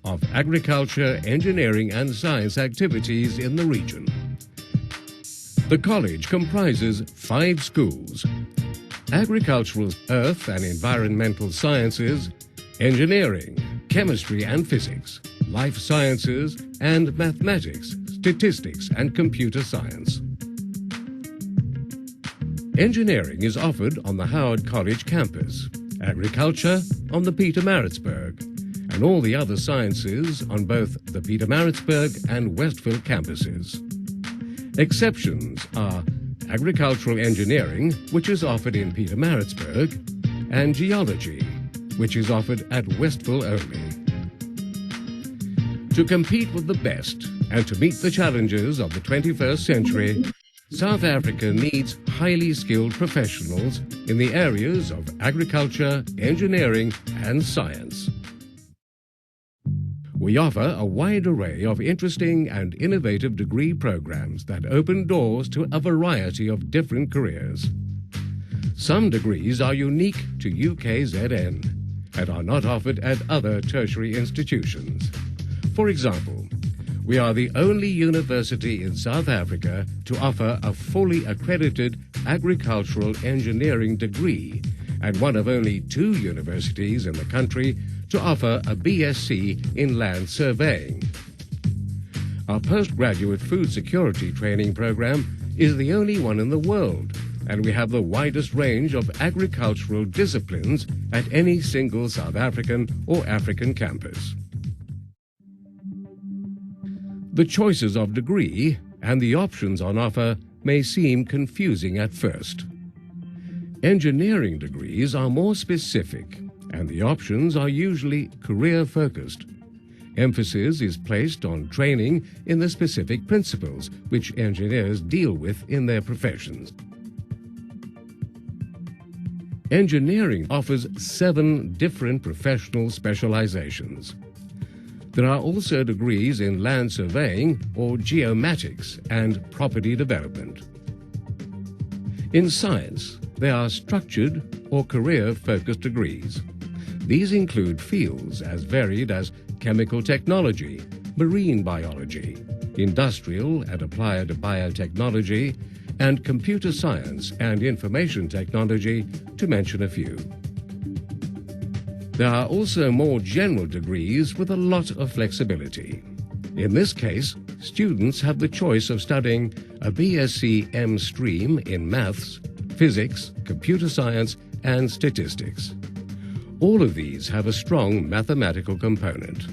of agriculture, engineering and science activities in the region. The college comprises 5 schools: agricultural, earth and environmental sciences, engineering, chemistry and physics, life sciences and mathematics, statistics and computer science. Engineering is offered on the Howard College campus, agriculture on the Pietermaritzburg, and all the other sciences on both the Pietermaritzburg and Westville campuses. Exceptions are agricultural engineering, which is offered in Pietermaritzburg, and geology, which is offered at Westville only. To compete with the best and to meet the challenges of the 21st century, South Africa needs highly skilled professionals in the areas of agriculture, engineering and science. We offer a wide array of interesting and innovative degree programs that open doors to a variety of different careers. Some degrees are unique to UKZN and are not offered at other tertiary institutions. For example, we are the only university in South Africa to offer a fully accredited agricultural engineering degree and one of only 2 universities in the country to offer a BSc in land surveying. Our postgraduate food security training program is the only one in the world, and we have the widest range of agricultural disciplines at any single South African or African campus. The choices of degree and the options on offer may seem confusing at first. Engineering degrees are more specific, and the options are usually career-focused. Emphasis is placed on training in the specific principles which engineers deal with in their professions. Engineering offers 7 different professional specializations. There are also degrees in land surveying or geomatics and property development. In science, there are structured or career-focused degrees. These include fields as varied as chemical technology, marine biology, industrial and applied biotechnology, and computer science and information technology, to mention a few. There are also more general degrees with a lot of flexibility. In this case, students have the choice of studying a BSc M stream in maths, physics, computer science, and statistics. All of these have a strong mathematical component.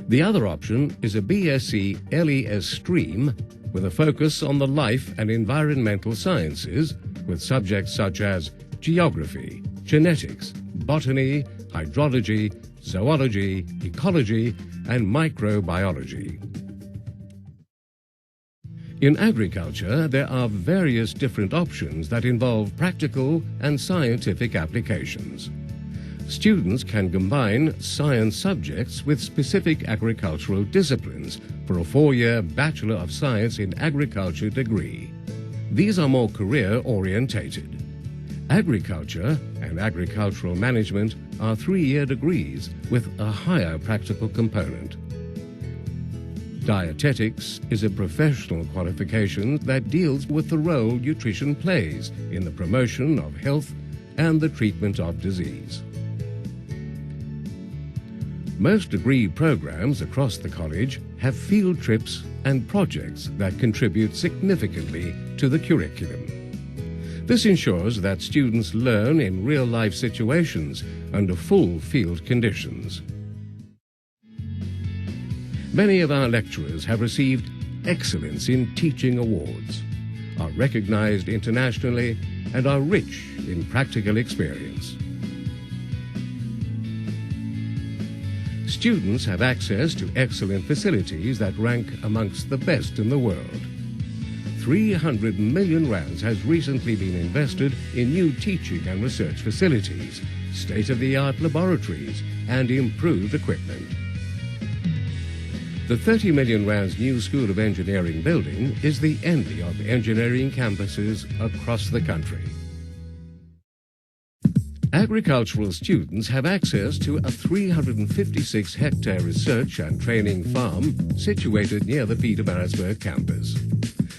The other option is a BSc LES stream with a focus on the life and environmental sciences with subjects such as geography, genetics, botany, hydrology, zoology, ecology, and microbiology. In agriculture, there are various different options that involve practical and scientific applications. Students can combine science subjects with specific agricultural disciplines for a 4-year Bachelor of Science in Agriculture degree. These are more career-orientated. Agriculture and agricultural management are 3-year degrees with a higher practical component. Dietetics is a professional qualification that deals with the role nutrition plays in the promotion of health and the treatment of disease. Most degree programs across the college have field trips and projects that contribute significantly to the curriculum. This ensures that students learn in real-life situations under full field conditions. Many of our lecturers have received Excellence in Teaching awards, are recognized internationally, and are rich in practical experience. Students have access to excellent facilities that rank amongst the best in the world. 300 million rands has recently been invested in new teaching and research facilities, state-of-the-art laboratories, and improved equipment. The 30 million rands new School of Engineering building is the envy of engineering campuses across the country. Agricultural students have access to a 356-hectare research and training farm situated near the Pietermaritzburg campus.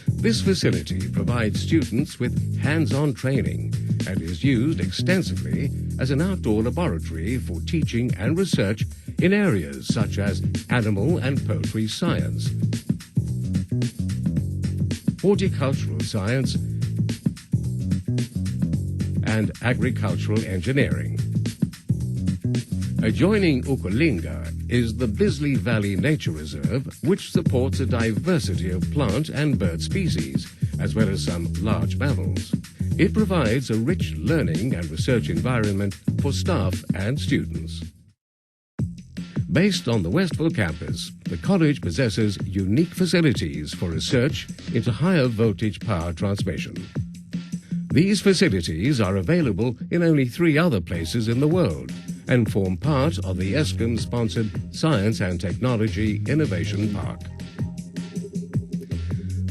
This facility provides students with hands-on training and is used extensively as an outdoor laboratory for teaching and research in areas such as animal and poultry science, horticultural science, and agricultural engineering. Adjoining Ukulinga is the Bisley Valley Nature Reserve, which supports a diversity of plant and bird species, as well as some large mammals. It provides a rich learning and research environment for staff and students. Based on the Westville campus, the college possesses unique facilities for research into higher voltage power transmission. These facilities are available in only 3 other places in the world and form part of the ESCOM-sponsored Science and Technology Innovation Park.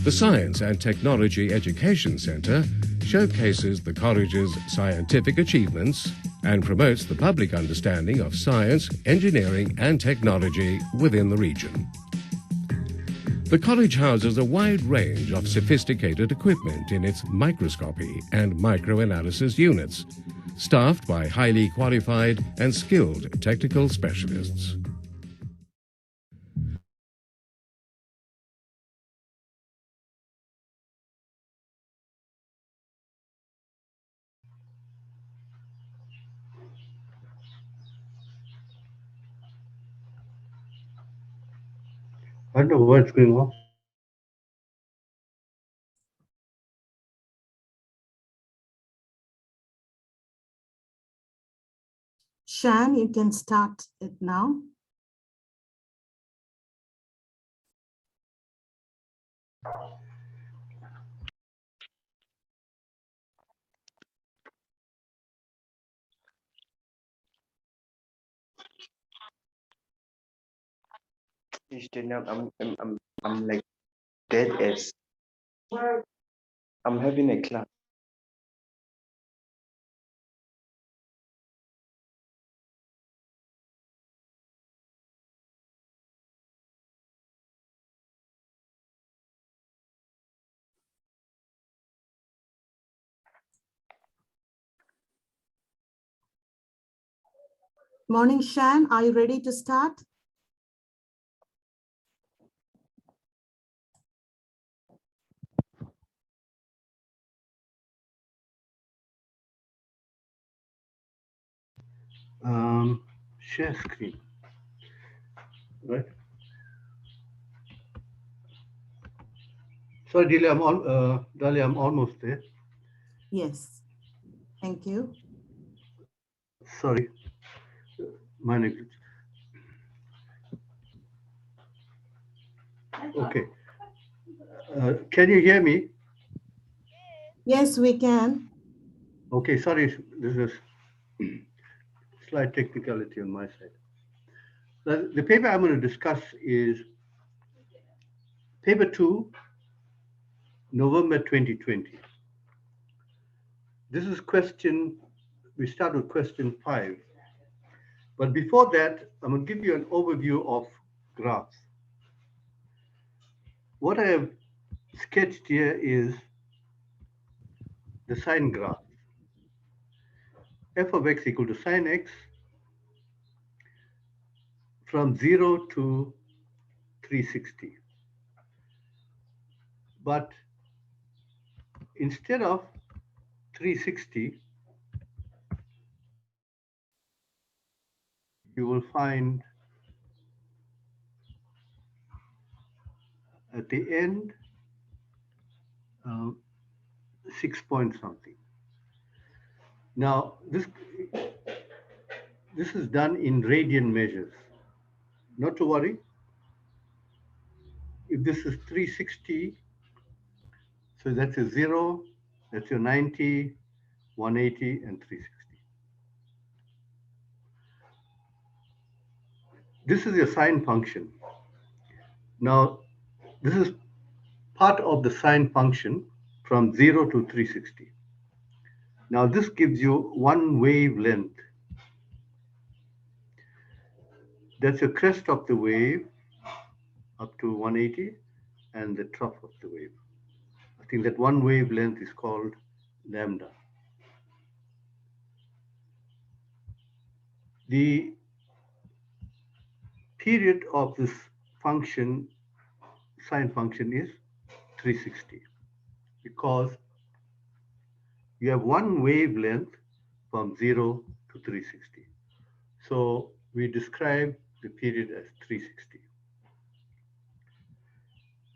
The Science and Technology Education Center showcases the college's scientific achievements and promotes the public understanding of science, engineering, and technology within the region. The college houses a wide range of sophisticated equipment in its microscopy and microanalysis units, staffed by highly qualified and skilled technical specialists. I don't know what's going on. Shan, you can start it now. I'm like dead as I'm having a class. Morning, Shan. Are you ready to start? Share screen, right? Sorry, Dalia, I'm almost there. Yes. Thank you. Sorry, my negligence. Okay. Can you hear me? Yes, we can. Okay, sorry, this is slight technicality on my side. The paper I'm going to discuss is paper 2, November 2020. This is we start with question 5. But before that, I'm going to give you an overview of graphs. What I have sketched here is the sine graph. F of x equal to sine x from 0 to 360. But instead of 360, you will find at the end 6 point something. Now, this is done in radian measures. Not to worry. If this is 360, so that's a 0, that's your 90, 180, and 360. This is your sine function. Now, this is part of the sine function from 0 to 360. Now this gives you one wavelength. That's the crest of the wave up to 180 and the trough of the wave. I think that one wavelength is called lambda. The period of this function, sine function, is 360 because you have one wavelength from 0 to 360. So we describe the period as 360.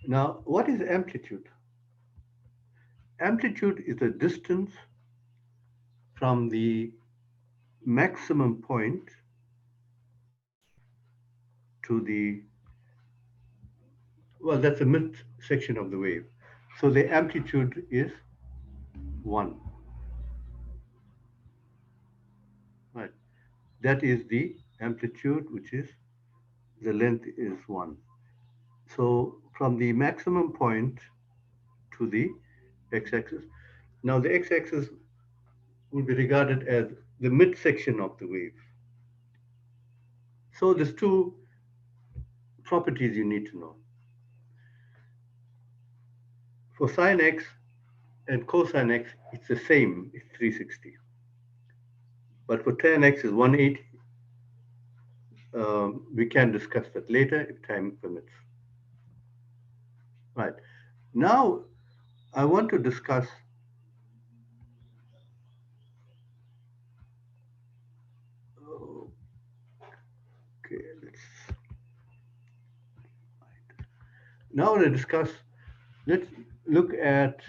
Now, what is amplitude? Amplitude is the distance from the maximum point to the, well, that's the mid section of the wave. So the amplitude is 1. Right. That is the amplitude, which is the length is 1. So from the maximum point to the x-axis. Now the x-axis will be regarded as the midsection of the wave. So there's two properties you need to know. For sine x and cosine x, it's the same, it's 360. But for tan x is 180. We can discuss that later if time permits. Right. Now, I want to discuss now I want to discuss, let's look at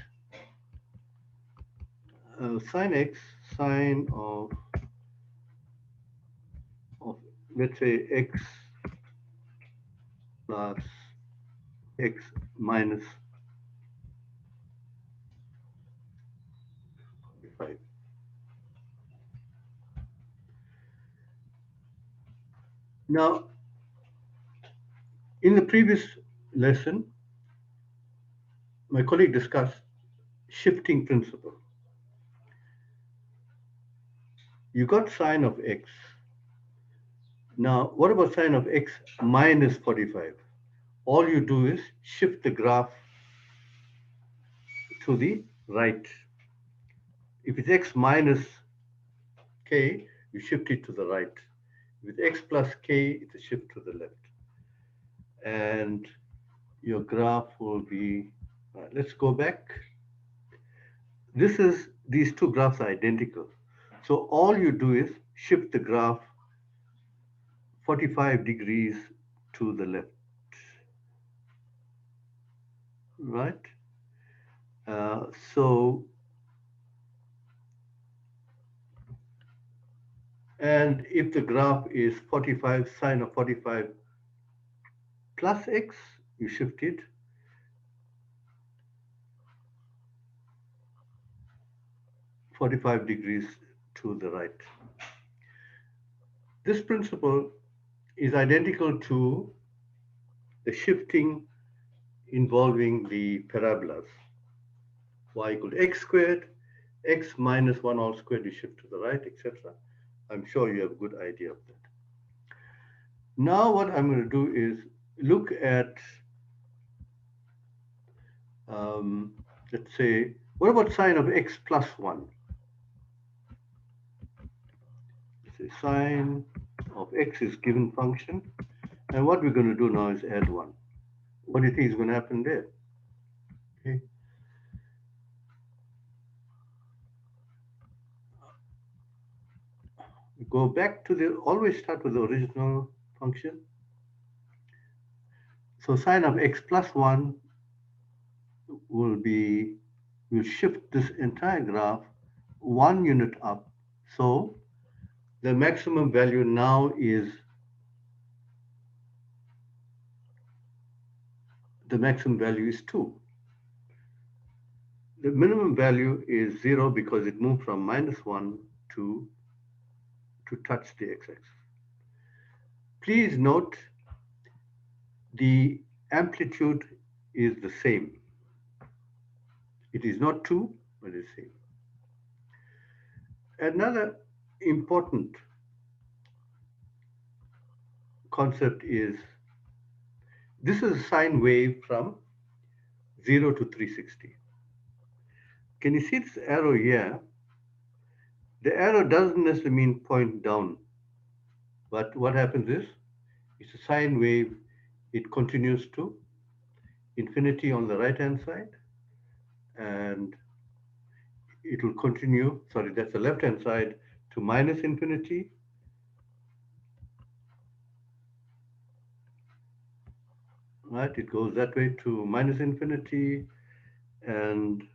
sine x, sine of let's say x plus x minus 5. Now, in the previous lesson, my colleague discussed shifting principle. You got sine of x. Now, what about sine of x minus 45? All you do is shift the graph to the right. If it's x minus k, you shift it to the right. With x plus k, it's a shift to the left. And your graph will be, let's go back. These two graphs are identical. So all you do is shift the graph 45 degrees to the left, right? And if the graph is 45, sine of 45 plus x, you shift it 45 degrees to the right. This principle is identical to the shifting involving the parabolas. Y equal to x squared, x minus 1 all squared, you shift to the right, etc. I'm sure you have a good idea of that. Now what I'm going to do is look at, let's say, what about sine of x plus 1? Let's say sine of x is given function. And what we're going to do now is add 1. What do you think is going to happen there? Okay. Go back to always start with the original function. So sine of x plus 1 will shift this entire graph 1 unit up. So the maximum value now is, the maximum value is 2. The minimum value is 0 because it moved from -1 to touch the x-axis. Please note the amplitude is the same. It is not 2, but it's same. Another important concept is this is a sine wave from 0 to 360. Can you see this arrow here? The arrow doesn't necessarily mean point down, but what happens is it's a sine wave. It continues to infinity on the right hand side, and it will continue, sorry, that's the left hand side, to minus infinity. Right, it goes that way to minus infinity, and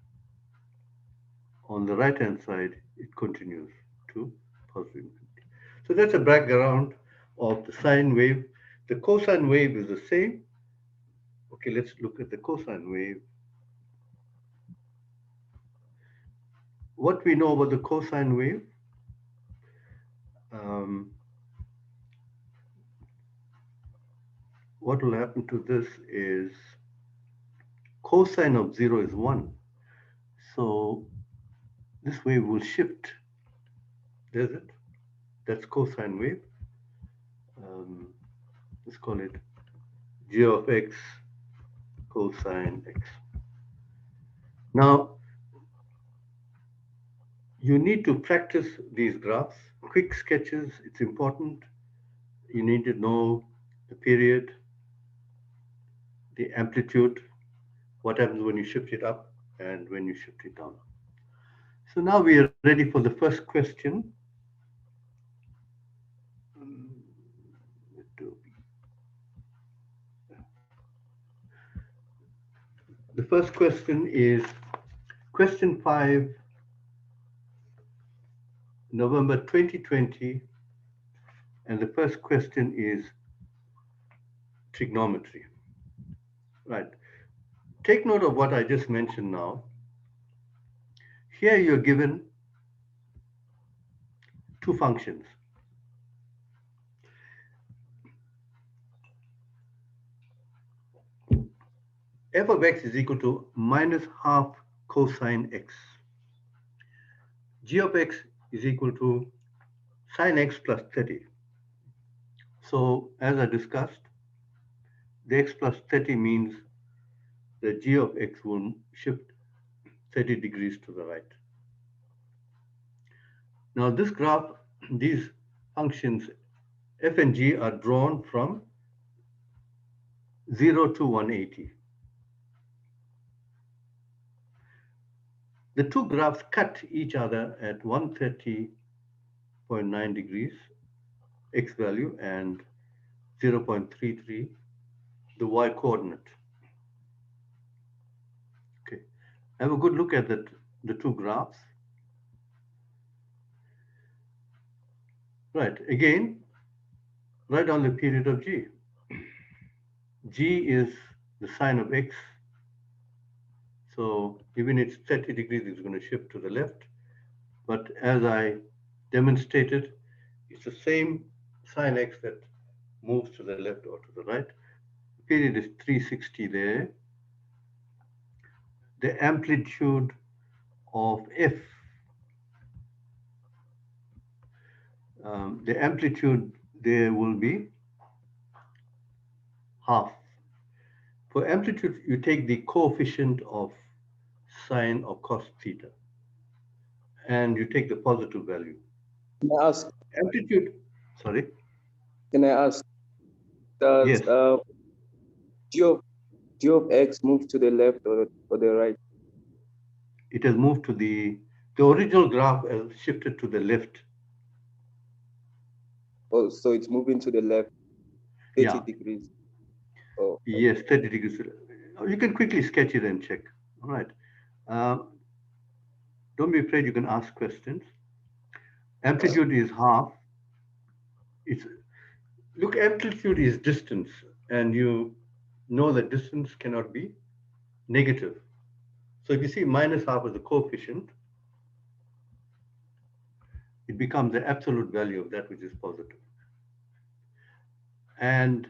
on the right hand side, it continues to positive infinity. So that's a background of the sine wave. The cosine wave is the same. Okay, let's look at the cosine wave. What we know about the cosine wave, what will happen to this is cosine of 0 is 1. So this wave will shift. There's it. That's cosine wave. Let's call it g of x cosine x. Now, you need to practice these graphs. Quick sketches, it's important. You need to know the period, the amplitude, what happens when you shift it up and when you shift it down. So now we are ready for the first question. The first question is question 5, November 2020, and the first question is trigonometry. Right. Take note of what I just mentioned now. Here you're given two functions. F of x is equal to minus half cosine x. G of x is equal to sine x plus 30. So as I discussed, the x plus 30 means the g of x will shift 30 degrees to the right. Now this graph, these functions f and g are drawn from 0 to 180. The two graphs cut each other at 130.9 degrees, x value, and 0.33, the y coordinate. Okay, have a good look at the two graphs. Right, again, write down the period of g. G is the sine of x. So even it's 30 degrees, it's going to shift to the left. But as I demonstrated, it's the same sine x that moves to the left or to the right. The period is 360 there. The amplitude of f, the amplitude there will be half. For amplitude, you take the coefficient of sine or cos theta, and you take the positive value. Can I ask? Amplitude, sorry? Can I ask? Does Yes. G of x move to the left or the right? It has moved to the original graph has shifted to the left. Oh, so it's moving to the left 30 Yeah. degrees. Oh, yes, 30 degrees. You can quickly sketch it and check. All right. Don't be afraid, you can ask questions. Amplitude is half. Look, amplitude is distance, and you know that distance cannot be negative. So if you see minus half as a coefficient, it becomes the absolute value of that which is positive. And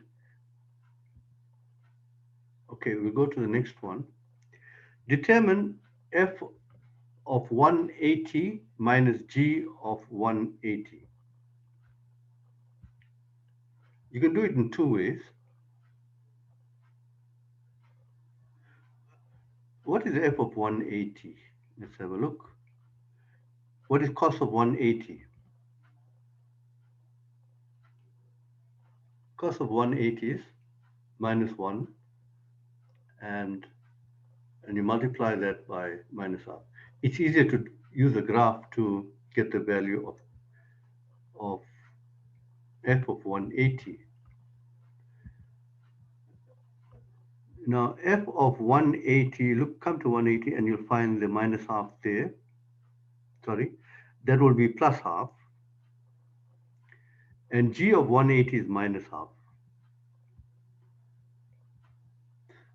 okay, we'll go to the next one. Determine f of 180 minus g of 180. You can do it in two ways. What is f of 180? Let's have a look. What is cos of 180? Cos of 180 is minus 1, and you multiply that by minus half. It's easier to use a graph to get the value of f of 180. Now, f of 180, look, come to 180 and you'll find the minus half there. Sorry, that will be plus half. And g of 180 is minus half.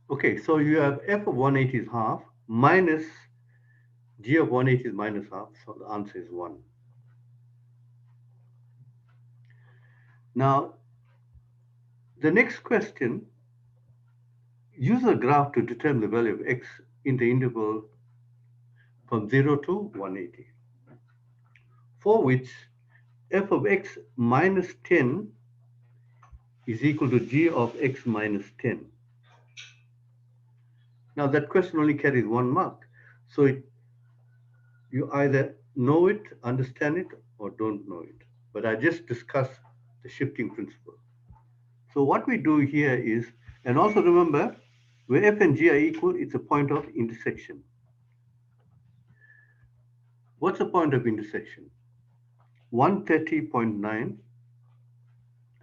Okay, so you have f of 180 is half minus g of 180 is minus half, so the answer is 1. Now, the next question, use a graph to determine the value of x in the interval from 0 to 180, for which f of x minus 10 is equal to g of x minus 10. Now, that question only carries 1 mark. So you either know it, understand it, or don't know it. But I just discussed the shifting principle. So what we do here is, and also remember, where f and g are equal, it's a point of intersection. What's the point of intersection? 130.9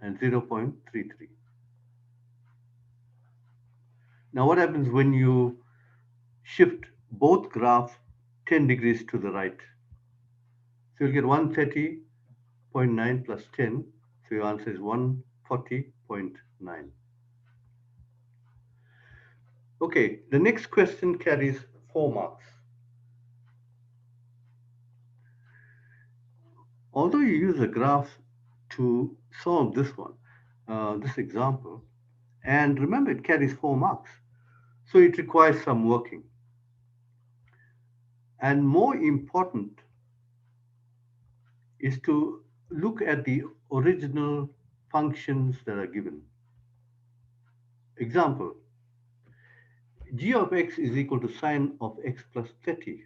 and 0.33. Now what happens when you shift both graphs 10 degrees to the right? So you'll get 130.9 plus 10, so your answer is 140.9. Okay, the next question carries 4 marks. Although you use a graph to solve this one, this example, and remember it carries 4 marks, so it requires some working. And more important is to look at the original functions that are given. Example, g of x is equal to sine of x plus 30.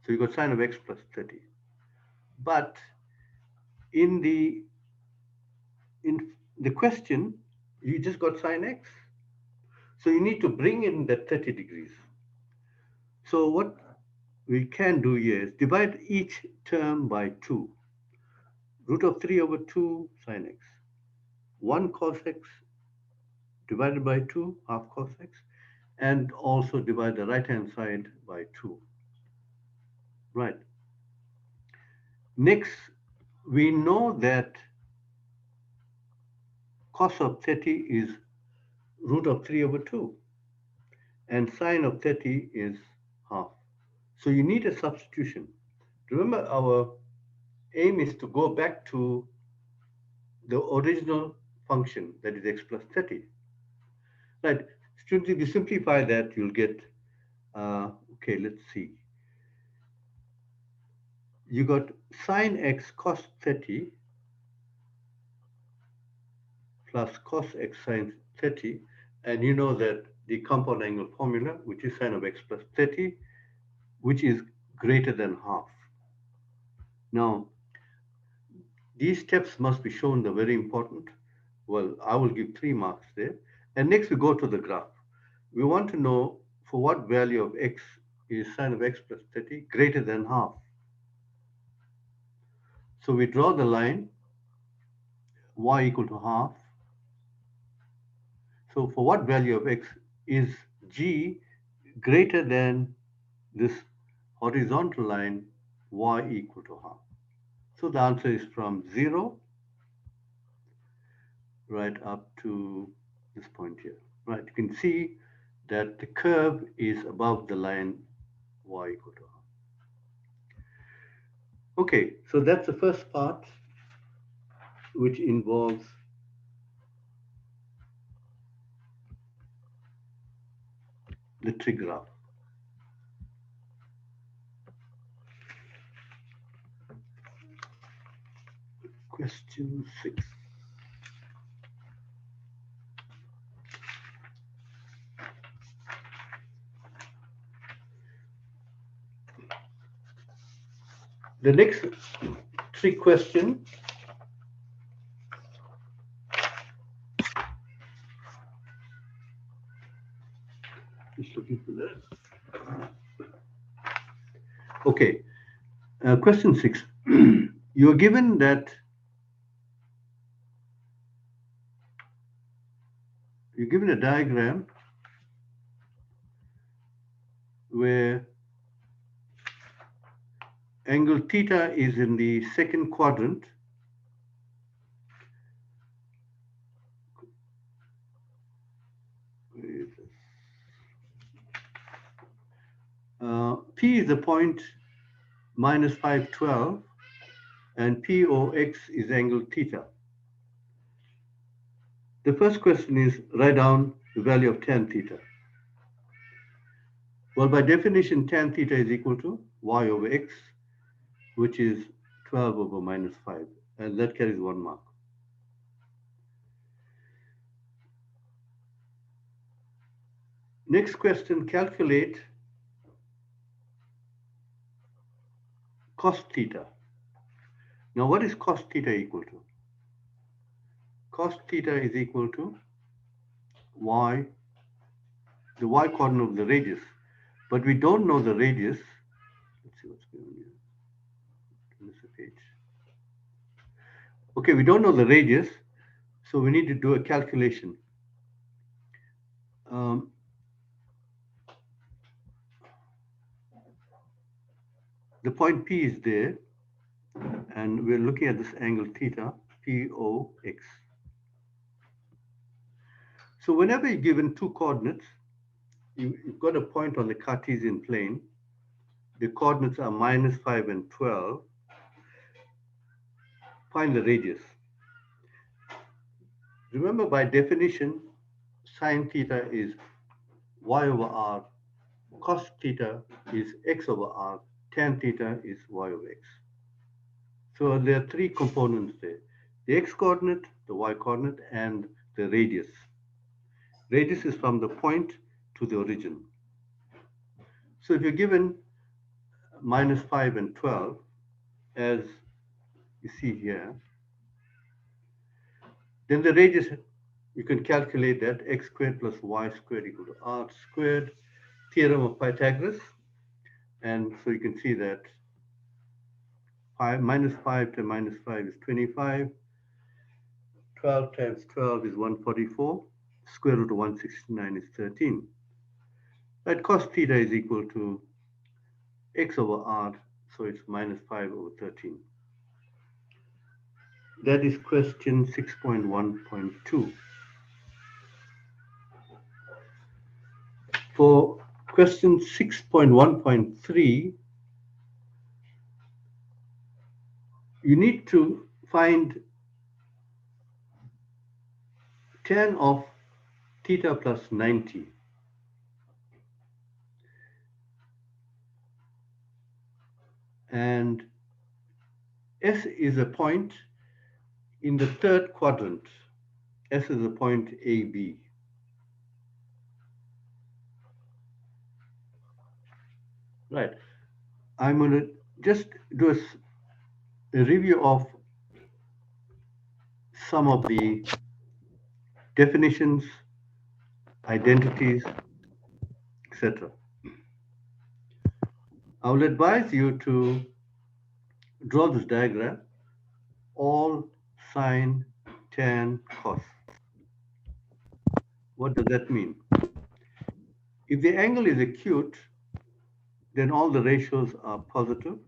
So you got sine of x plus 30. But in the question, you just got sine x. So you need to bring in that 30 degrees. So what we can do here is divide each term by 2. Root of 3 over 2 sine x. 1 cos x divided by 2, half cos x, and also divide the right-hand side by 2. Right. Next, we know that cos of 30 is root of 3 over 2, and sine of 30 is half. So you need a substitution. Remember, our aim is to go back to the original function, that is x plus 30. Right. Students, if you simplify that, you'll get, okay, let's see. You got sine x cos 30 plus cos x sine 30, and you know that the compound angle formula, which is sine of x plus 30, which is greater than half. Now, these steps must be shown, they're very important. Well, I will give 3 marks there. And next we go to the graph. We want to know for what value of x is sine of x plus 30 greater than half. So we draw the line y equal to half. So for what value of x is g greater than this horizontal line y equal to half? So the answer is from 0 right up to this point here. Right, you can see that the curve is above the line y equal to half. Okay, so that's the first part, which involves the trig graph. Question 6. The next trig question just looking for that. Okay, question 6. You are given that you're given a diagram where angle theta is in the second quadrant. P is the point minus 512 and POX is angle theta. The first question is write down the value of tan theta. Well, by definition, tan theta is equal to y over x, which is 12 over minus 5, and that carries 1 mark. Next question, calculate cos theta. Now, what is cos theta equal to? Cos theta is equal to y, the y coordinate of the radius, but we don't know the radius. Let's see what's going on here. Miss a page. Okay, we don't know the radius, so we need to do a calculation. The point P is there, and we're looking at this angle theta, POX. So whenever you're given two coordinates, you've got a point on the Cartesian plane. The coordinates are minus 5 and 12. Find the radius. Remember, by definition, sine theta is y over r, cos theta is x over r, tan theta is y over x. So there are three components there: the x coordinate, the y coordinate, and the radius. Radius is from the point to the origin. So if you're given minus 5 and 12, as you see here, then the radius, you can calculate that x squared plus y squared equal to r squared, theorem of Pythagoras. And so you can see that minus 5 to minus 5 is 25. 12 times 12 is 144. Square root of 169 is 13. Right, cos theta is equal to x over r, so it's minus 5 over 13. That is question 6.1.2. For question 6.1.3, you need to find tan of theta plus 90. And S is a point in the third quadrant. S is a point AB. Right. I'm going to just do a review of some of the definitions, identities, etc. I will advise you to draw this diagram, all sine, tan, cos. What does that mean? If the angle is acute, then all the ratios are positive.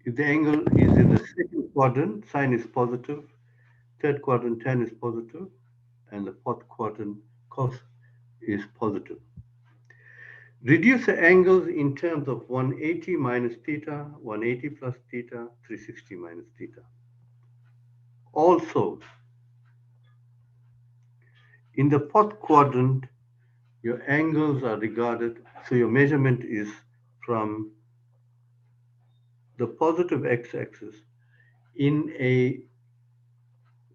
If the angle is in the second quadrant, sine is positive, third quadrant, tan is positive, and the fourth quadrant, cos is positive. Reduce the angles in terms of 180 minus theta, 180 plus theta, 360 minus theta. Also, in the fourth quadrant, your angles are regarded, so your measurement is from the positive x-axis in a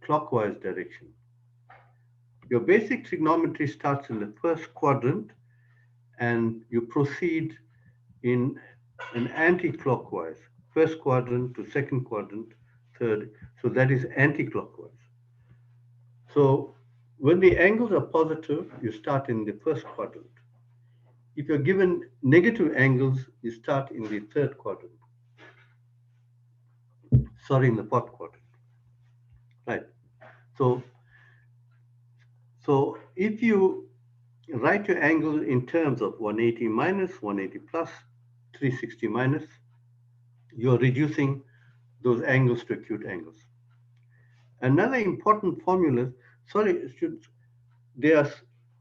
clockwise direction. Your basic trigonometry starts in the first quadrant and you proceed in an anti-clockwise, first quadrant to second quadrant, third, so that is anti-clockwise. So when the angles are positive, you start in the first quadrant. If you're given negative angles, you start in the third quadrant. Sorry, in the fourth quadrant. Right. So if you write your angle in terms of 180 minus, 180 plus, 360 minus, you're reducing those angles to acute angles. Another important formula, there are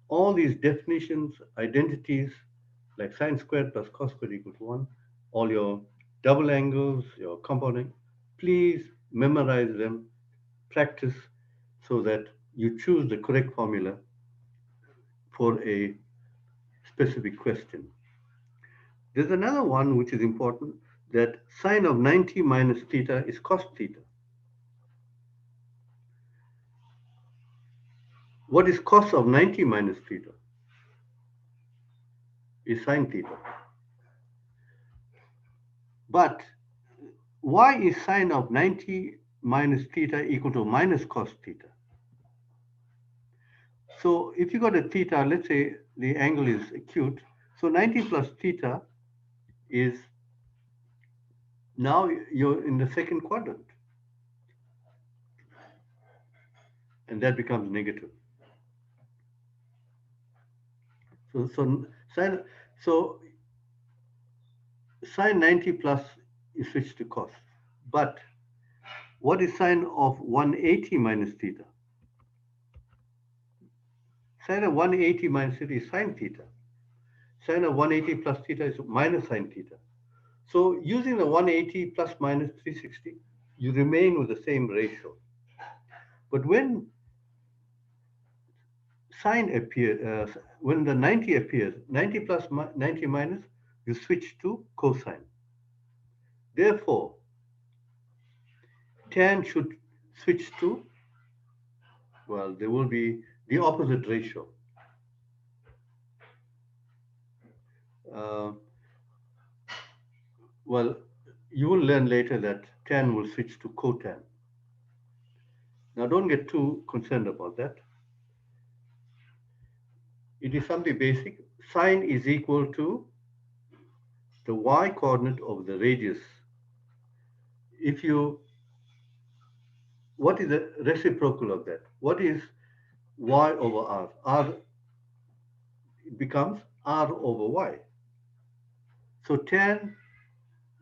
all these definitions, identities, like sine squared plus cos squared equal to 1, all your double angles, your compounding, please memorize them, practice so that you choose the correct formula for a specific question. There's another one which is important, that sine of 90 minus theta is cos theta. What is cos of 90 minus theta? Is sine theta. But why is sine of 90 minus theta equal to minus cos theta? So if you got a theta, let's say the angle is acute, so 90 plus theta is, now you're in the second quadrant. And that becomes negative. So sine 90 plus is switched to cos. But what is sine of 180 minus theta? Sine of 180 minus theta is sine theta. Sine of 180 plus theta is minus sine theta. So using the 180 plus minus 360, you remain with the same ratio. But when sine appears, when the 90 appears, 90 plus 90 minus, you switch to cosine. Therefore, tan should switch to, well, there will be the opposite ratio. Well, you will learn later that tan will switch to cotan. Now, don't get too concerned about that. It is something basic. Sine is equal to the y coordinate of the radius. What is the reciprocal of that? What is y over r? R becomes r over y. So tan,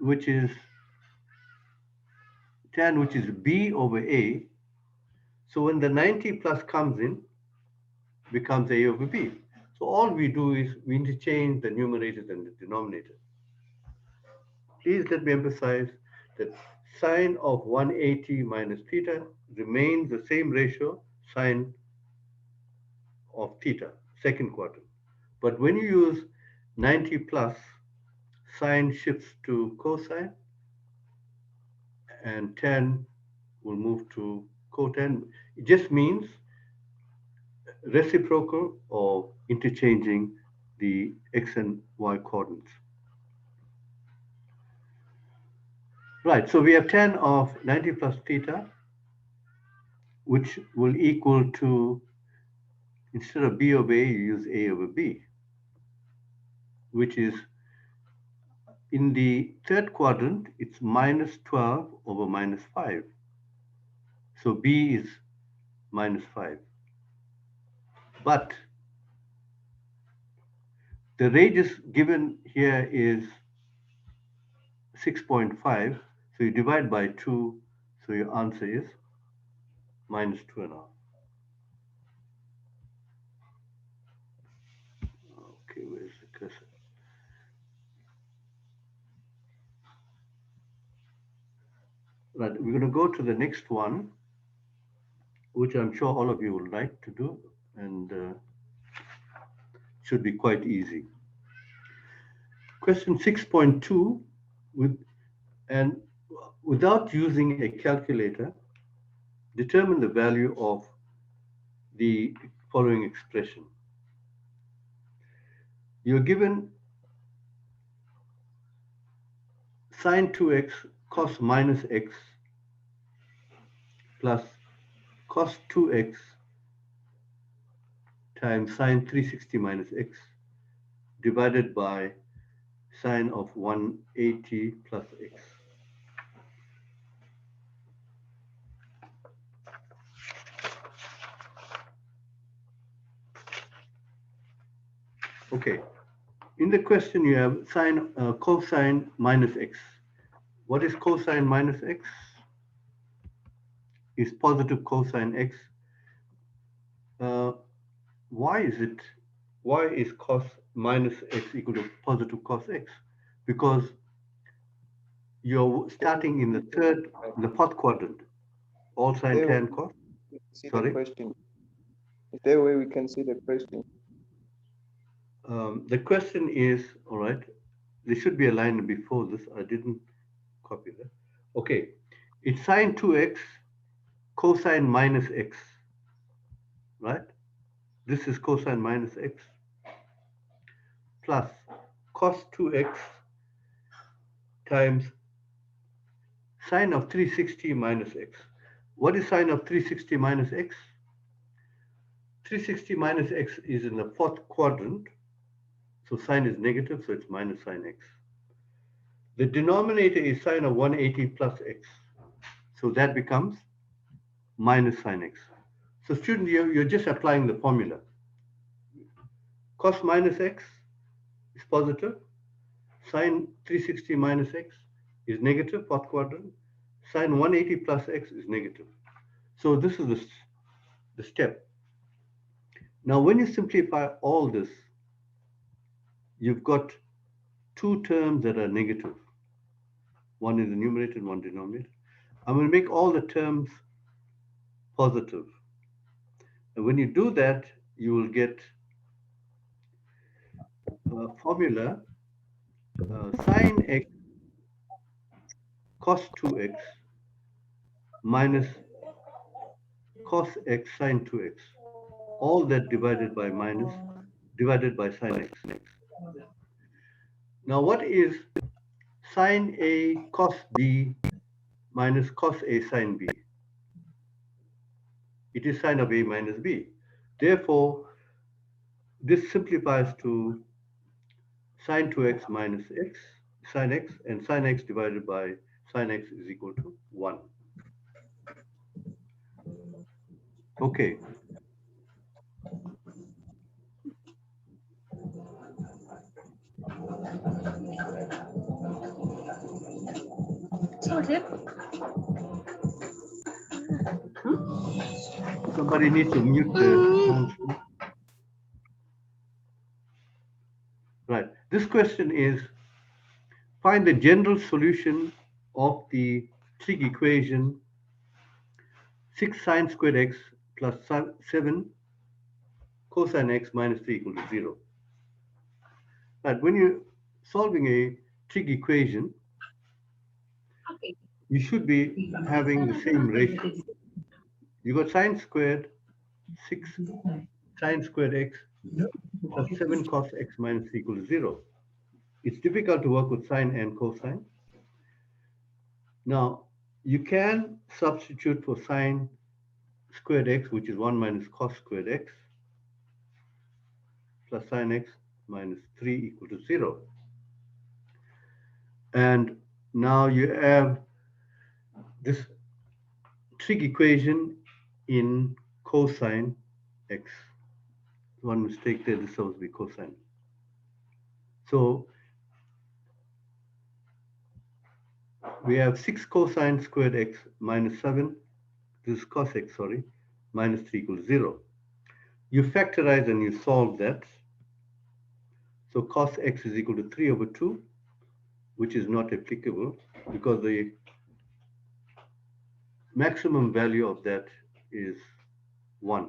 which is b over a, so when the 90 plus comes in, becomes a over b. So all we do is we interchange the numerators and the denominator. Please let me emphasize that sine of 180 minus theta remains the same ratio, sine of theta, second quadrant. But when you use 90 plus, sine shifts to cosine, and tan will move to cotan. It just means reciprocal or interchanging the x and y coordinates. Right, so we have tan of 90 plus theta, which will equal to, instead of b over a, you use a over b, which is, in the third quadrant, it's minus 12 over minus 5. So b is minus 5. But the radius given here is 6.5. So you divide by 2. So your answer is minus 2.5. Okay, where's the cursor? Right, we're going to go to the next one, which I'm sure all of you would like to do. And should be quite easy. Question 6.2, without using a calculator, determine the value of the following expression. You're given sine 2x cos minus x plus cos 2x times sine 360 minus x divided by sine of 180 plus x. Okay, in the question you have cosine minus x. What is cosine minus x? Is positive cosine x. Why is cos minus x equal to positive cos x? Because you're starting in the fourth quadrant. All sine tan cos. See Sorry? the question. Is there a way we can see the question? The question is, all right, there should be a line before this. I didn't copy that. Okay, it's sine 2x cosine minus x, right? This is cosine minus x plus cos 2x times sine of 360 minus x. What is sine of 360 minus x? 360 minus x is in the fourth quadrant, so sine is negative, so it's minus sine x. The denominator is sine of 180 plus x, so that becomes minus sine x. So student, you're just applying the formula. Cos minus x is positive, sine 360 minus x is negative, fourth quadrant, sine 180 plus x is negative. So this is the step. Now when you simplify all this, you've got two terms that are negative. One is the numerator and one denominator. I'm going to make all the terms positive. And when you do that, you will get a formula sine x cos 2x minus cos x sine 2x. All that divided by sine x. Now what is sine A cos B minus cos A sine B? It is sine of A minus B. Therefore, this simplifies to sine 2x minus x, sine x, and sine x divided by sine x is equal to 1. Okay. Somebody needs to mute the sound. Right. This question is, find the general solution of the trig equation 6 sine squared x plus 7 cosine x minus 3 equal to 0. Right. When you're solving a trig equation, you should be having the same ratio. You got sine squared 6 sine squared x plus 7 cos x minus 3 equal to 0. It's difficult to work with sine and cosine. Now, you can substitute for sine squared x, which is 1 minus cos squared x, plus sine x minus 3 equal to 0. And now you have this trig equation in cosine x. One mistake there, this is supposed to be cosine. So we have 6 cosine squared x minus 7, this is cos x, sorry, minus 3 equals 0. You factorize and you solve that. So cos x is equal to 3 over 2, which is not applicable because the maximum value of that is 1.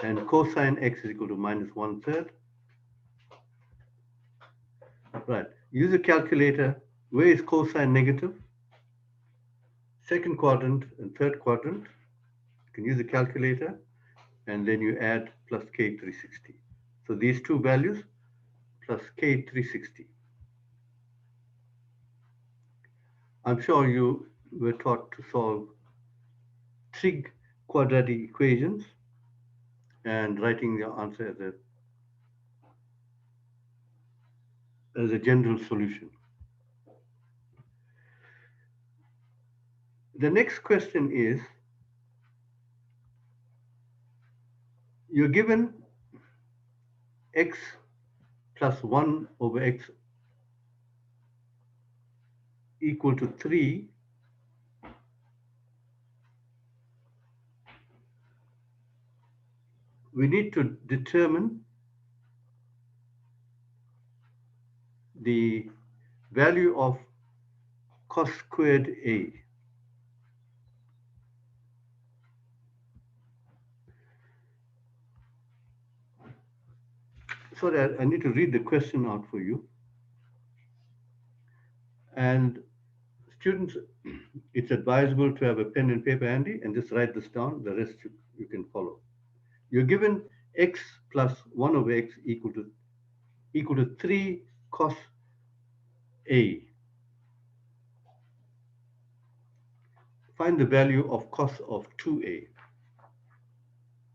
and cosine x is equal to minus 1/3. Right, use a calculator. Where is cosine negative? Second quadrant and third quadrant. You can use a calculator, and then you add plus k 360. So these two values plus k 360. I'm sure you were taught to solve trig quadratic equations and writing your answer as a general solution. The next question is, you're given x plus 1 over x equal to 3. We need to determine the value of cos squared A. So that I need to read the question out for you. And students, it's advisable to have a pen and paper handy and just write this down. The rest you can follow. You're given x plus 1 over x equal to 3 cos A. Find the value of cos of 2A.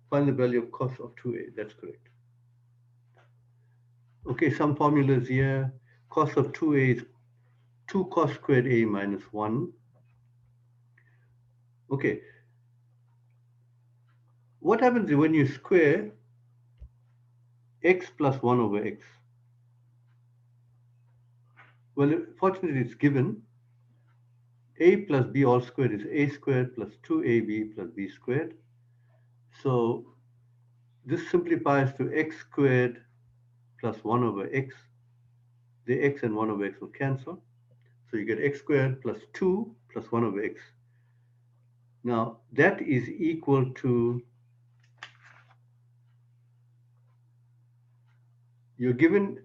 Find the value of cos of 2A. That's correct. Okay, some formulas here. Cos of 2A is 2 cos squared A minus 1. Okay. What happens when you square x plus 1 over x? Well, fortunately, it's given. A plus b all squared is a squared plus 2ab plus b squared. So this simplifies to x squared plus 1 over x. The x and 1 over x will cancel. So you get x squared plus 2 plus 1 over x. Now that is equal to, you're given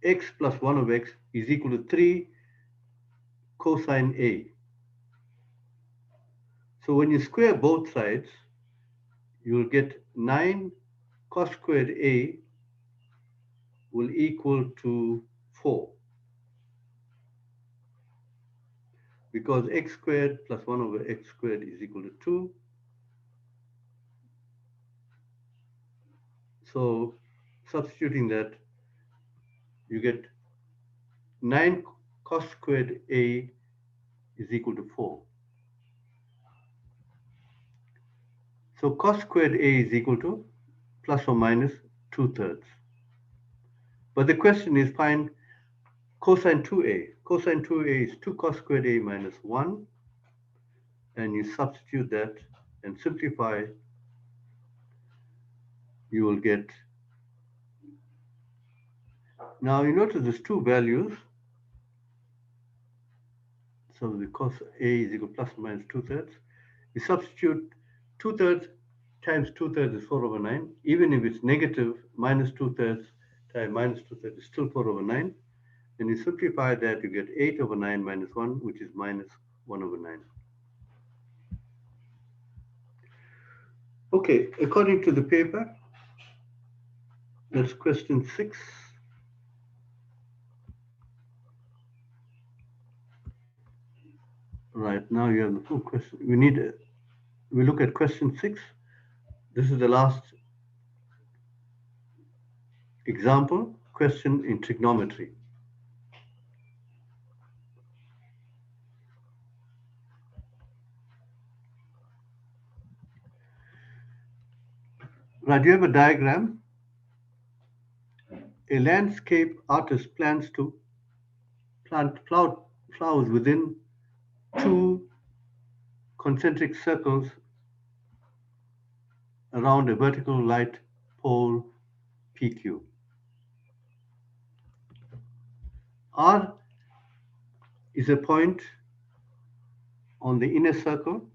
x plus 1 over x is equal to 3 cosine A. So when you square both sides, you'll get 9 cos squared A will equal to 4. Because x squared plus 1 over x squared is equal to 2. So substituting that, you get 9 cos squared A is equal to 4. So cos squared A is equal to plus or minus 2/3. But the question is find cosine 2A. Cosine 2A is 2 cos squared A minus 1. And you substitute that and simplify, you will get, now you notice there's two values. So the cos A is equal to plus or minus 2/3. You substitute 2/3 times 2/3 is 4 over 9. Even if it's negative, minus 2/3 times minus 2/3 is still 4 over 9. And you simplify that, you get 8 over 9 minus 1, which is minus 1 over 9. Okay, according to the paper, that's question 6. Right, now you have the full question. We look at question 6. This is the last example question in trigonometry. Right, you have a diagram. A landscape artist plans to plant flowers within 2 concentric circles around a vertical light pole PQ. R is a point on the inner circle.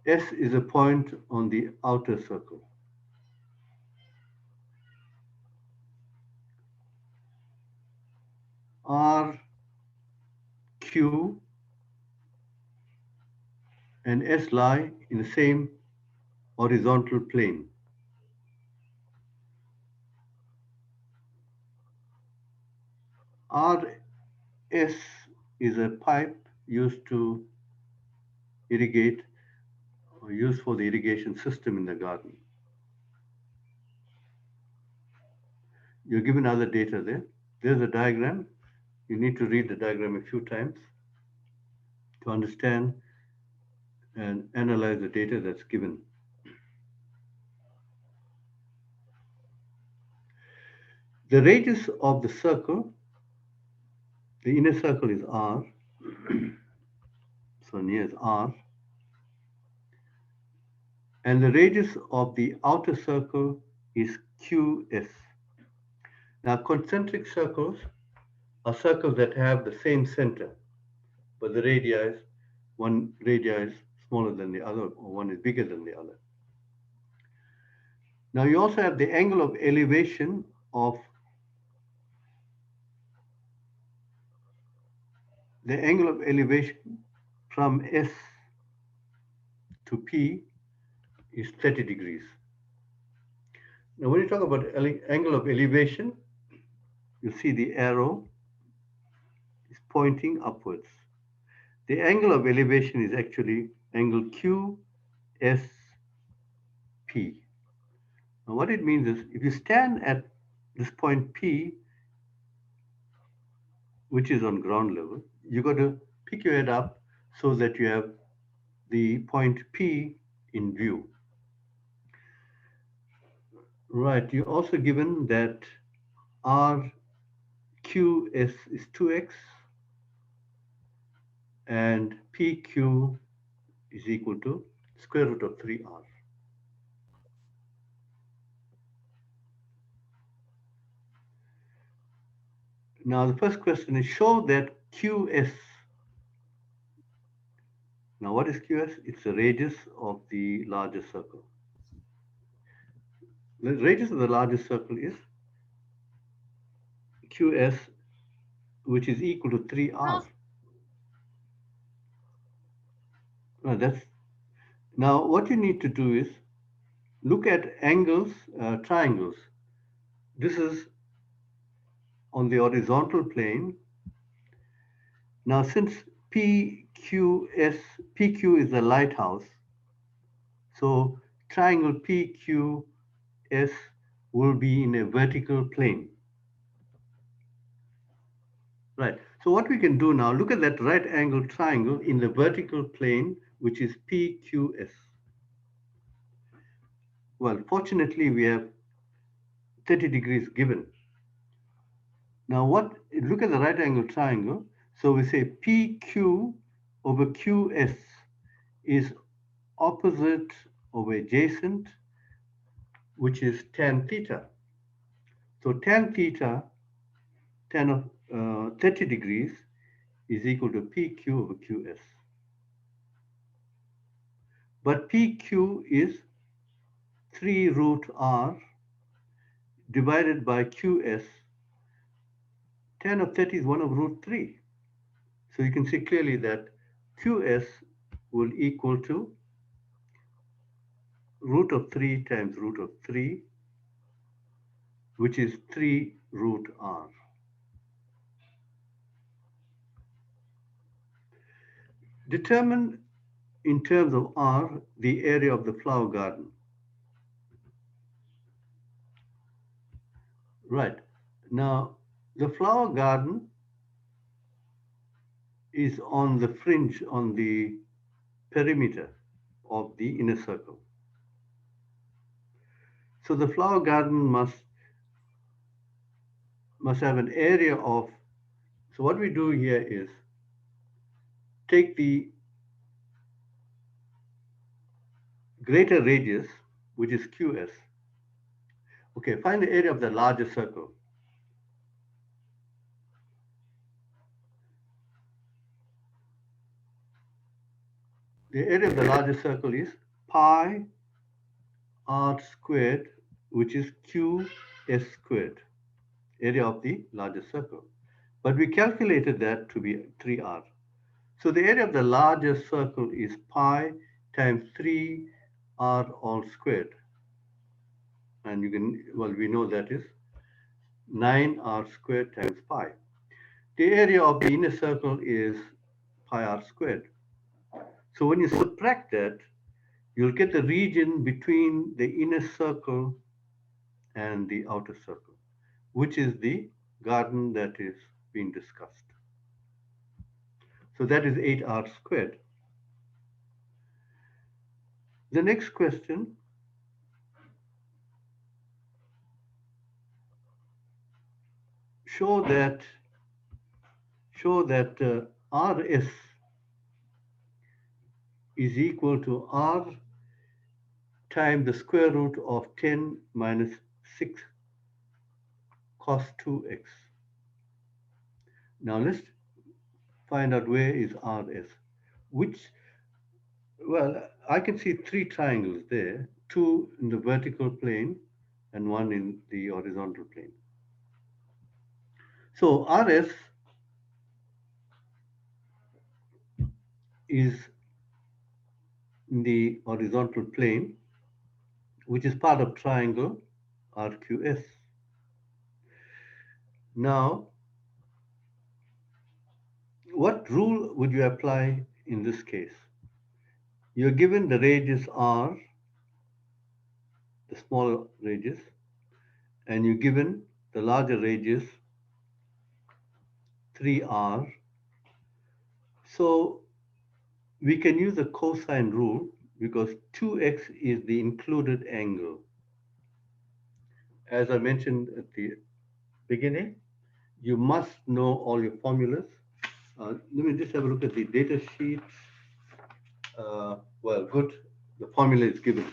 S is a point on the outer circle. R, Q, and S lie in the same horizontal plane. RS is a pipe used to irrigate or used for the irrigation system in the garden. You're given other data there. There's a diagram. You need to read the diagram a few times to understand and analyze the data that's given. The radius of the circle, the inner circle is R, so near is R, and the radius of the outer circle is QS. Now, concentric circles are circles that have the same center, but the radii, one radii is smaller than the other, or one is bigger than the other. Now, you also have the angle of elevation from S to P is 30 degrees. Now, when you talk about angle of elevation, you see the arrow is pointing upwards. The angle of elevation is actually angle QSP. Now, what it means is if you stand at this point P, which is on ground level, you got to pick your head up so that you have the point P in view. Right, you're also given that RQS is 2x and PQ is equal to square root of 3R. Now the first question is show that QS. Now what is QS? It's the radius of the largest circle. The radius of the largest circle is QS, which is equal to 3R. Now what you need to do is look at angles, triangles. This is on the horizontal plane. Now since PQ is the lighthouse, so triangle PQS will be in a vertical plane. Right, so what we can do now, look at that right angle triangle in the vertical plane, which is PQS. Well, fortunately, we have 30 degrees given. Now look at the right angle triangle. So we say PQ over QS is opposite over adjacent, which is tan theta. So tan theta, tan of 30 degrees is equal to PQ over QS. But PQ is 3 root R divided by QS. Tan of 30 is 1 over root 3. So you can see clearly that QS will equal to root of 3 times root of 3, which is 3 root R. Determine in terms of R the area of the flower garden. Right. Now, the flower garden is on the fringe, on the perimeter of the inner circle. So the flower garden must have an area of, so what we do here is take the greater radius, which is QS. Okay, find the area of the larger circle. The area of the largest circle is pi r squared, which is qs squared, area of the largest circle. But we calculated that to be 3r. So the area of the largest circle is pi times 3r all squared. And you can, well, we know that is 9r squared times pi. The area of the inner circle is pi r squared. So when you subtract that, you'll get the region between the inner circle and the outer circle, which is the garden that is being discussed. So that is 8r squared. The next question, show that Rs is equal to R times the square root of 10 minus 6 cos 2x. Now let's find out where is Rs. Well, I can see three triangles there, two in the vertical plane and one in the horizontal plane. So Rs is in the horizontal plane, which is part of triangle RQS. Now, what rule would you apply in this case? You're given the radius R, the smaller radius, and you're given the larger radius 3R. So we can use the cosine rule because 2x is the included angle. As I mentioned at the beginning, you must know all your formulas. Let me just have a look at the data sheet. Well, good. The formula is given.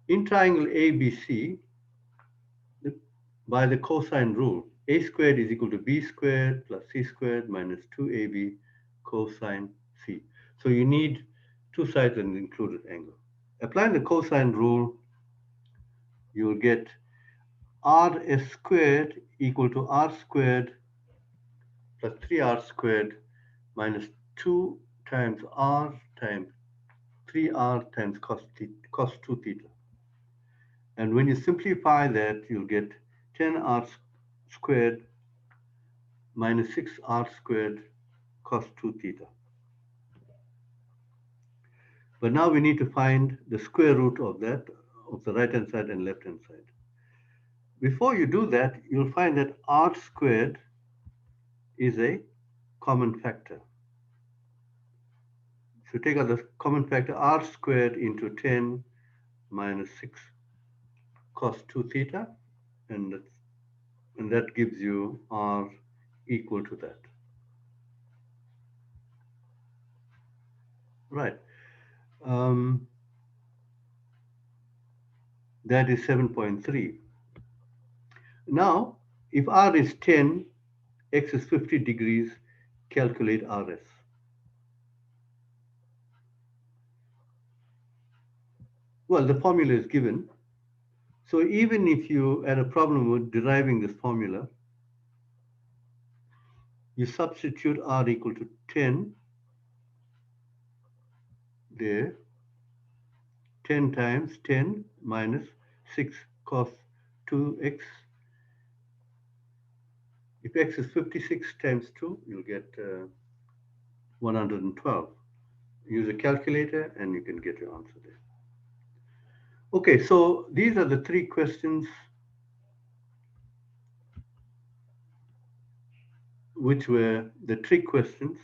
In triangle ABC, by the cosine rule, a squared is equal to b squared plus c squared minus 2ab cosine c. So you need two sides and an included angle. Applying the cosine rule, you'll get rs squared equal to r squared plus 3r squared minus 2 times r times 3r times cos 2 theta. And when you simplify that, you'll get 10r squared minus 6r squared cos 2 theta. But now we need to find the square root of that, of the right-hand side and left-hand side. Before you do that, you'll find that r squared is a common factor. So take out the common factor r squared into 10 minus 6 cos 2 theta, and that gives you r equal to that. Right. That is 7.3. Now, if r is 10, x is 50 degrees, calculate rs. Well, the formula is given. So even if you had a problem with deriving this formula, you substitute r equal to 10 there, 10 times 10 minus 6 cos 2x. If x is 56 times 2, you'll get 112. Use a calculator and you can get your answer there. Okay, so these are the three questions which were the trig questions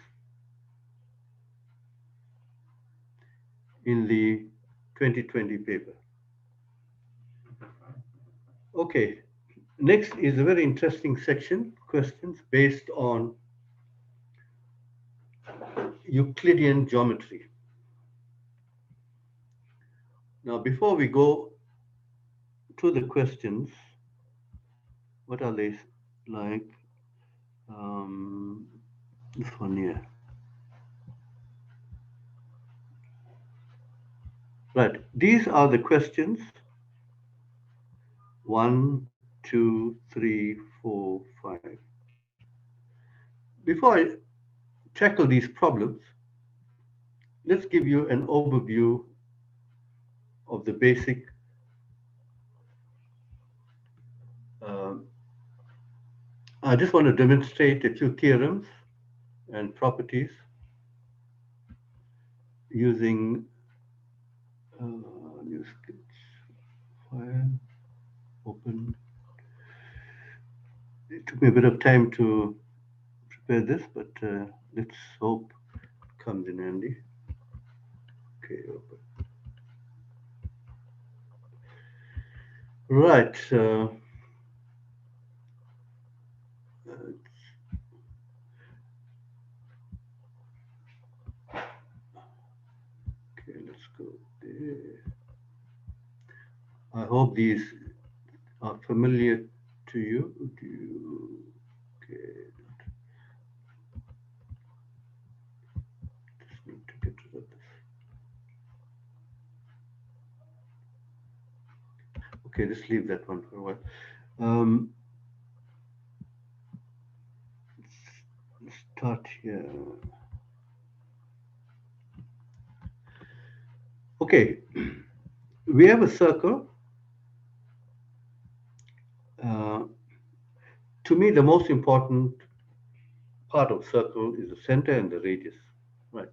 in the 2020 paper. Okay, next is a very interesting section, questions based on Euclidean geometry. Now, before we go to the questions, what are they like? This one here. Right. These are the questions. 1, 2, 3, 4, 5. Before I tackle these problems, let's give you an overview of the basic I just want to demonstrate a few theorems and properties using new sketch file, open. It took me a bit of time to prepare this, but let's hope it comes in handy. Okay, open. Right. Okay, let's go there. I hope these are familiar to you. Okay. Just need to get rid of this. Okay, just leave that one for a while. Let's start here. Okay, we have a circle. To me, the most important part of circle is the center and the radius, right?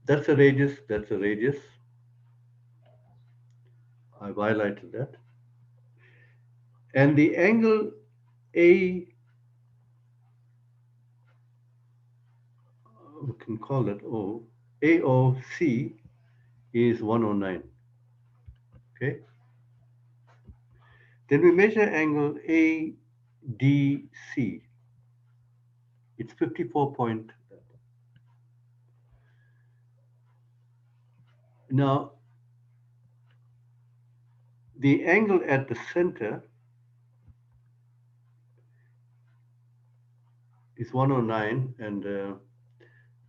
That's a radius, that's a radius. I've highlighted that. And the angle A, we can call it O, AOC is 109, okay? Then we measure angle ADC. It's 54 point. Now, the angle at the center is 109 and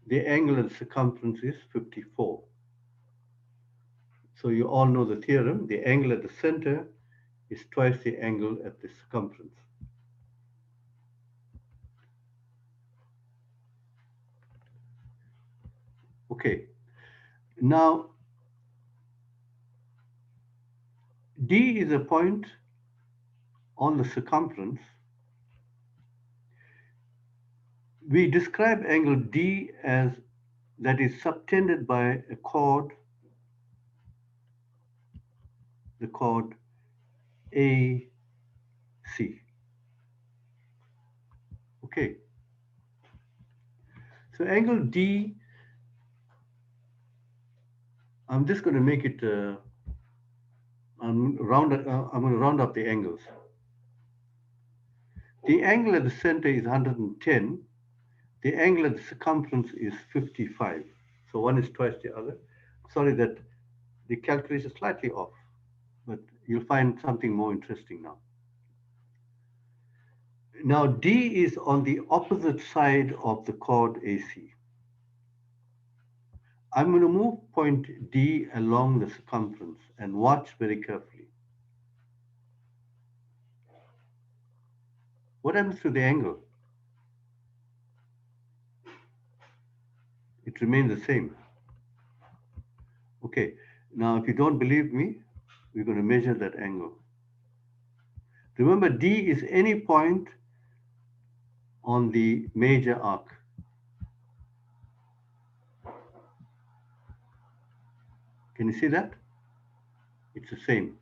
the angle at the circumference is 54. So you all know the theorem. The angle at the center is twice the angle at the circumference. Okay. Now, D is a point on the circumference. We describe angle D as that is subtended by a chord, the chord AC. Okay. So angle D, I'm just going to make it, I'm going to round up the angles. The angle at the center is 110. The angle at the circumference is 55. So one is twice the other. Sorry that the calculation is slightly off, but you'll find something more interesting now. Now D is on the opposite side of the chord AC. I'm going to move point D along the circumference and watch very carefully. What happens to the angle? It remains the same. Okay, now if you don't believe me, we're going to measure that angle. Remember, D is any point on the major arc. Can you see that? It's the same.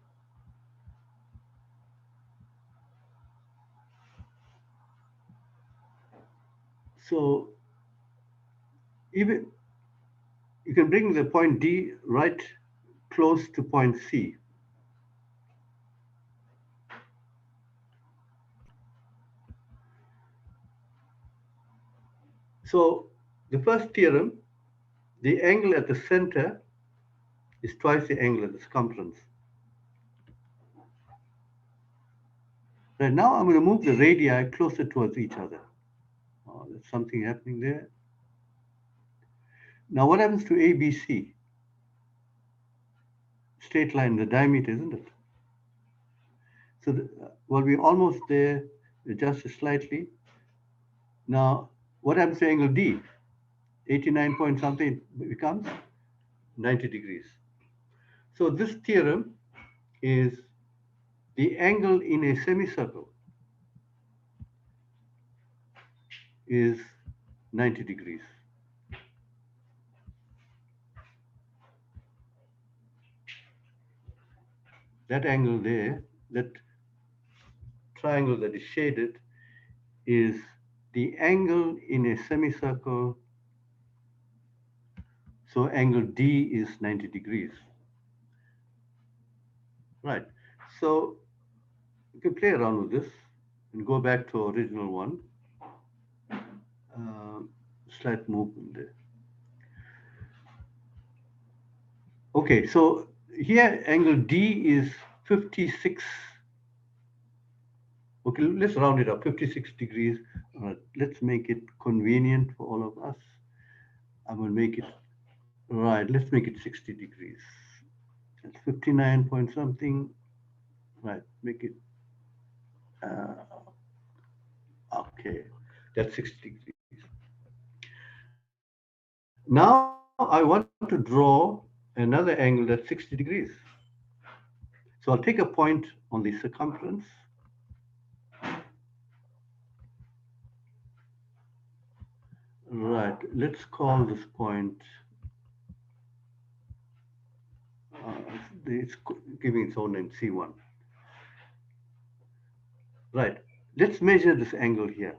So even you can bring the point D right close to point C. So the first theorem, the angle at the center is twice the angle at the circumference. Right now I'm going to move the radii closer towards each other. Oh, there's something happening there. Now what happens to ABC? straight line, the diameter, isn't it? So, well, we're almost there, adjust it slightly. Now, what happens to angle D? 89 point something becomes 90 degrees. So this theorem is the angle in a semicircle is 90 degrees. That angle there, that triangle that is shaded, is the angle in a semicircle. So angle D is 90 degrees. Right. So you can play around with this and go back to original one. Slight movement there. Okay, so here angle D is 56. Okay, let's round it up, 56 degrees. Let's make it convenient for all of us. I'm going to make it, right, let's make it 60 degrees. That's 59 point something. Right, make it, okay, that's 60 degrees. Now I want to draw another angle that's 60 degrees. So I'll take a point on the circumference. Right, let's call this point, it's giving its own name, C1. Right, let's measure this angle here.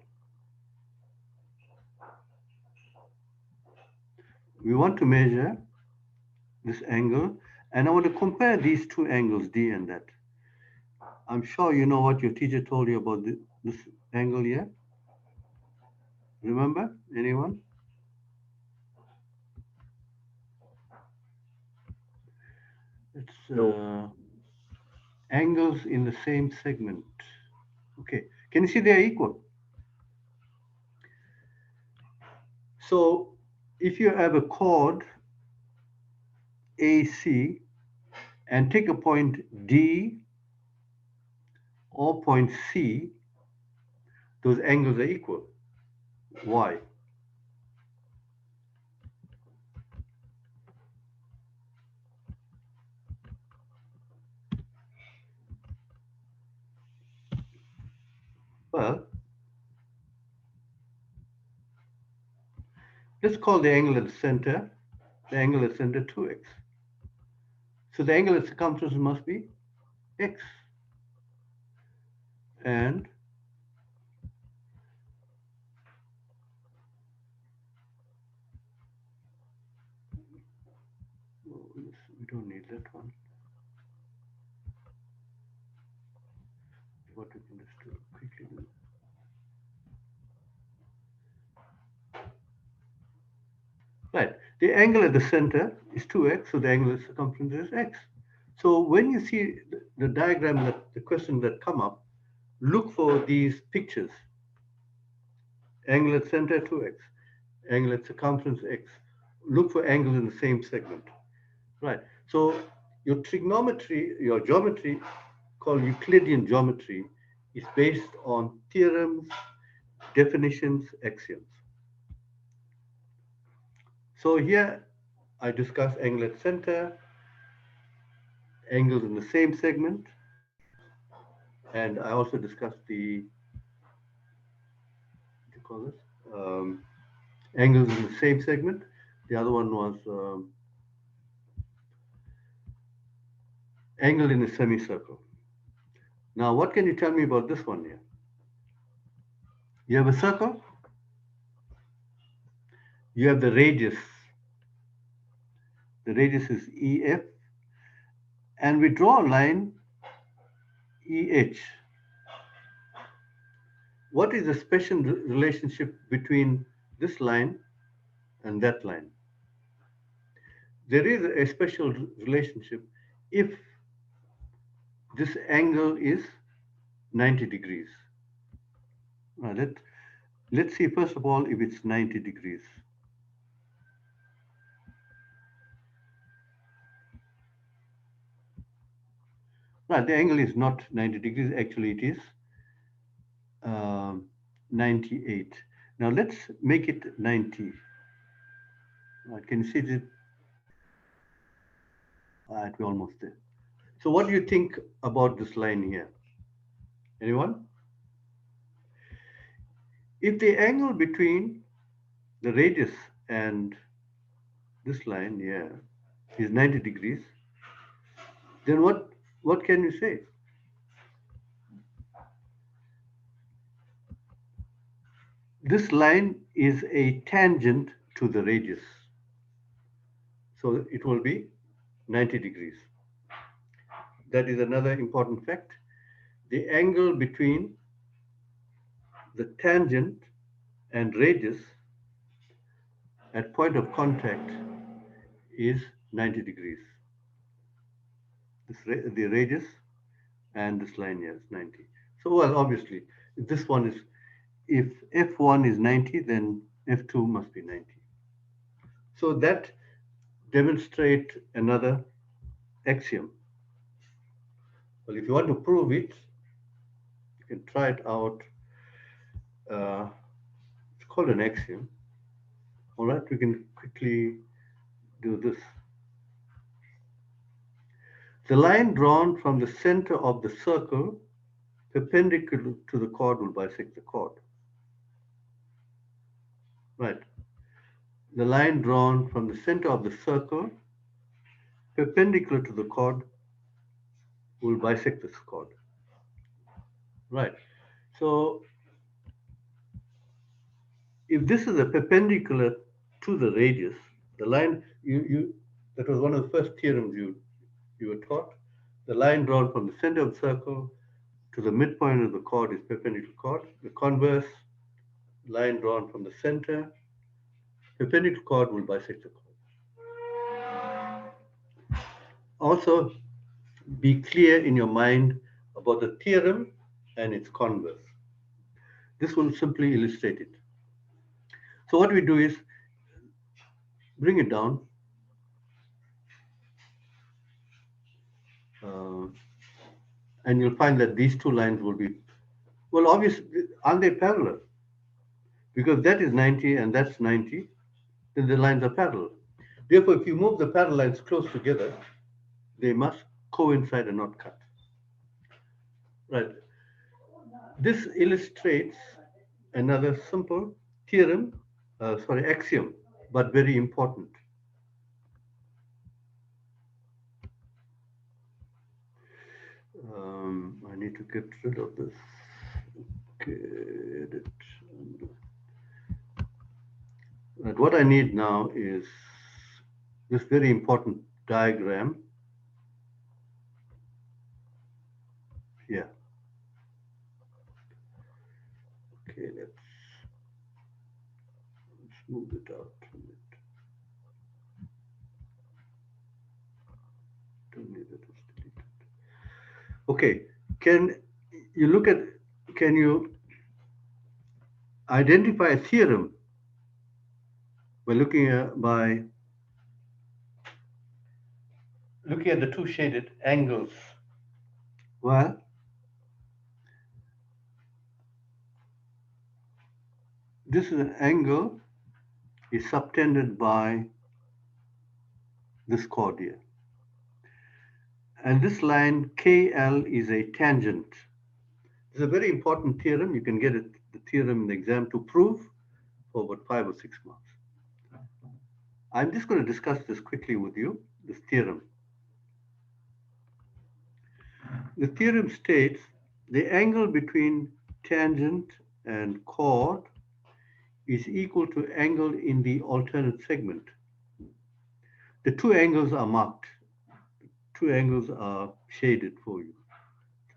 We want to measure this angle, and I want to compare these two angles, D and that. I'm sure you know what your teacher told you about this angle here. Remember, anyone? It's angles in the same segment. Okay, can you see they are equal? So if you have a chord AC and take a point D or point C, those angles are equal. Why? Well, let's call the angle at the center 2x. So the angle at circumference must be x. And we don't need that one. What we can just do quickly do. Right, the angle at the center is 2x, so the angle at circumference is x. So when you see the diagram, the question that come up, look for these pictures. Angle at center 2x, angle at circumference x. Look for angles in the same segment. Right, so your trigonometry, your geometry called Euclidean geometry is based on theorems, definitions, axioms. So here I discuss angle at center, angles in the same segment, and I also discussed the, what do you call this? Angles in the same segment. The other one was angle in a semicircle. Now, what can you tell me about this one here? You have a circle, you have the radius. The radius is EF, and we draw a line EH. What is the special relationship between this line and that line? There is a special relationship if this angle is 90 degrees. Now let's see first of all if it's 90 degrees. Right, the angle is not 90 degrees. Actually, it is 98. Now let's make it 90. Can you see it? All right, we're almost there. So what do you think about this line here? Anyone? If the angle between the radius and this line here is 90 degrees, then what can you say? This line is a tangent to the radius. So it will be 90 degrees. That is another important fact. The angle between the tangent and radius at point of contact is 90 degrees. The radius and this line here is 90. So, well, obviously, if this one is, if F1 is 90, then F2 must be 90. So that demonstrates another axiom. Well, if you want to prove it, you can try it out. It's called an axiom. All right, we can quickly do this. The line drawn from the center of the circle perpendicular to the chord will bisect the chord. Right. The line drawn from the center of the circle perpendicular to the chord will bisect this chord. Right. So if this is a perpendicular to the radius, the line that was one of the first theorems you were taught. The line drawn from the center of the circle to the midpoint of the chord is perpendicular chord. The converse, line drawn from the center, perpendicular chord will bisect the chord. Also, be clear in your mind about the theorem and its converse. This will simply illustrate it. So what we do is bring it down. And you'll find that these two lines will be, well, obviously, aren't they parallel? Because that is 90 and that's 90, then the lines are parallel. Therefore, if you move the parallel lines close together, they must coincide and not cut. Right. This illustrates another simple theorem, axiom, but very important. I need to get rid of this. Okay, edit. Right, what I need now is this very important diagram here. Okay, let's move it out from it. Don't need it, it's deleted. Okay, can you identify a theorem by looking at the two shaded angles? Well, this is an angle is subtended by this chord here. And this line KL is a tangent. It's a very important theorem. You can get it, the theorem in the exam to prove for about 5 or 6 marks. I'm just going to discuss this quickly with you, this theorem. The theorem states the angle between tangent and chord is equal to angle in the alternate segment. The two angles are marked. Two angles are shaded for you.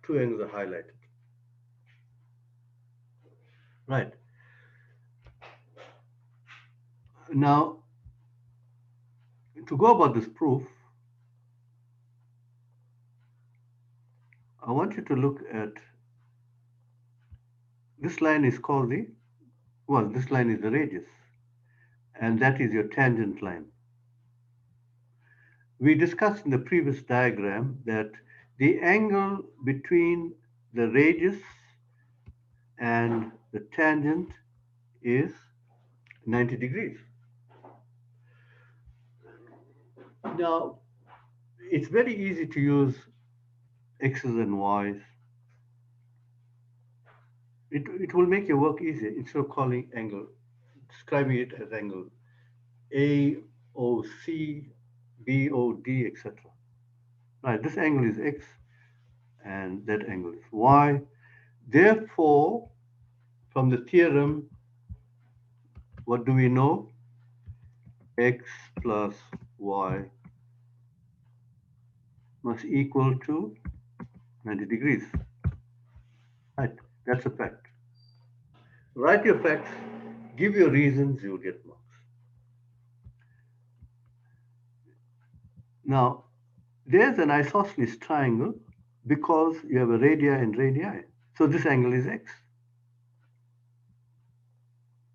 Two angles are highlighted. Right. Now, to go about this proof, I want you to look at this line is called this line is the radius, and that is your tangent line. We discussed in the previous diagram that the angle between the radius and the tangent is 90 degrees. Now, it's very easy to use x's and y's. It will make your work easier instead of calling angle, describing it as angle AOC, BOD, etc. Right, this angle is x and that angle is y. Therefore, from the theorem, what do we know? X plus y must equal to 90 degrees. Right, that's a fact. Write your facts, give your reasons, you'll get marks. Now, there's an isosceles triangle because you have a radii and radii. So this angle is x.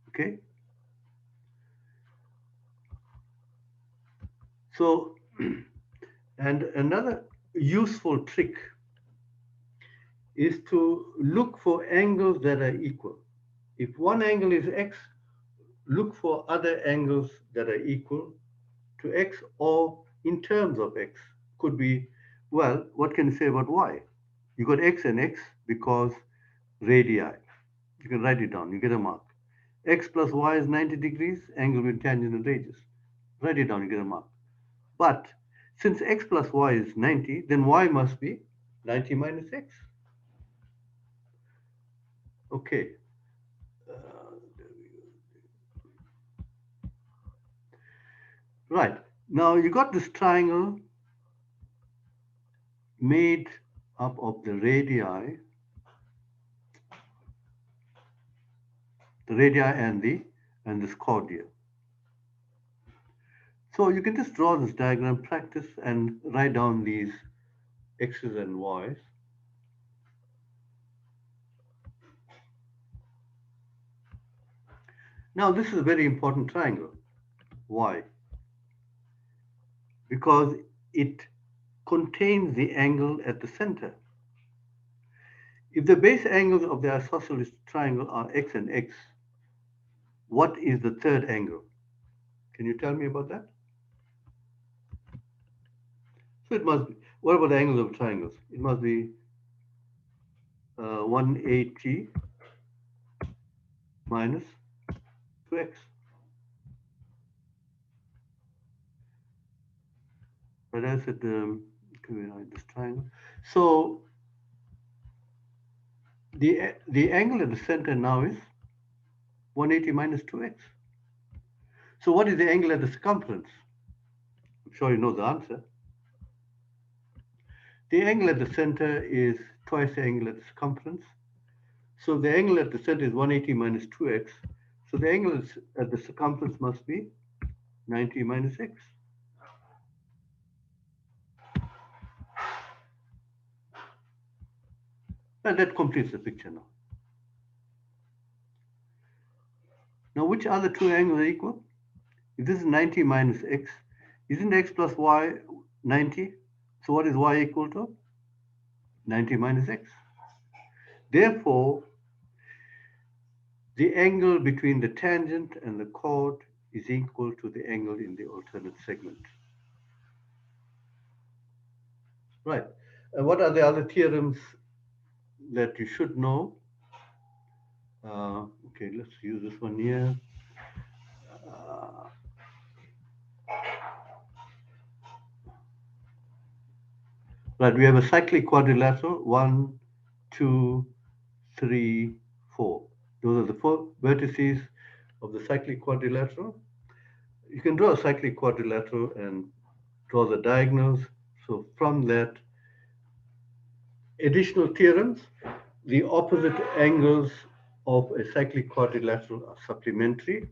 Okay? So, and another useful trick is to look for angles that are equal. If one angle is x, look for other angles that are equal to x or in terms of x. Could be, well, what can you say about y? You got x and x because radii. You can write it down, you get a mark. X plus y is 90 degrees, angle between tangent and radius. Write it down, you get a mark. But since x plus y is 90, then y must be 90 minus x. Okay. Right. Now you got this triangle made up of the radii and this chord here. So you can just draw this diagram, practice, and write down these x's and y's. Now this is a very important triangle. Why? Because it contains the angle at the center. If the base angles of the isosceles triangle are x and x, what is the third angle? Can you tell me about that? So it must be, what about the angles of triangles? It must be 180 minus 2x. But I said, can we write this triangle? So the angle at the center now is 180 minus 2x. So what is the angle at the circumference? I'm sure you know the answer. The angle at the center is twice the angle at the circumference. So the angle at the center is 180 minus 2x. So the angle at the circumference must be 90 minus x. And that completes the picture now. Now, which other two angles are equal? If this is 90 minus x, isn't x plus y 90? So what is y equal to? 90 minus x. Therefore, the angle between the tangent and the chord is equal to the angle in the alternate segment. Right. And what are the other theorems that you should know? Okay, let's use this one here. Right, we have a cyclic quadrilateral, 1, 2, 3, 4. Those are the 4 vertices of the cyclic quadrilateral. You can draw a cyclic quadrilateral and draw the diagonals. So from that, additional theorems, the opposite angles of a cyclic quadrilateral are supplementary.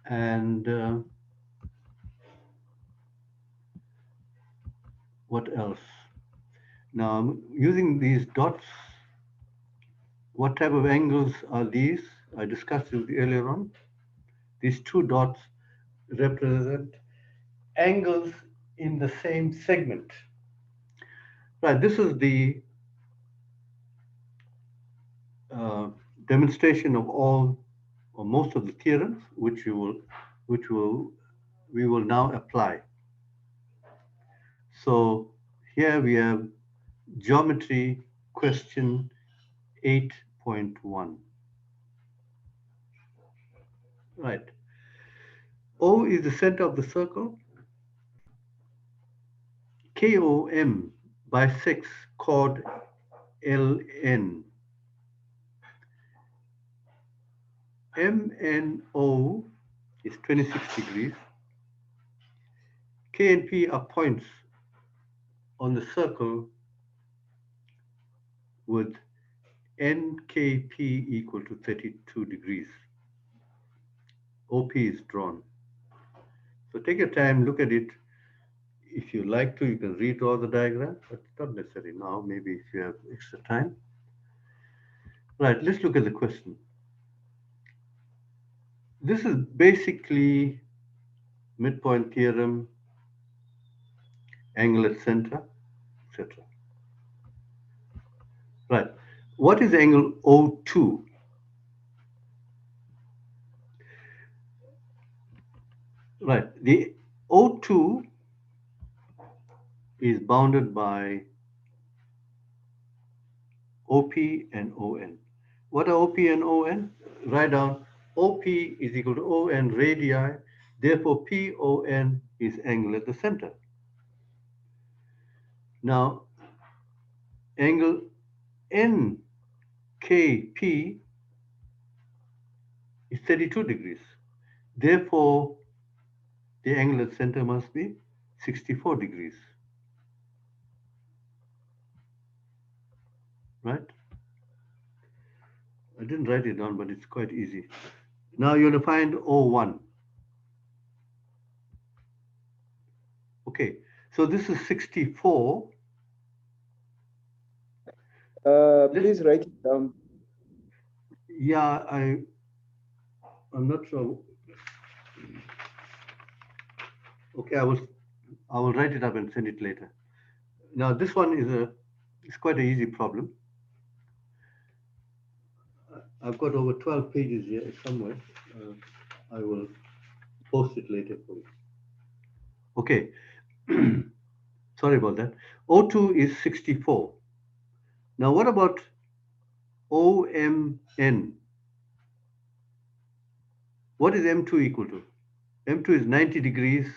And what else? Now, I'm using these dots. What type of angles are these? I discussed it earlier on. These two dots represent angles in the same segment. Right, this is the demonstration of all or most of the theorems which we will now apply. So here we have geometry question 8.1. Right. O is the center of the circle. KOM bisects chord LN. MNO is 26 degrees. K and P are points on the circle with NKP equal to 32 degrees. OP is drawn. So take your time, look at it. If you like to, you can redraw the diagram, but not necessarily now, maybe if you have extra time. Right, let's look at the question. This is basically midpoint theorem, angle at center, etc. Right, what is angle O2? Right, the O2 is bounded by OP and ON. What are OP and ON? Write down OP is equal to ON radii, therefore PON is angle at the center. Now, angle NKP is 32 degrees. Therefore, the angle at center must be 64 degrees. Right? I didn't write it down, but it's quite easy. Now you're going to find O1. Okay, so this is 64. Please write it down. Yeah, I'm not sure. Okay, I will write it up and send it later. Now this one is quite an easy problem. I've got over 12 pages here somewhere. I will post it later for you. Okay, sorry about that. O2 is 64. Now what about OMN? What is M2 equal to? M2 is 90 degrees.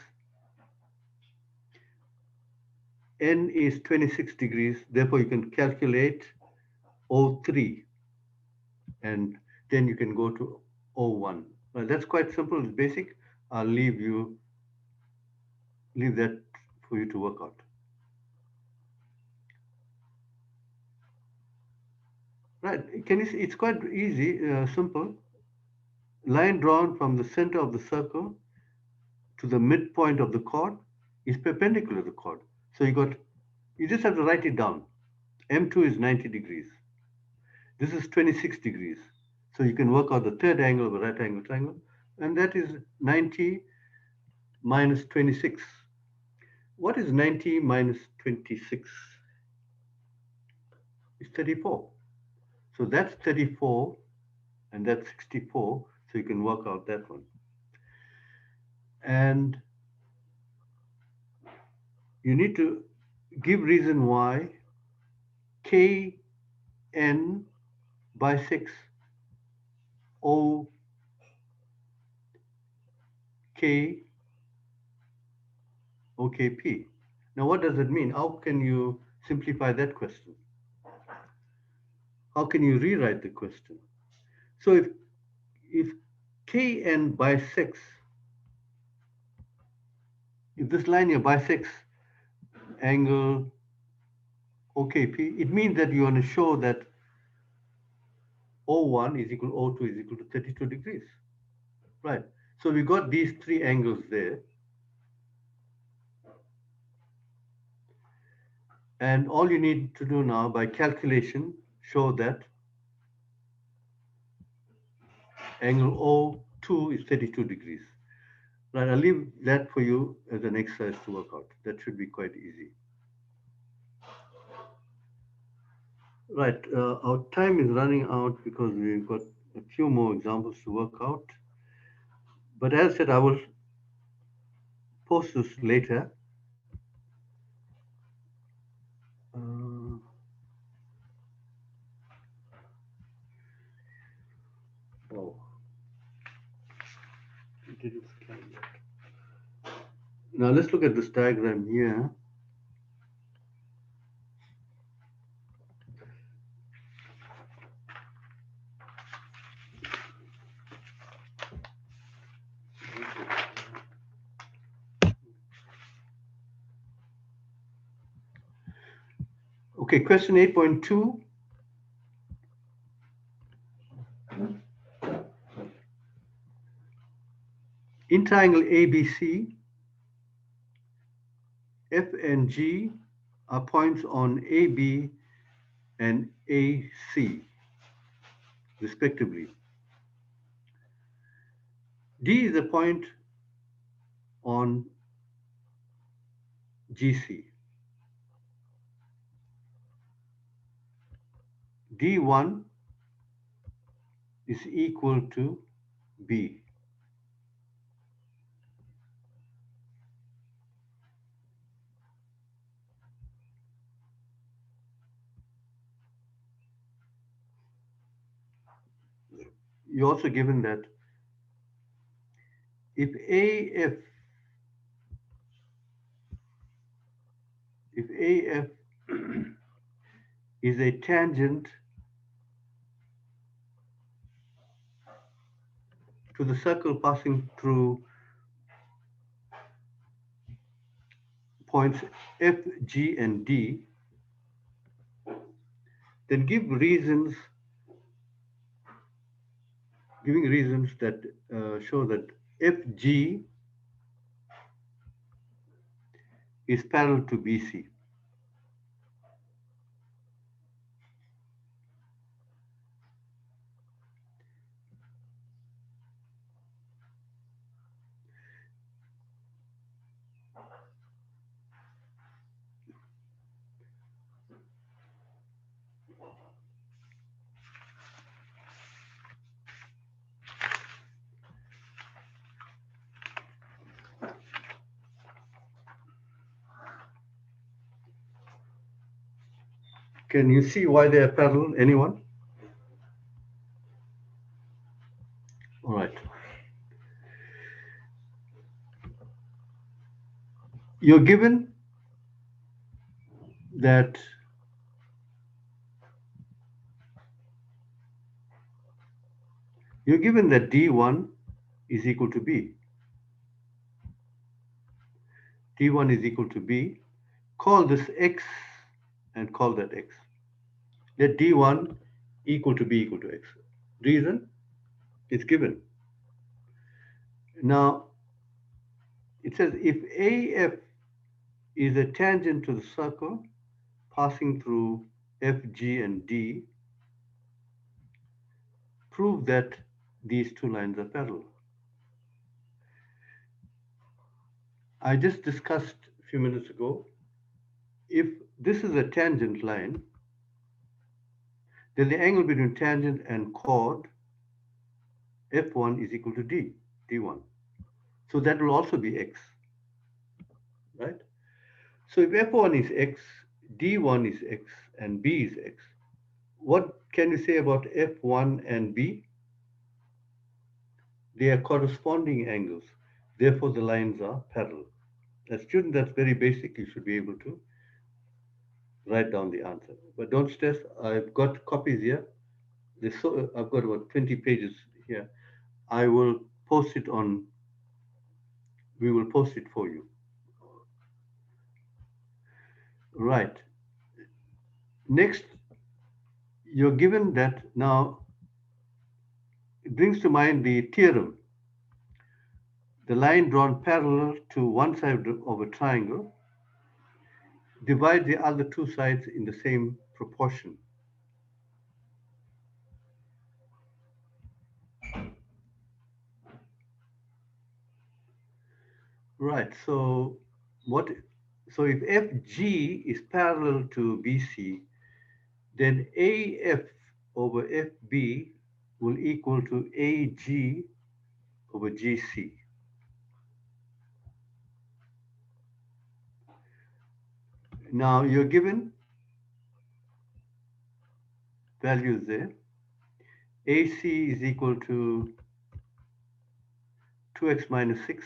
N is 26 degrees. Therefore, you can calculate O3. And then you can go to O1. Well, that's quite simple, it's basic. I'll leave that for you to work out. Right, can you see, it's quite easy, simple. Line drawn from the center of the circle to the midpoint of the chord is perpendicular to the chord. So you just have to write it down. M2 is 90 degrees. This is 26 degrees. So you can work out the third angle of a right angle triangle, and that is 90 minus 26. What is 90 minus 26? It's 34. So that's 34, and that's 64. So you can work out that one. And you need to give reason why KN bisects OK OKP. Now what does it mean? How can you simplify that question? How can you rewrite the question? So if KN bisects, if this line here bisects angle OKP, it means that you want to show that O1 is equal to O2 is equal to 32 degrees. Right. So we got these three angles there. And all you need to do now by calculation, show that angle O2 is 32 degrees. Right, I'll leave that for you as an exercise to work out. That should be quite easy. Right, our time is running out because we've got a few more examples to work out. But as I said, I will post this later. Uh, oh, it didn't scan yet. Now let's look at this diagram here. Okay, question 8.2. In triangle ABC, F and G are points on AB and AC, respectively. D is a point on GC. D1 is equal to B. You're also given that if AF is a tangent to the circle passing through points F, G, and D, then giving reasons that show that FG is parallel to BC. Can you see why they are parallel? Anyone? All right. You're given that D1 is equal to B. D1 is equal to B. Call this X and call that X. Let D1 equal to B equal to X. Reason? It's given. Now, it says if AF is a tangent to the circle passing through F, G, and D, prove that these two lines are parallel. I just discussed a few minutes ago, if this is a tangent line, then the angle between tangent and chord, F1 is equal to D1. So that will also be X, right? So if F1 is X, D1 is X, and B is X, what can you say about F1 and B? They are corresponding angles. Therefore, the lines are parallel. As a student, that's very basic. You should be able to write down the answer. But don't stress. I've got copies here. I've got about 20 pages here. I will post it on, we will post it for you. Right. Next, you're given that now, it brings to mind the theorem. The line drawn parallel to one side of a triangle divide the other two sides in the same proportion. Right, so if FG is parallel to BC, then AF over FB will equal to AG over GC. Now you're given values there. AC is equal to 2x minus 6.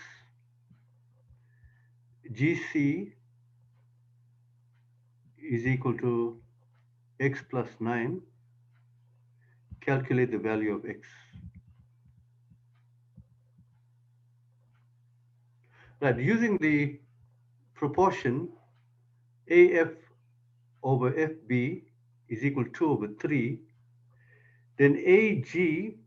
GC is equal to x plus 9. Calculate the value of x. Right, using the proportion AF over FB is equal to 2 over 3, then AG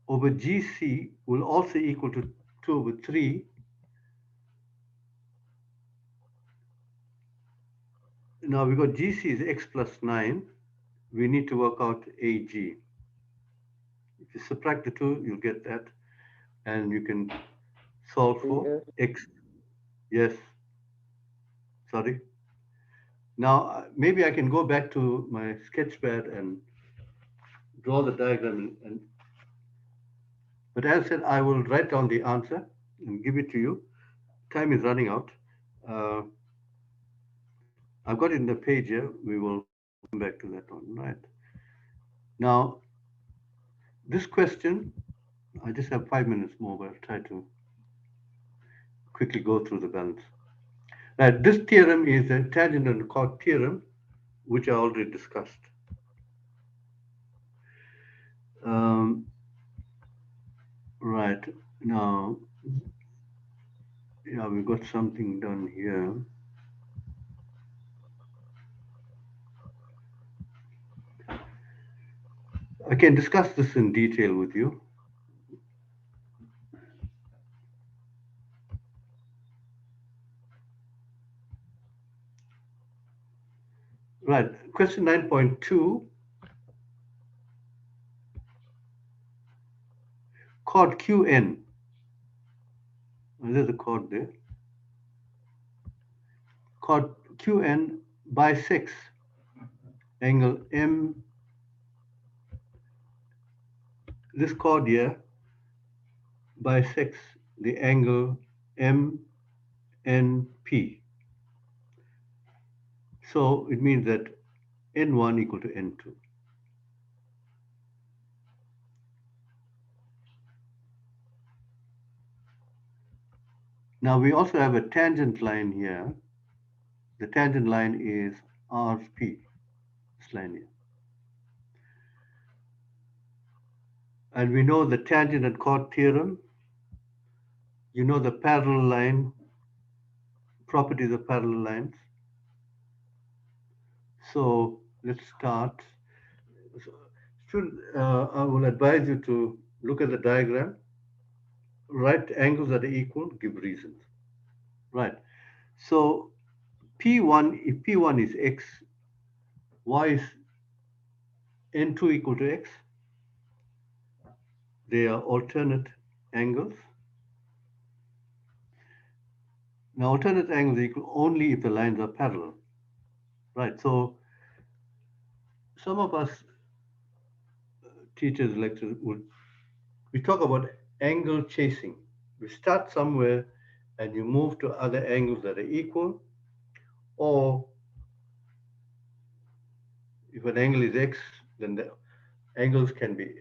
over GC will also equal to 2 over 3. Now we got GC is x plus 9. We need to work out AG. If you subtract the 2, you'll get that. And you can solve for x. Yes. Sorry. Now, maybe I can go back to my sketchpad and draw the diagram. But as I said, I will write down the answer and give it to you. Time is running out. I've got it in the page here. We will come back to that one, right? Now, this question, I just have 5 minutes more, but I'll try to quickly go through the balance. Right, this theorem is a tangent and chord theorem, which I already discussed. Right, now, yeah, we've got something done here. I can discuss this in detail with you. Right, question 9.2. Chord QN. There's a chord there. Chord QN bisects angle M. This chord here bisects the angle MNP. So it means that N1 equal to N2. Now we also have a tangent line here. The tangent line is RP, this line here. And we know the tangent and chord theorem. You know the parallel line, properties of parallel lines. So let's start. I will advise you to look at the diagram. Right angles that are equal, give reasons. Right. So P1, if P1 is x, why is N2 equal to x? They are alternate angles. Now, alternate angles equal only if the lines are parallel. Right. So some of us teachers, lecturers, we talk about angle chasing. We start somewhere and you move to other angles that are equal, or if an angle is x, then the angles can be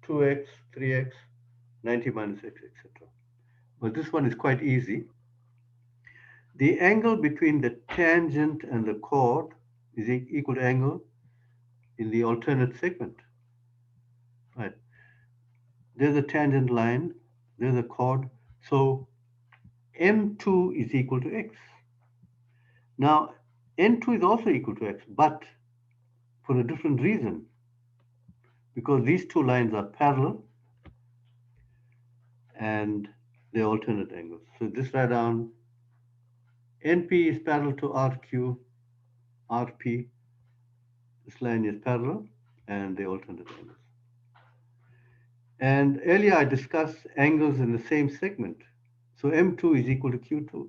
2x, 3x, 90 minus x, etc. But this one is quite easy. The angle between the tangent and the chord is equal to angle in the alternate segment. Right. There's a tangent line, there's a chord. So M2 is equal to x. Now, N2 is also equal to x, but for a different reason. Because these two lines are parallel and they're alternate angles. So this write down, NP is parallel to RQ, RP. This line is parallel and they're alternate angles. And earlier I discussed angles in the same segment. So M2 is equal to Q2.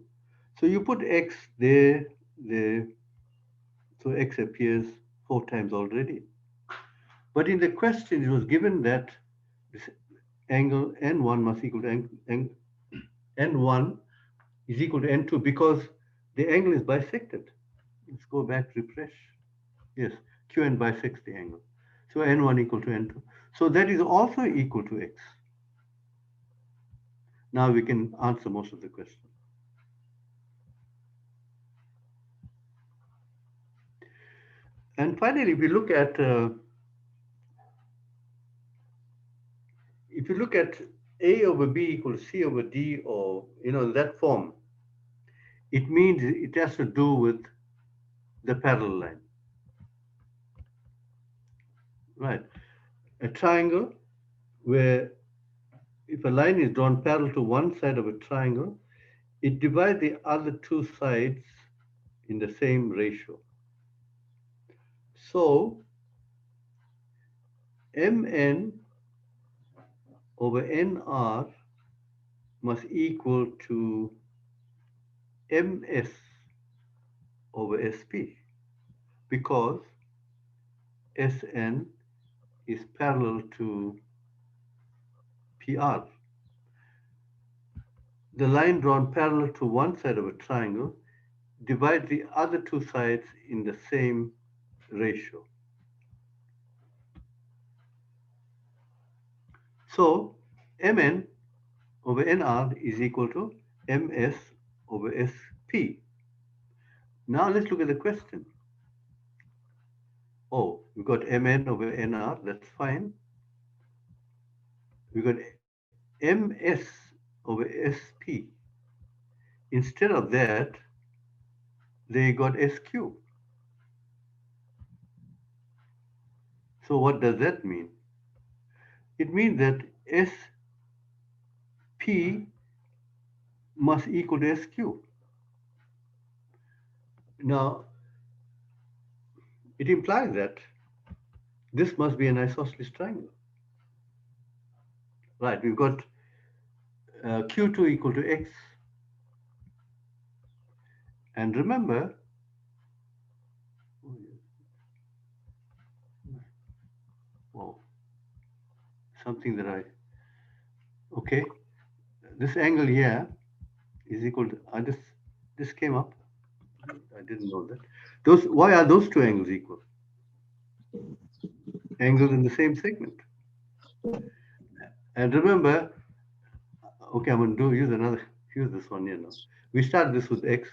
So you put X there, there. So x appears 4 times already. But in the question, it was given that this angle N1 must equal to N1 is equal to N2 because the angle is bisected. Let's go back, refresh. Yes, QN bisects the angle. So N1 equal to N2. So that is also equal to X. Now we can answer most of the question. And finally, if you look at A over B equals C over D, or that form, it means it has to do with the parallel line. Right. A triangle where if a line is drawn parallel to one side of a triangle, it divides the other two sides in the same ratio. So Mn over Nr must equal to Ms over Sp because Sn is parallel to PR. The line drawn parallel to one side of a triangle divides the other two sides in the same ratio. So Mn over Nr is equal to Ms over Sp. Now let's look at the question. Oh, we've got Mn over Nr, that's fine. We've got Ms over Sp. Instead of that, they got Sq. So what does that mean? It means that Sp must equal to Sq. Now, it implies that this must be an isosceles triangle. Right, we've got Q2 equal to X. And remember, something that okay, this angle here is equal to, this came up. I didn't know that. Why are those two angles equal? Angles in the same segment. And remember, okay, I'm going to use this one here now. We start this with X.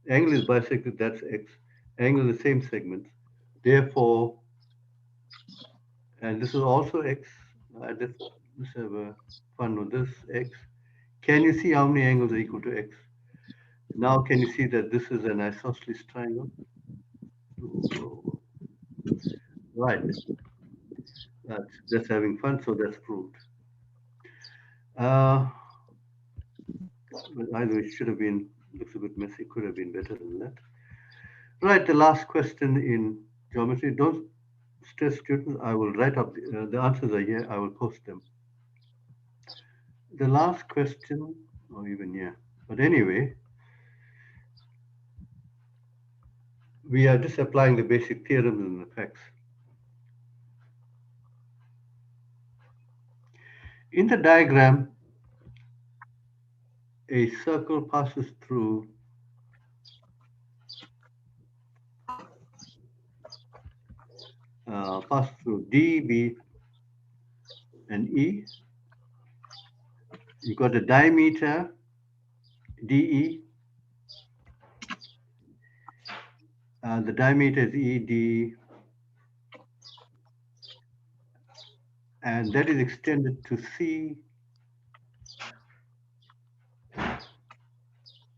Angle is bisected, that's X. Angle is the same segment. Therefore, and this is also X. Let's have fun with this, X. Can you see how many angles are equal to X? Now, can you see that this is an isosceles triangle? Right. That's having fun, so that's proved. But either it should have been, looks a bit messy, could have been better than that. Right, the last question in geometry. Don't stress, students, I will write up, the answers are here, I will post them. The last question, or even here, but anyway, we are just applying the basic theorems and effects. In the diagram, a circle passes through D, B, and E. You've got a diameter, DE. The diameter is ED, and that is extended to C.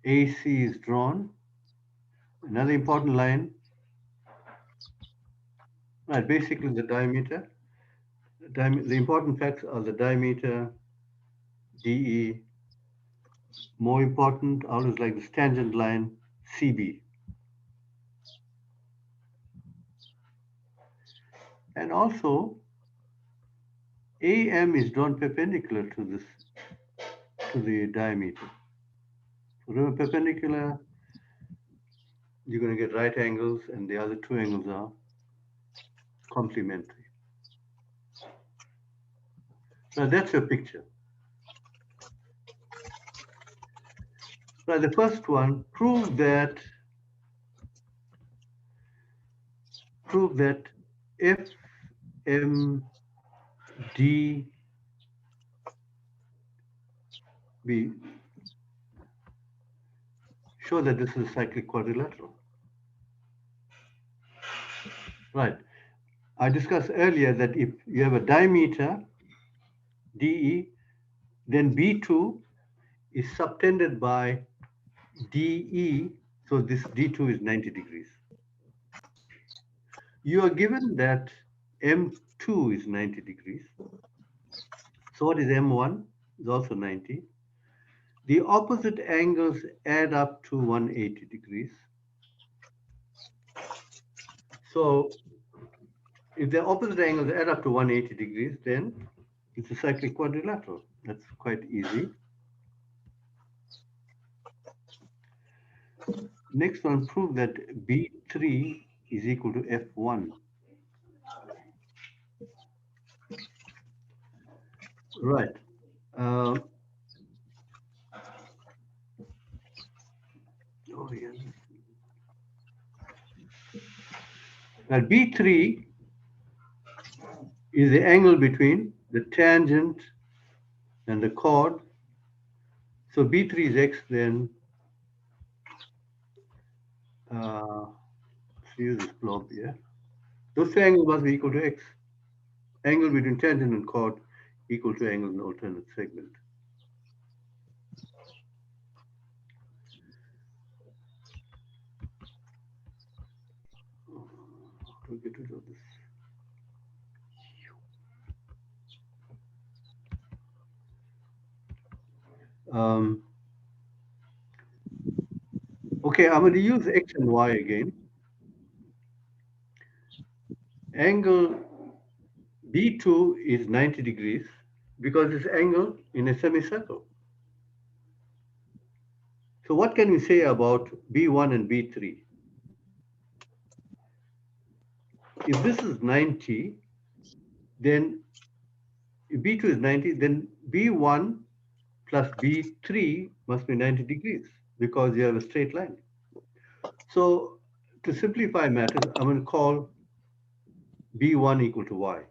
AC is drawn. Another important line, right, basically the diameter. The important facts are the diameter, DE. More important, always like this tangent line, CB. And also, AM is drawn perpendicular to the diameter. Remember, perpendicular you're going to get right angles, and the other two angles are complementary. Now that's your picture. Now the first one, prove that FMDB, show that this is a cyclic quadrilateral. Right. I discussed earlier that if you have a diameter, DE, then B2 is subtended by DE, so this D2 is 90 degrees. You are given that M2 is 90 degrees. So what is M1? Is also 90. The opposite angles add up to 180 degrees. So if the opposite angles add up to 180 degrees, then it's a cyclic quadrilateral. That's quite easy. Next one, prove that B3 is equal to F1. Right. Oh, yes. Now B3 is the angle between the tangent and the chord. So B3 is x, then let's use this blob here. Those two angles must be equal to x. Angle between tangent and chord equal to angle in the alternate segment. How do we get rid of this? Okay, I'm going to use x and y again. Angle B2 is 90 degrees because it's angle in a semicircle. So what can we say about B1 and B3? If this is 90, then if B2 is 90, then B1 plus B3 must be 90 degrees because you have a straight line. So to simplify matters, I'm going to call B1 equal to y.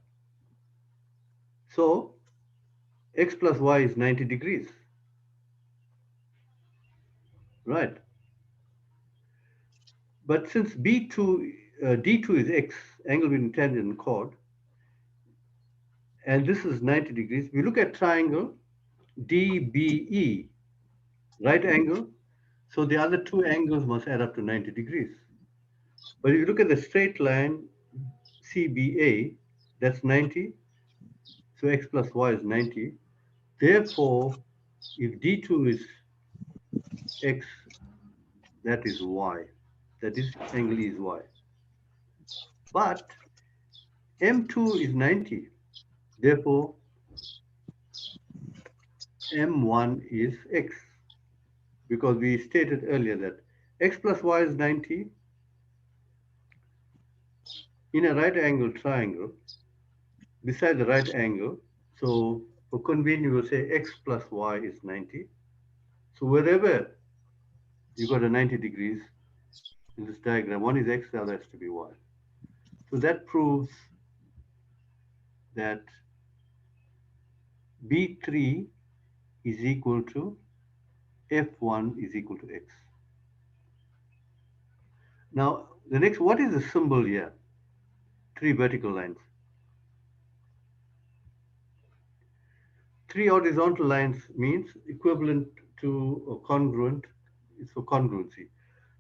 So x plus y is 90 degrees. Right. But since D2 is x, angle between tangent and chord, and this is 90 degrees, we look at triangle DBE, right angle, so the other two angles must add up to 90 degrees. But if you look at the straight line CBA, that's 90, so x plus y is 90. Therefore, if D2 is x, that is y. That is angle is y. But M2 is 90. Therefore, M1 is x. Because we stated earlier that x plus y is 90 in a right angle triangle beside the right angle. So for convenience, we will say x plus y is 90. So wherever you got a 90 degrees in this diagram, one is x, the other has to be y. So that proves that B3 is equal to F1 is equal to x. Now, the next, what is the symbol here? Three vertical lines. Three horizontal lines means equivalent to or congruent. It's for congruency.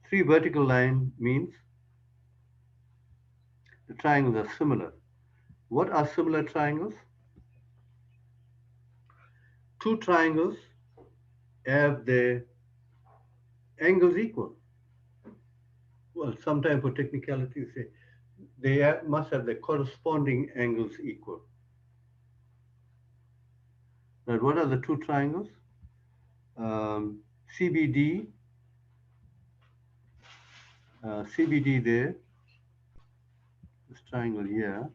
Three vertical line means the triangles are similar. What are similar triangles? Two triangles have their angles equal. Well, sometimes for technicality, you say they must have their corresponding angles equal. Now, what are the two triangles? CBD CBD there, this triangle here.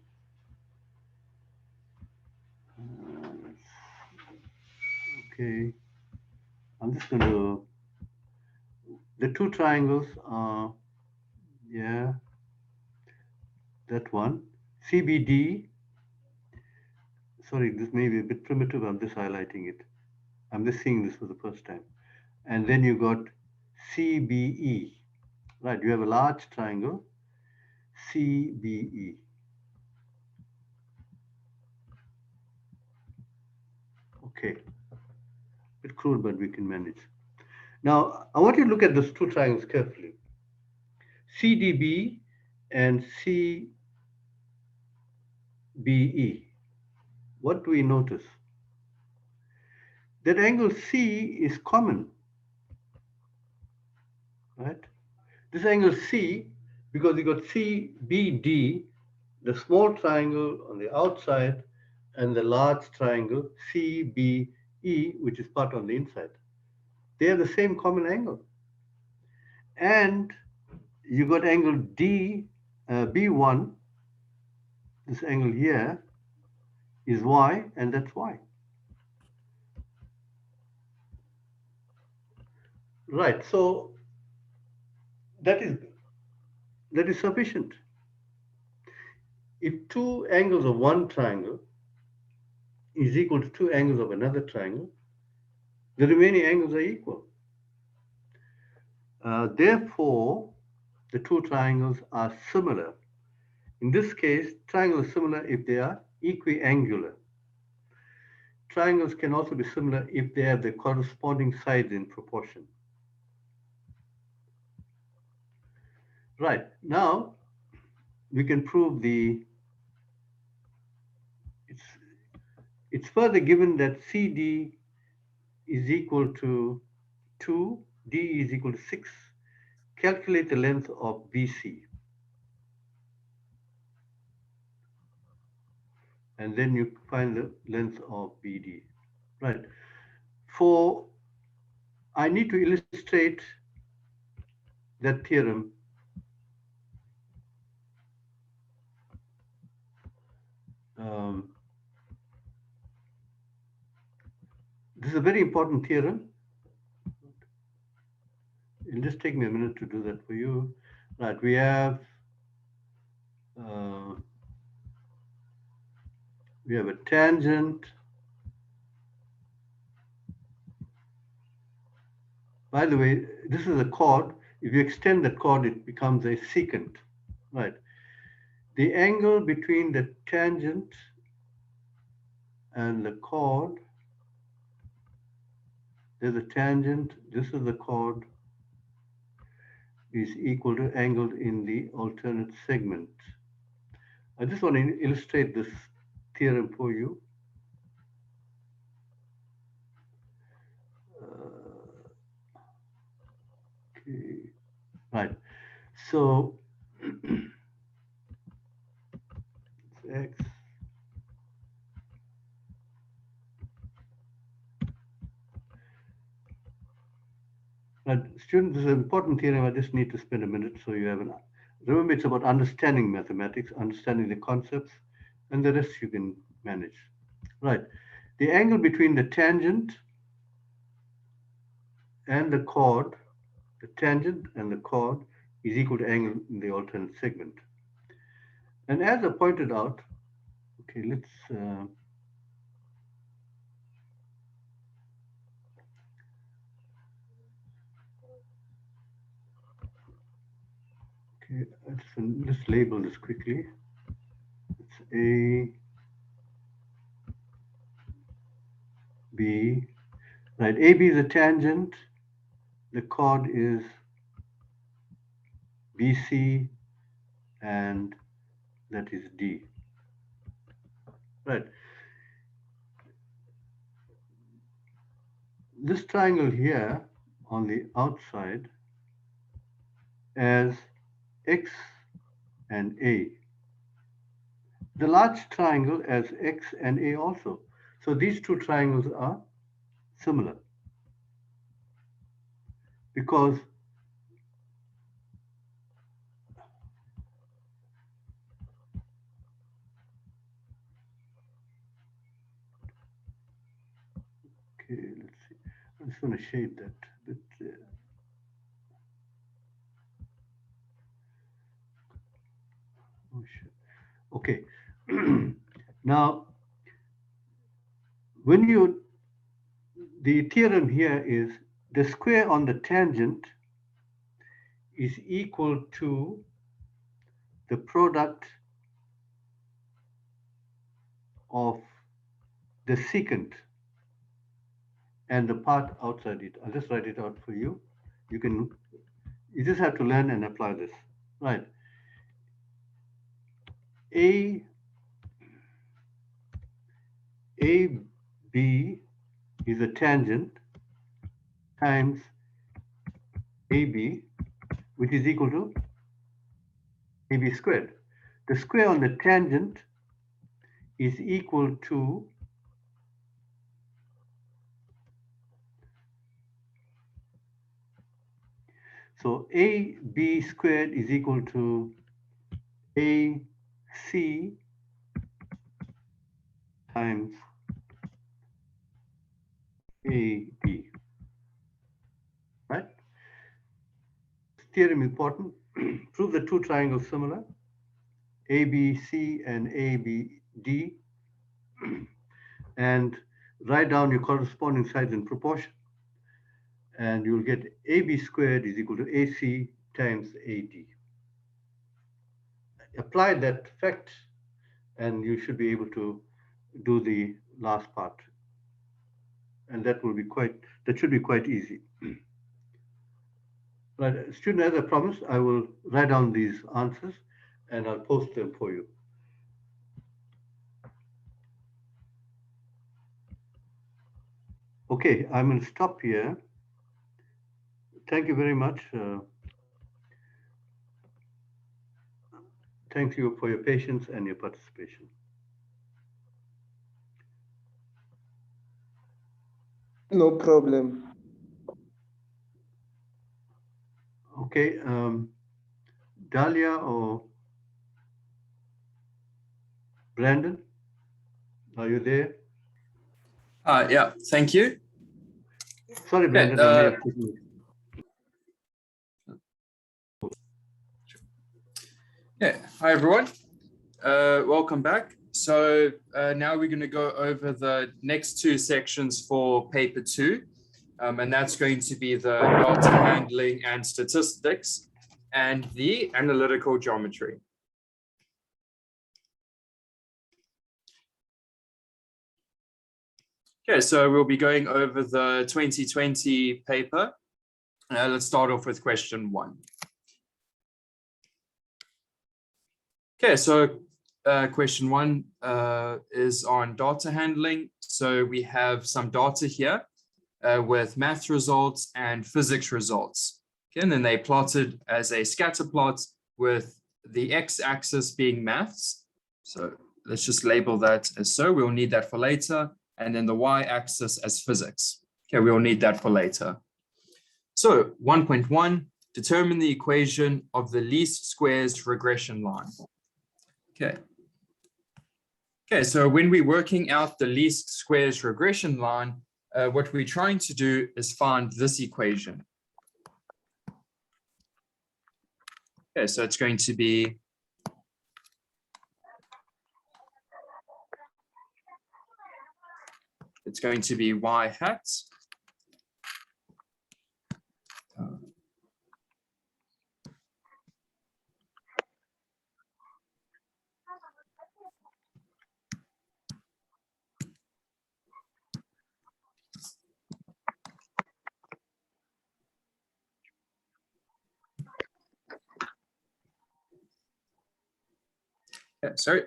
Okay, I'm just going to, the two triangles are, yeah, that one. CBD, sorry, this may be a bit primitive, I'm just highlighting it. I'm just seeing this for the first time. And then you got CBE, right? You have a large triangle, CBE. Okay, a bit crude, but we can manage. Now, I want you to look at those two triangles carefully. CDB and CBE. What do we notice? That angle C is common, right? This angle C, because you got CBD, the small triangle on the outside, and the large triangle CBE, which is part on the inside. They have the same common angle. And you got angle B1, this angle here is Y, and that's Y. Right, so that is sufficient. If two angles of one triangle is equal to two angles of another triangle, the remaining angles are equal. Therefore, the two triangles are similar. In this case, triangles are similar if they are equiangular. Triangles can also be similar if they have the corresponding sides in proportion. Right, now we can prove it's further given that CD is equal to 2, D is equal to 6. Calculate the length of BC. And then you find the length of BD. Right. I need to illustrate that theorem. This is a very important theorem. It'll just take me a minute to do that for you. Right, we have a tangent. By the way, this is a chord. If you extend that chord, it becomes a secant. Right. The angle between the tangent and the chord, there's a tangent, this is the chord, is equal to angle in the alternate segment. I just want to illustrate this theorem for you. Okay, right. So X. Now, students, this is an important theorem. I just need to spend a minute so you have an. Remember, it's about understanding mathematics, understanding the concepts, and the rest you can manage. Right. The angle between the tangent and the chord, the tangent and the chord is equal to angle in the alternate segment. And as I pointed out, okay, let's okay, let's label this quickly. It's A, B, right? AB is a tangent. The chord is BC, and that is D. Right. This triangle here on the outside as X and A. The large triangle as X and A also. So these two triangles are similar because let's see. I just want to shade that a bit. Oh, shit. Okay. Now, when the theorem here is the square on the tangent is equal to the product of the secant and the part outside it. I'll just write it out for you. You just have to learn and apply this. Right. AB is a tangent times AB, which is equal to AB squared. The square on the tangent is equal to so AB squared is equal to AC times AB, right? Theorem important. Prove the two triangles similar, ABC and ABD, and write down your corresponding sides in proportion. And you'll get AB squared is equal to AC times AD. Apply that fact, and you should be able to do the last part. And that should be quite easy. Right, student, as I promised, I will write down these answers and I'll post them for you. Okay, I'm going to stop here. Thank you very much. Thank you for your patience and your participation. No problem. Okay, Dahlia or Brandon, are you there? Yeah, thank you. Sorry, Brandon, I may have taken you. Yeah, hi everyone. Welcome back. So now we're going to go over the next two sections for paper 2. And that's going to be the data handling and statistics and the analytical geometry. Okay, so we'll be going over the 2020 paper. Let's start off with question 1. Okay, so question 1 is on data handling. So we have some data here with math results and physics results. Okay, and then they plotted as a scatter plot with the x-axis being maths. So let's just label that as so. We'll need that for later. And then the y-axis as physics. Okay, we'll need that for later. So 1.1, determine the equation of the least squares regression line. Okay. Okay, so when we're working out the least squares regression line, what we're trying to do is find this equation. Okay, so it's going to be y hat so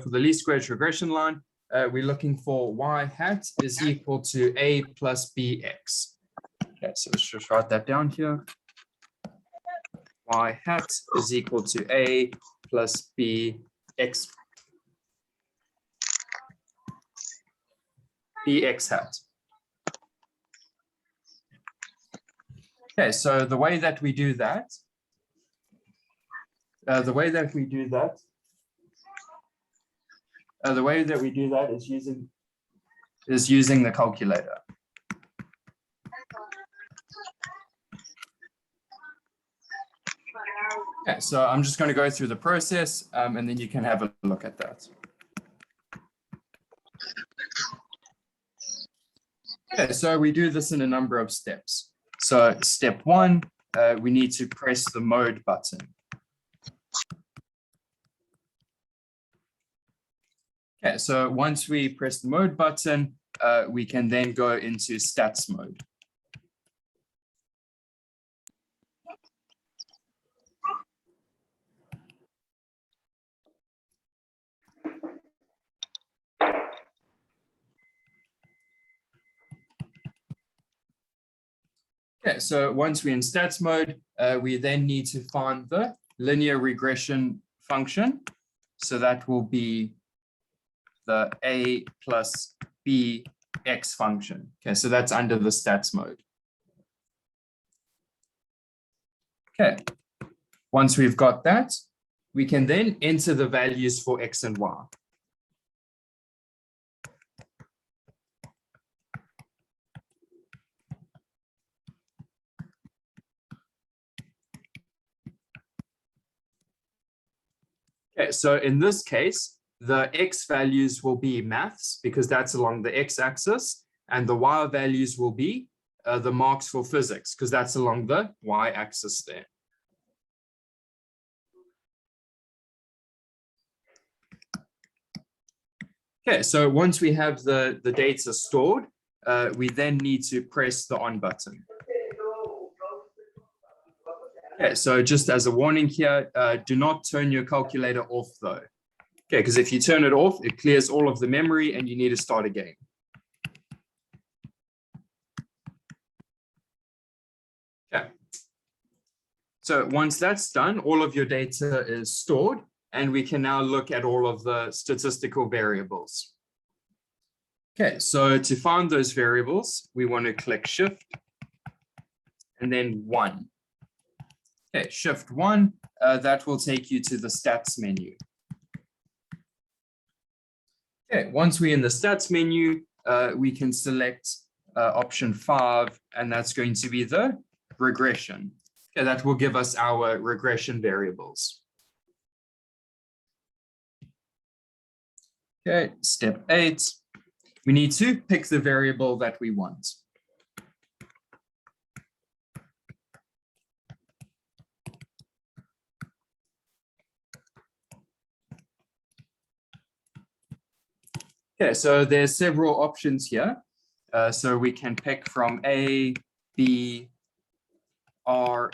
for the least squares regression line, we're looking for y hat is equal to a plus bx. Okay, so let's just write that down here. Y hat is equal to a plus bx hat. Okay, so the way that we do that, is using the calculator. Okay, so I'm just going to go through the process and then you can have a look at that. Okay, so we do this in a number of steps. So step one, we need to press the mode button. Okay, so once we press the mode button, we can then go into stats mode. Okay, so once we're in stats mode, we then need to find the linear regression function. So that will be the a plus b x function. Okay, so that's under the stats mode. Okay, once we've got that, we can then enter the values for x and y. Okay, so in this case, the x values will be maths because that's along the x-axis, and the y values will be the marks for physics because that's along the y-axis there. Okay, so once we have the data stored, we then need to press the on button. Okay, so just as a warning here, do not turn your calculator off though. Okay, because if you turn it off, it clears all of the memory and you need to start again. Okay. So once that's done, all of your data is stored and we can now look at all of the statistical variables. Okay, so to find those variables, we want to click Shift and then 1. Okay, Shift 1, that will take you to the stats menu. Okay, once we're in the stats menu, we can select option 5, and that's going to be the regression. Okay, that will give us our regression variables. Okay, step 8, we need to pick the variable that we want. Okay, so there's several options here. So we can pick from A, B, R,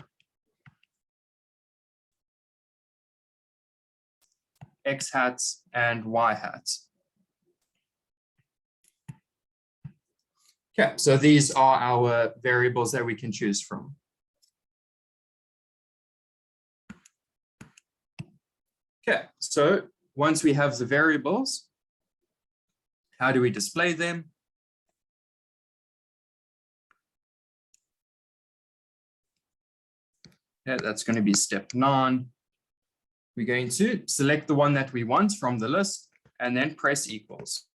X hats, and Y hats. Okay, so these are our variables that we can choose from. Okay, so once we have the variables, how do we display them? Yeah, that's going to be step 9. We're going to select the one that we want from the list and then press equals.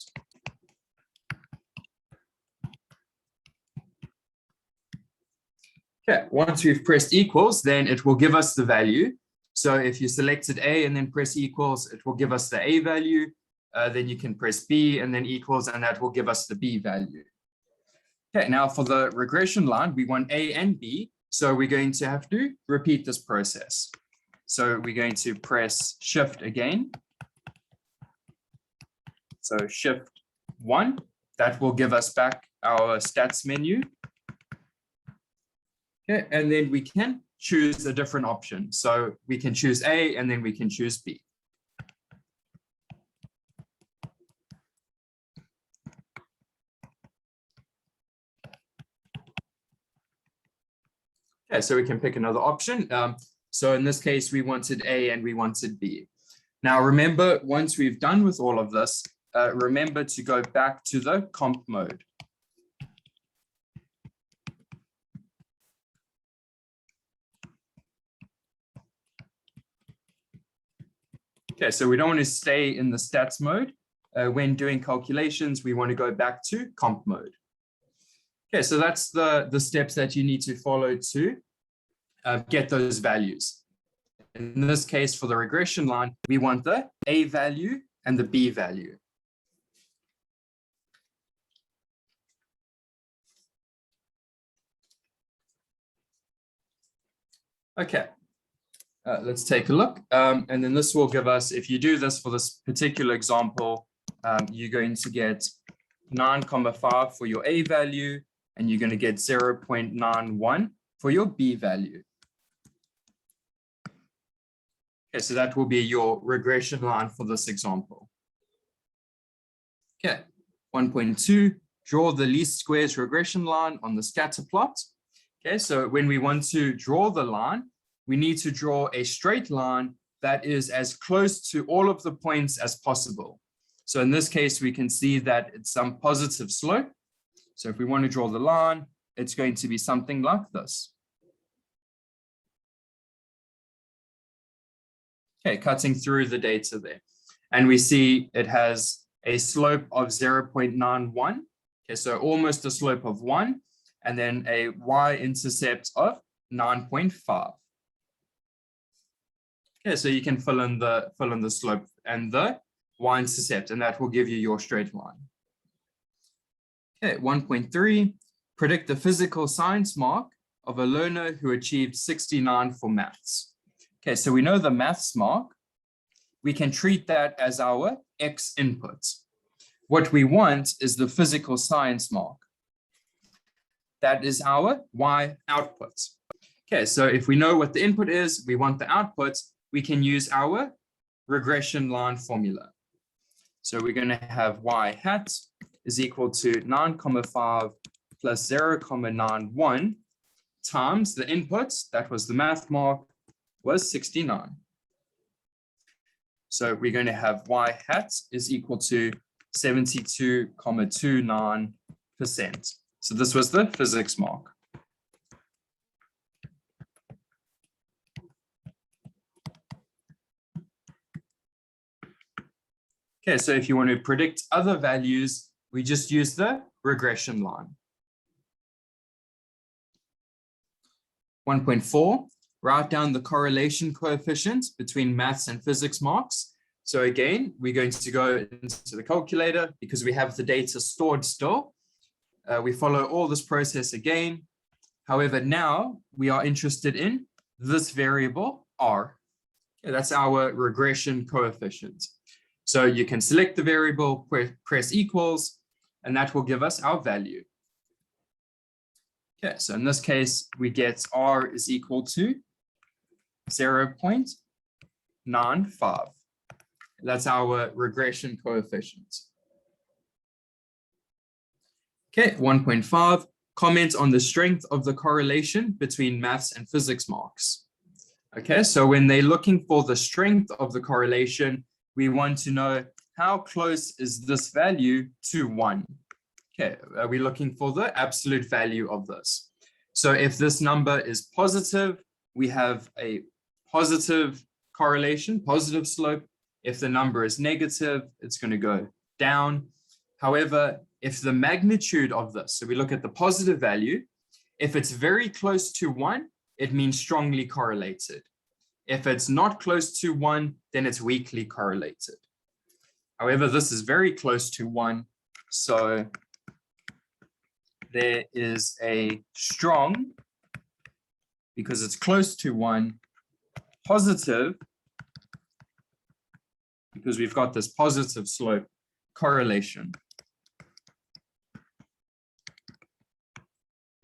Okay, once we've pressed equals, then it will give us the value. So if you selected A and then press equals, it will give us the A value. Then you can press B and then equals, and that will give us the B value. Okay, now for the regression line, we want A and B. So we're going to have to repeat this process. So we're going to press Shift again. So Shift 1, that will give us back our stats menu. Okay, and then we can choose a different option. So we can choose A and then we can choose B. Okay, so we can pick another option. So in this case, we wanted A and we wanted B. Now remember, once we've done with all of this, remember to go back to the comp mode. Okay, so we don't want to stay in the stats mode. When doing calculations, we want to go back to comp mode. Okay, so that's the steps that you need to follow to get those values. In this case, for the regression line, we want the A value and the B value. Okay, let's take a look. And then this will give us, if you do this for this particular example, you're going to get 9,5 for your A value, and you're going to get 0.91 for your B value. Okay, so that will be your regression line for this example. Okay, 1.2, draw the least squares regression line on the scatter plot. Okay, so when we want to draw the line, we need to draw a straight line that is as close to all of the points as possible. So in this case, we can see that it's some positive slope. So if we want to draw the line, it's going to be something like this. Okay, cutting through the data there. And we see it has a slope of 0.91. Okay, so almost a slope of 1, and then a y-intercept of 9.5. Okay, so you can fill in the slope and the y-intercept, and that will give you your straight line. Okay, 1.3, predict the physical science mark of a learner who achieved 69 for maths. Okay, so we know the maths mark. We can treat that as our X input. What we want is the physical science mark. That is our Y output. Okay, so if we know what the input is, we want the output, we can use our regression line formula. So we're going to have Y hat is equal to 9,5 plus 0,91 times the input, that was the math mark, was 69. So we're going to have Y hat is equal to 72.29%. So this was the physics mark. Okay, so if you want to predict other values, we just use the regression line. 1.4, write down the correlation coefficient between maths and physics marks. So again, we're going to go into the calculator because we have the data stored still. We follow all this process again. However, now we are interested in this variable R. Okay, that's our regression coefficient. So you can select the variable, press equals, and that will give us our value. Okay, so in this case, we get R is equal to 0.95. That's our regression coefficient. Okay, 1.5, comment on the strength of the correlation between maths and physics marks. Okay, so when they're looking for the strength of the correlation, we want to know how close is this value to 1. Okay, are we looking for the absolute value of this? So if this number is positive, we have a positive correlation, positive slope. If the number is negative, it's going to go down. However, if the magnitude of this, so we look at the positive value, if it's very close to 1, it means strongly correlated. If it's not close to 1, then it's weakly correlated. However, this is very close to 1, so there is a strong, because it's close to 1, positive, because we've got this positive slope correlation.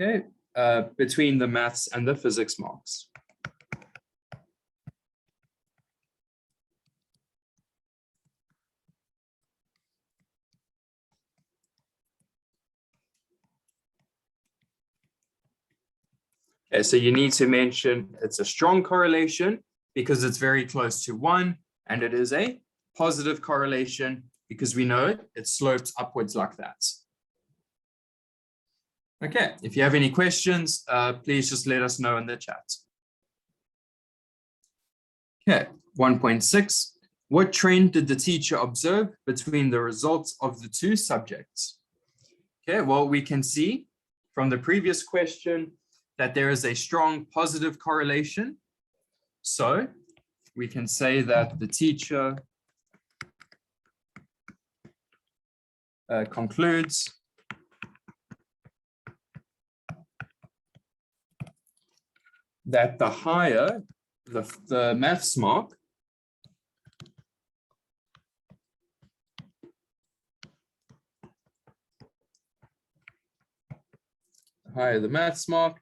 Okay, between the maths and the physics marks. Okay, so you need to mention it's a strong correlation because it's very close to 1, and it is a positive correlation because we know it slopes upwards like that. Okay, if you have any questions, please just let us know in the chat. Okay, 1.6. What trend did the teacher observe between the results of the two subjects? Okay, well, we can see from the previous question that there is a strong positive correlation. So we can say that the teacher concludes that the higher the maths mark, the higher the maths mark,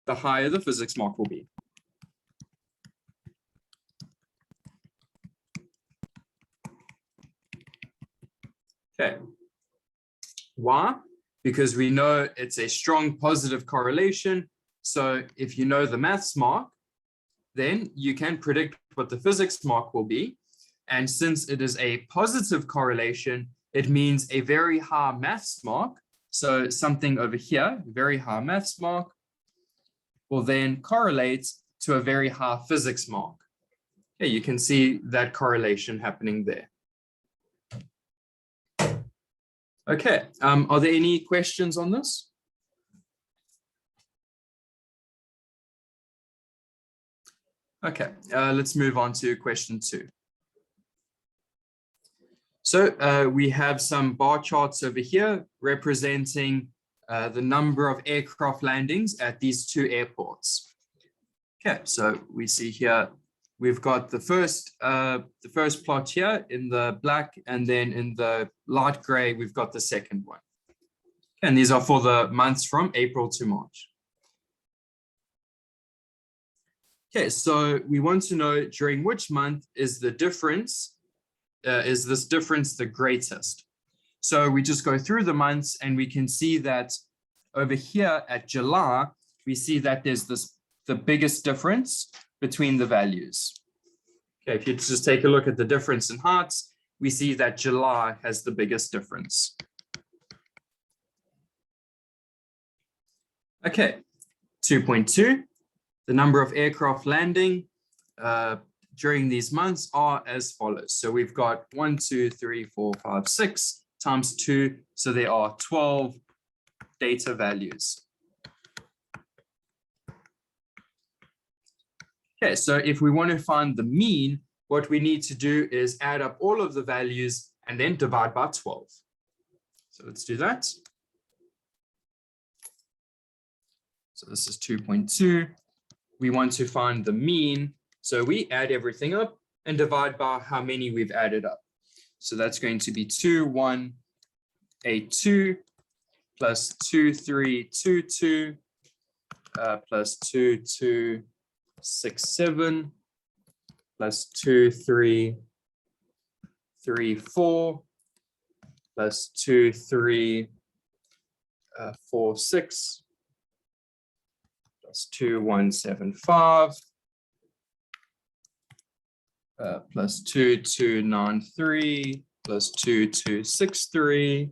the higher the physics mark will be. Okay. Why? Because we know it's a strong positive correlation. So if you know the maths mark, then you can predict what the physics mark will be. And since it is a positive correlation, it means a very high maths mark. So something over here, very high maths mark, will then correlate to a very high physics mark. Okay, you can see that correlation happening there. Okay, are there any questions on this? Okay, let's move on to question 2. So we have some bar charts over here representing the number of aircraft landings at these 2 airports. Okay, so we see here we've got the first plot here in the black, and then in the light gray we've got the second one. And these are for the months from April to March. Okay, so we want to know during which month is the difference, is this difference the greatest? So we just go through the months and we can see that over here at July, we see that there's the biggest difference between the values. Okay, if you just take a look at the difference in heights, we see that July has the biggest difference. Okay, 2.2, the number of aircraft landing during these months are as follows. So we've got 1, 2, 3, 4, 5, 6 times 2. So there are 12 data values. Okay, so if we want to find the mean, what we need to do is add up all of the values and then divide by 12. So let's do that. So this is 2.2. We want to find the mean. So we add everything up and divide by how many we've added up. So that's going to be 2, 1, 8, 2, plus 2, 3, 2, 2, plus 2, 2, 6, 7, plus 2, 3, 3, 4, plus 2, 3, 4, 6, plus 2, 1, 7, 5, plus 2, 2, 9, 3, plus 2, 2, 6, 3,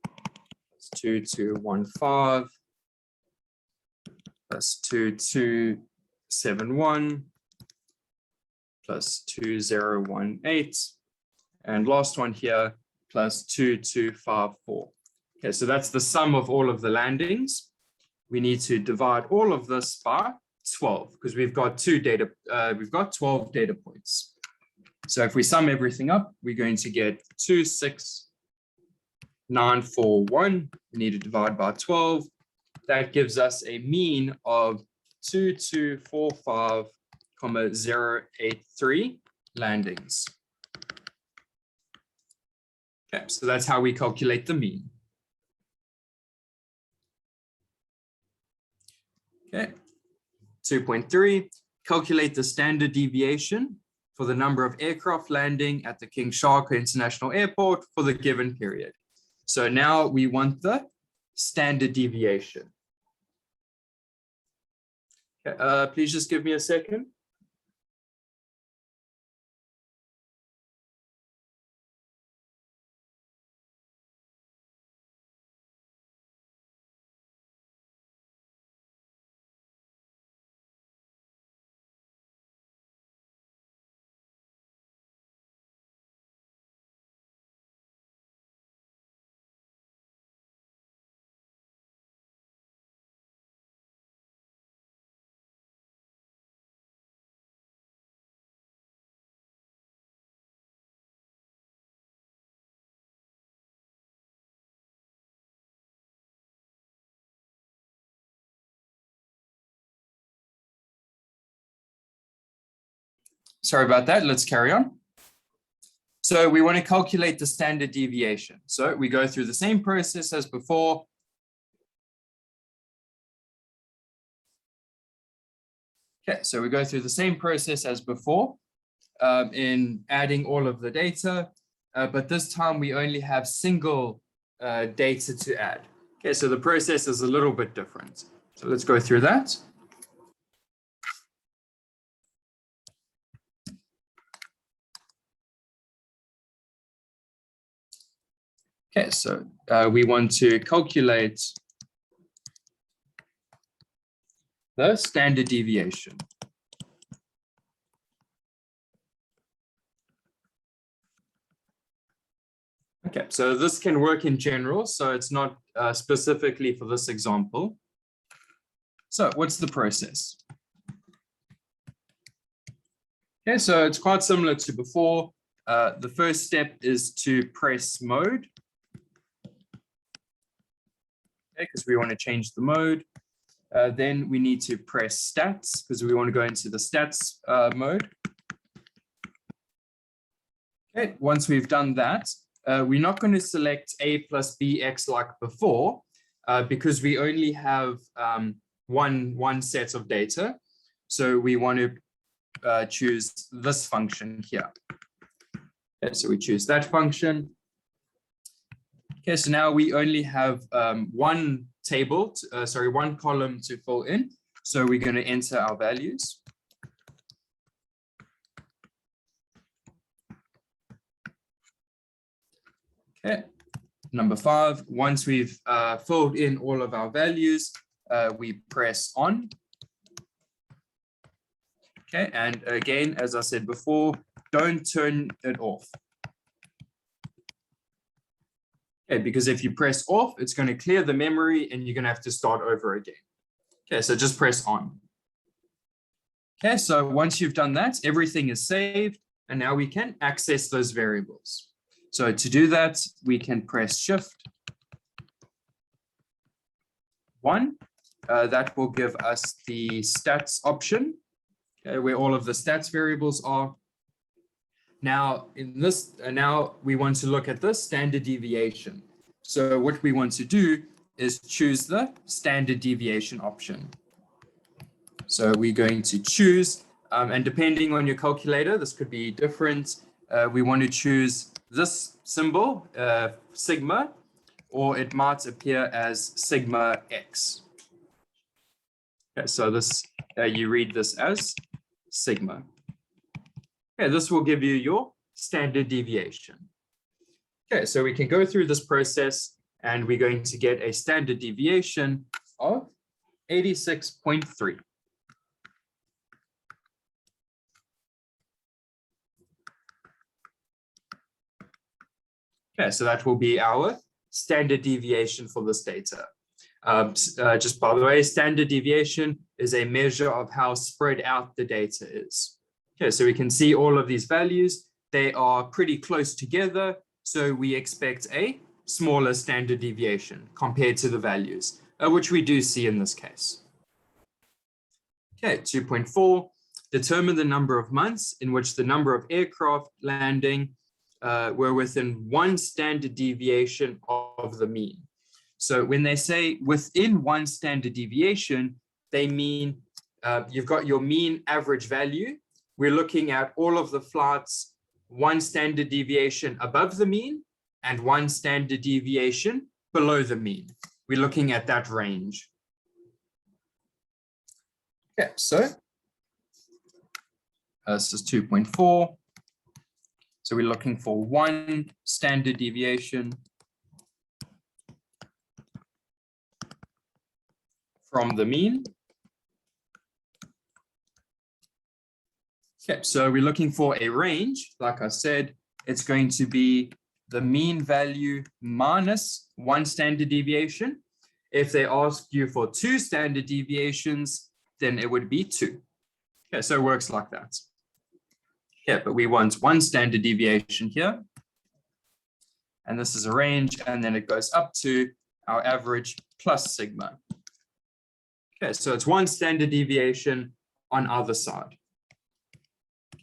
plus 2, 2, 1, 5, plus 2, 2, 7, 1, plus 2, 0, 1, 8, and last one here, plus 2, 2, 5, 4. Okay, so that's the sum of all of the landings. We need to divide all of this by 12 because we've got 12 data points. So if we sum everything up, we're going to get 2, 6, 9, 4, 1. We need to divide by 12. That gives us a mean of 2245,083 landings. Okay, so that's how we calculate the mean. Okay, 2.3, calculate the standard deviation for the number of aircraft landing at the King Shaka International Airport for the given period. So now we want the standard deviation. Okay, please just give me a second. sorry about that. Let's carry on. So we want to calculate the standard deviation. So we go through the same process as before. Okay, so we go through the same process as before in adding all of the data, but this time we only have single data to add. Okay, so the process is a little bit different. So let's go through that. Okay, so we want to calculate the standard deviation. Okay, so this can work in general, so it's not specifically for this example. So what's the process? Okay, so it's quite similar to before. The first step is to press mode. Okay, because we want to change the mode. Then we need to press stats because we want to go into the stats mode. Okay, once we've done that, we're not going to select a plus bx like before because we only have one set of data. So we want to choose this function here. Okay, so we choose that function. Okay, so now we only have one table, one column to fill in. So we're going to enter our values. Okay, number 5, once we've filled in all of our values, we press on. Okay, and again, as I said before, don't turn it off. Okay, because if you press off, it's going to clear the memory and you're going to have to start over again. Okay, so just press on. Okay, so once you've done that, everything is saved, and now we can access those variables. So to do that, we can press Shift 1. That will give us the stats option, okay, where all of the stats variables are. Now, in this, now we want to look at the standard deviation. So what we want to do is choose the standard deviation option. So we're going to choose, and depending on your calculator, this could be different. We want to choose this symbol, sigma, or it might appear as sigma x. Okay, so this, you read this as sigma. Okay, this will give you your standard deviation. Okay, so we can go through this process and we're going to get a standard deviation of 86.3. Okay, so that will be our standard deviation for this data. Just by the way, standard deviation is a measure of how spread out the data is. Okay, so we can see all of these values. They are pretty close together, so we expect a smaller standard deviation compared to the values, which we do see in this case. Okay, 2.4, determine the number of months in which the number of aircraft landing were within one standard deviation of the mean. So when they say within one standard deviation, they mean you've got your mean average value. We're looking at all of the flights, one standard deviation above the mean and one standard deviation below the mean. We're looking at that range. Okay, so this is 2.4. So we're looking for one standard deviation from the mean. Okay, so we're looking for a range. Like I said, it's going to be the mean value minus one standard deviation. If they ask you for 2 standard deviations, then it would be 2. Okay, so it works like that. Yeah, but we want one standard deviation here. And this is a range, and then it goes up to our average plus sigma. Okay, so it's one standard deviation on either side.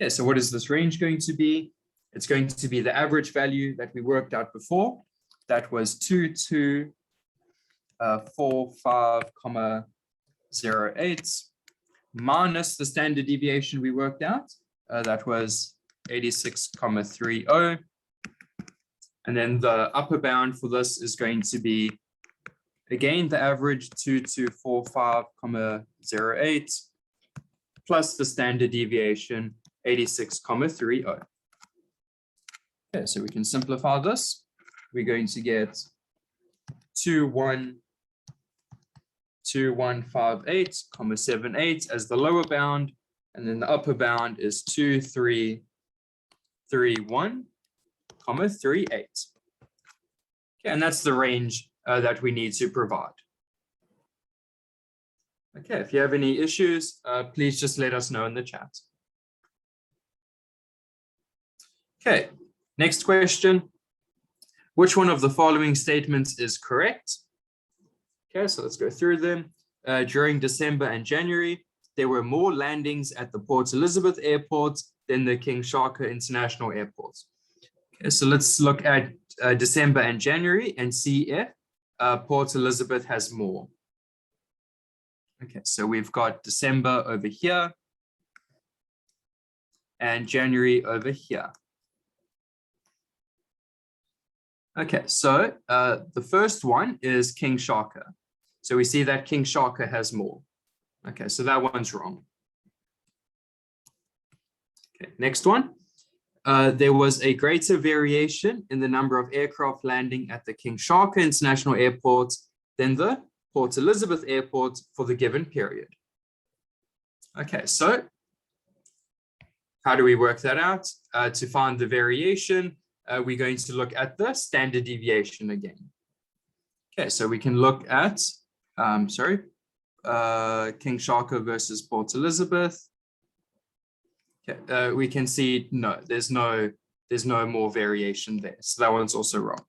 Okay, so what is this range going to be? It's going to be the average value that we worked out before. That was 2245,08 minus the standard deviation we worked out. That was 86,30. And then the upper bound for this is going to be, again, the average 2245,08 plus the standard deviation 86,30. Okay, so we can simplify this. We're going to get 2158,78 as the lower bound, and then the upper bound is 2331,38. Okay, and that's the range that we need to provide. Okay, if you have any issues, please just let us know in the chat. Okay, next question. Which one of the following statements is correct? Okay, so let's go through them. During December and January, there were more landings at the Port Elizabeth Airport than the King Shaka International Airport. Okay, so let's look at December and January and see if Port Elizabeth has more. Okay, so we've got December over here and January over here. Okay, so the first one is King Shaka. So we see that King Shaka has more. Okay, so that one's wrong. Okay, next one. There was a greater variation in the number of aircraft landing at the King Shaka International Airport than the Port Elizabeth Airport for the given period. Okay, so how do we work that out? To find the variation, we're going to look at the standard deviation again. Okay, so we can look at, King Shaka versus Port Elizabeth. Okay, we can see, no, there's no more variation there. So that one's also wrong.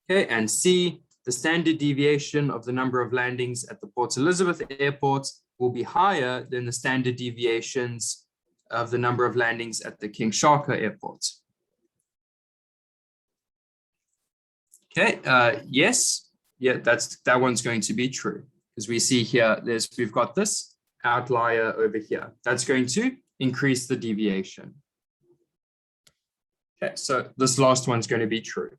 Okay, and C, the standard deviation of the number of landings at the Port Elizabeth Airport will be higher than the standard deviations of the number of landings at the King Shaka Airport. Okay, yes, yeah, that one's going to be true, because we see here, we've got this outlier over here. That's going to increase the deviation. Okay, so this last one's going to be true.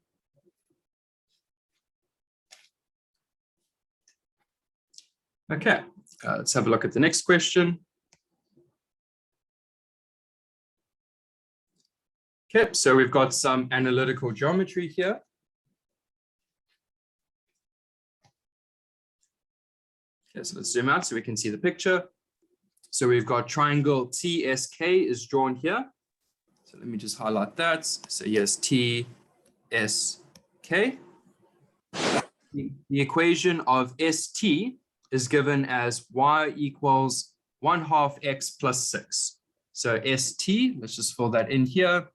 Okay, let's have a look at the next question. Okay, so we've got some analytical geometry here. Okay, so let's zoom out so we can see the picture. So we've got triangle TSK is drawn here. So let me just highlight that. So yes, TSK. The equation of ST is given as y equals 1/2 x plus 6. So ST, let's just fill that in here.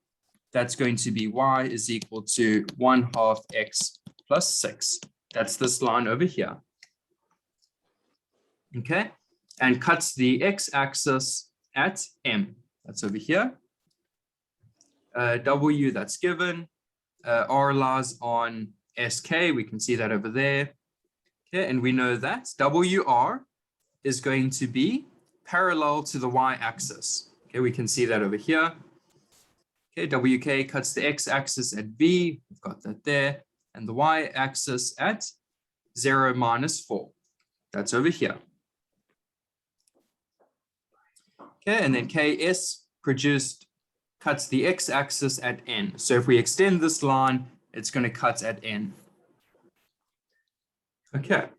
That's going to be y is equal to 1/2 x plus 6. That's this line over here. Okay, and cuts the x-axis at M. That's over here. W, that's given. R lies on SK. We can see that over there. Okay, and we know that WR is going to be parallel to the y-axis. Okay, we can see that over here. Okay, WK cuts the x-axis at V. We've got that there. And the y-axis at 0 minus 4. That's over here. Okay, and then KS cuts the x-axis at N. So if we extend this line, it's going to cut at N. Okay.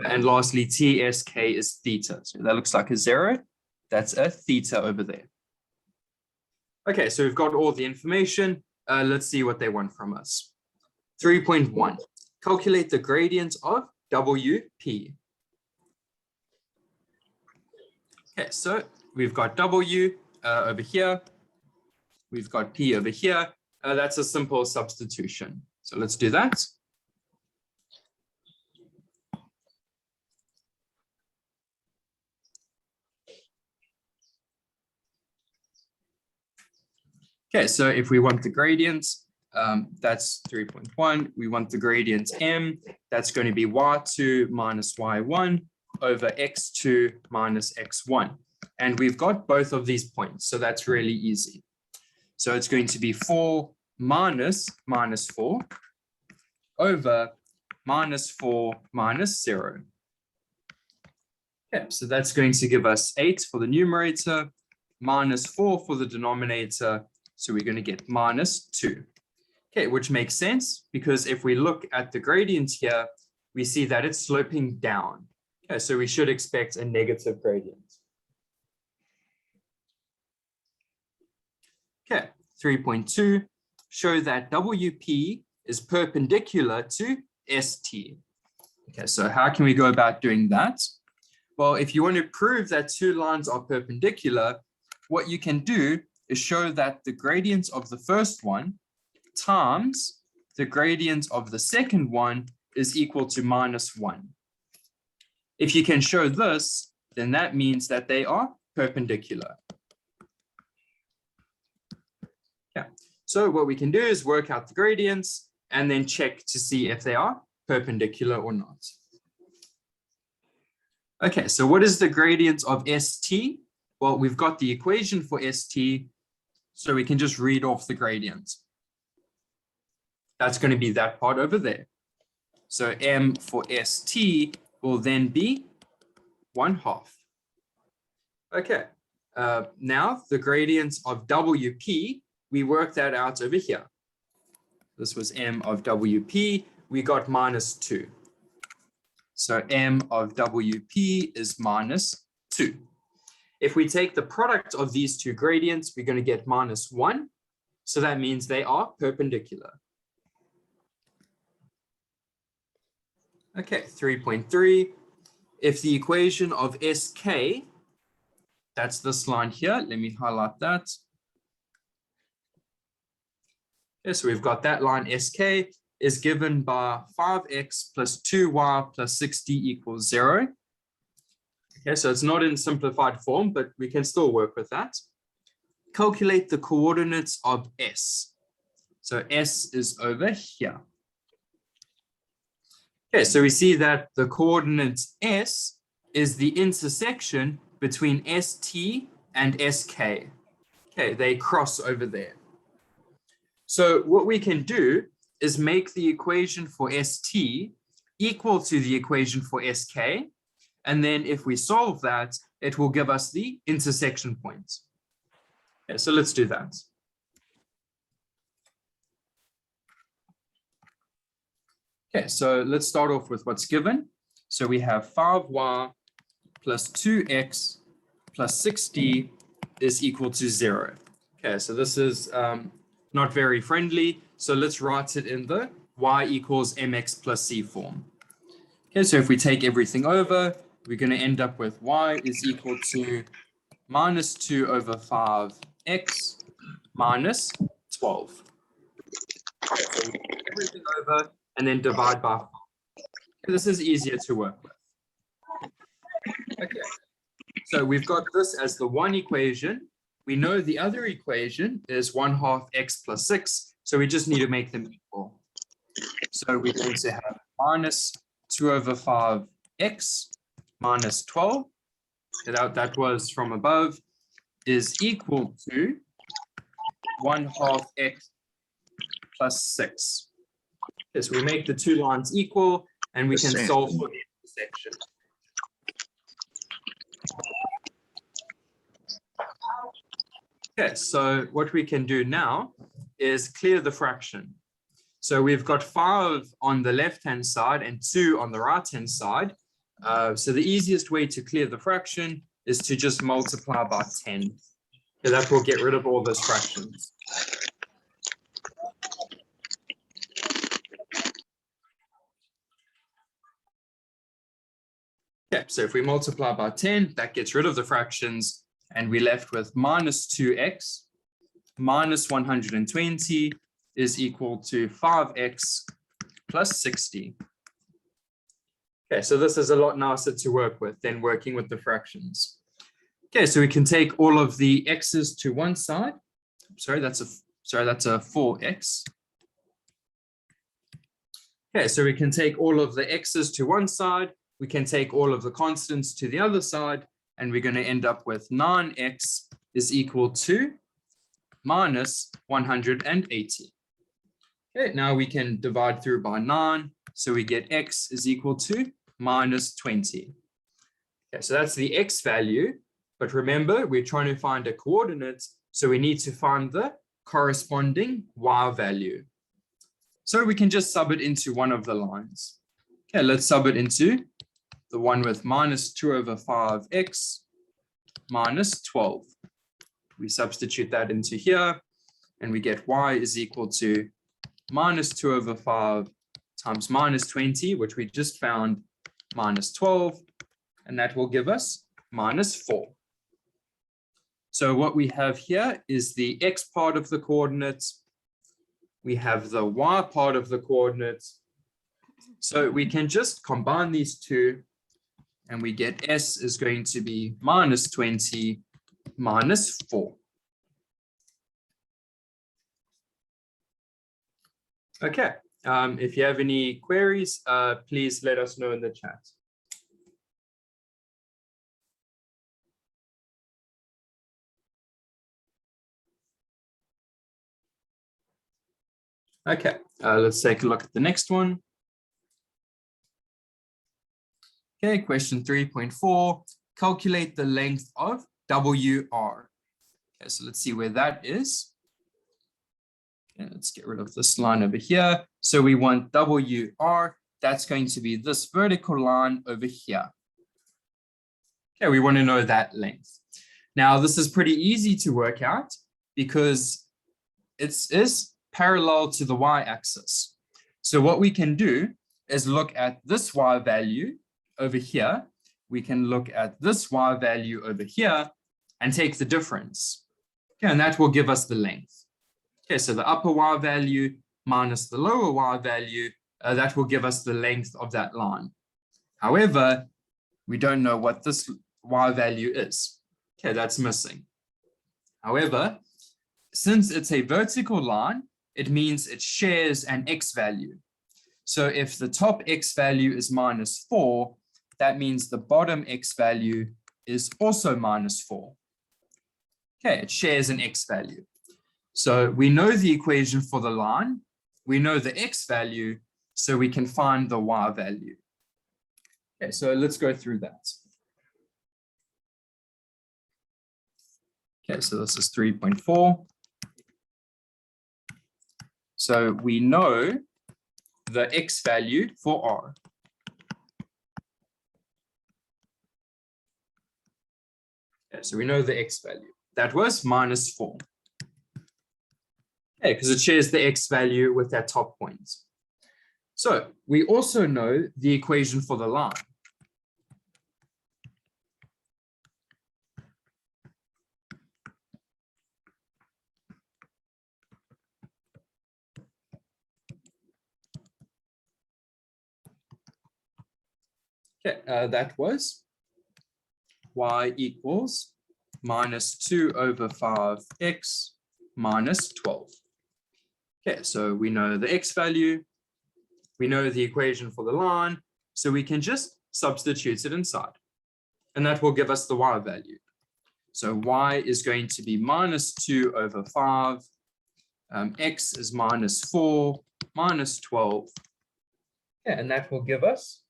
And lastly, TSK is theta. So that looks like a 0. That's a theta over there. Okay, so we've got all the information. Let's see what they want from us. 3.1, calculate the gradient of WP. Okay, so we've got W over here. We've got P over here. That's a simple substitution. So let's do that. Okay, so if we want the gradient, that's 3.1. We want the gradient m, that's going to be y2 minus y1 over x2 minus x1. And we've got both of these points, so that's really easy. So it's going to be 4 minus 4 over minus 4 minus 0. Okay, so that's going to give us 8 for the numerator, minus 4 for the denominator. So we're going to get minus 2. Okay, which makes sense because if we look at the gradient here, we see that it's sloping down. Okay, so we should expect a negative gradient. Okay, 3.2, show that WP is perpendicular to ST. Okay, so how can we go about doing that? Well, if you want to prove that two lines are perpendicular, what you can do is show that the gradient of the first one times the gradient of the second one is equal to minus 1. If you can show this, then that means that they are perpendicular. Yeah. So what we can do is work out the gradients and then check to see if they are perpendicular or not. Okay, so what is the gradient of ST? Well, we've got the equation for ST, so we can just read off the gradient. That's going to be that part over there. So m for ST will then be 1/2. Okay, now the gradient of WP, we work that out over here. This was m of WP, we got minus 2. So m of WP is minus 2. If we take the product of these two gradients, we're going to get minus 1. So that means they are perpendicular. Okay, 3.3. If the equation of SK, that's this line here, let me highlight that. Okay, so we've got that line SK is given by 5x plus 2y plus 60 equals 0. Okay, so it's not in simplified form, but we can still work with that. Calculate the coordinates of S. So S is over here. Okay, so we see that the coordinate S is the intersection between ST and SK. Okay, they cross over there. So what we can do is make the equation for ST equal to the equation for SK. And then if we solve that, it will give us the intersection point. Okay, so let's do that. Okay, so let's start off with what's given. So we have 5y plus 2x plus 60 is equal to 0. Okay, so this is not very friendly. So let's write it in the y equals mx plus c form. Okay, so if we take everything over, we're going to end up with y is equal to minus 2 over 5x minus 12. Okay, so we take everything over and then divide by 5. Okay, this is easier to work with. Okay, so we've got this as the one equation. We know the other equation is 1/2 x plus 6, so we just need to make them equal. So we're going to have minus 2 over 5x minus 12, that was from above, is equal to 1/2 x plus 6. Okay, so we make the two lines equal, and we can solve for the intersection. Okay, so what we can do now is clear the fraction. So we've got 5 on the left-hand side and 2 on the right-hand side. So the easiest way to clear the fraction is to just multiply by 10. Okay, that will get rid of all those fractions. Okay, so if we multiply by 10, that gets rid of the fractions. And we're left with minus 2x minus 120 is equal to 5x plus 60. Okay, so this is a lot nicer to work with than working with the fractions. Okay, so we can take all of the x's to one side. Sorry, that's a sorry, that's a 4x. Okay, so we can take all of the x's to one side, we can take all of the constants to the other side, and we're going to end up with 9x is equal to minus 180. Okay, now we can divide through by 9, so we get x is equal to minus 20. Okay, so that's the x value, but remember, we're trying to find a coordinate, so we need to find the corresponding y value. So we can just sub it into one of the lines. Okay, let's sub it into the one with minus 2 over 5x minus 12. We substitute that into here, and we get y is equal to minus 2 over 5 times minus 20, which we just found, minus 12, and that will give us minus 4. So what we have here is the x part of the coordinates. We have the y part of the coordinates. So we can just combine these two, and we get s is going to be minus 20 minus 4. Okay, if you have any queries, please let us know in the chat. Okay, let's take a look at the next one. Okay, question 3.4, calculate the length of WR. Okay, so let's see where that is. Okay, let's get rid of this line over here. So we want WR, that's going to be this vertical line over here. Okay, we want to know that length. Now, this is pretty easy to work out because it is parallel to the y-axis. So what we can do is look at this y value over here. We can look at this y value over here and take the difference. Okay, and that will give us the length. Okay, so the upper y value minus the lower y value, that will give us the length of that line. However, we don't know what this y value is. Okay, that's missing. However, since it's a vertical line, it means it shares an x value. So if the top x value is minus 4, that means the bottom x value is also minus 4. Okay, it shares an x value. So we know the equation for the line, we know the x value, so we can find the y value. Okay, so let's go through that. Okay, so this is 3.4. So we know the x value for R. Okay, so we know the x value. That was minus 4. Okay, because it shares the x value with that top point. So we also know the equation for the line. Okay, that was y equals minus 2 over 5x minus 12. Okay, so we know the x value, we know the equation for the line, so we can just substitute it inside, and that will give us the y value. So y is going to be minus 2 over 5, x is minus 4, minus 12, yeah, and that will give us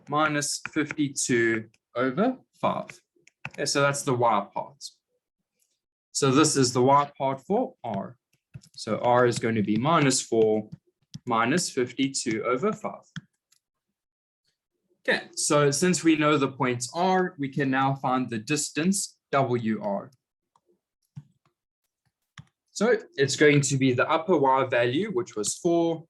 minus 52 over 5. Okay, so that's the y part. So this is the y part for R. So R is going to be minus 4 minus 52 over 5. Okay, so since we know the points R, we can now find the distance WR. So it's going to be the upper y value, which was 4,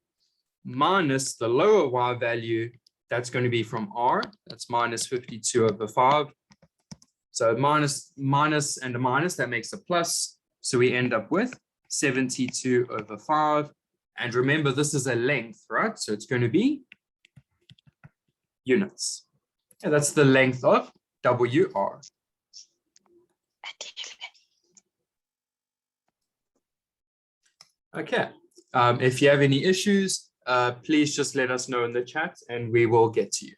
minus the lower y value. That's going to be from R, that's minus 52 over 5. So minus and a minus, that makes a plus. So we end up with 72 over 5. And remember, this is a length, right? So it's going to be units. And that's the length of WR. Okay, if you have any issues, please just let us know in the chat and we will get to you.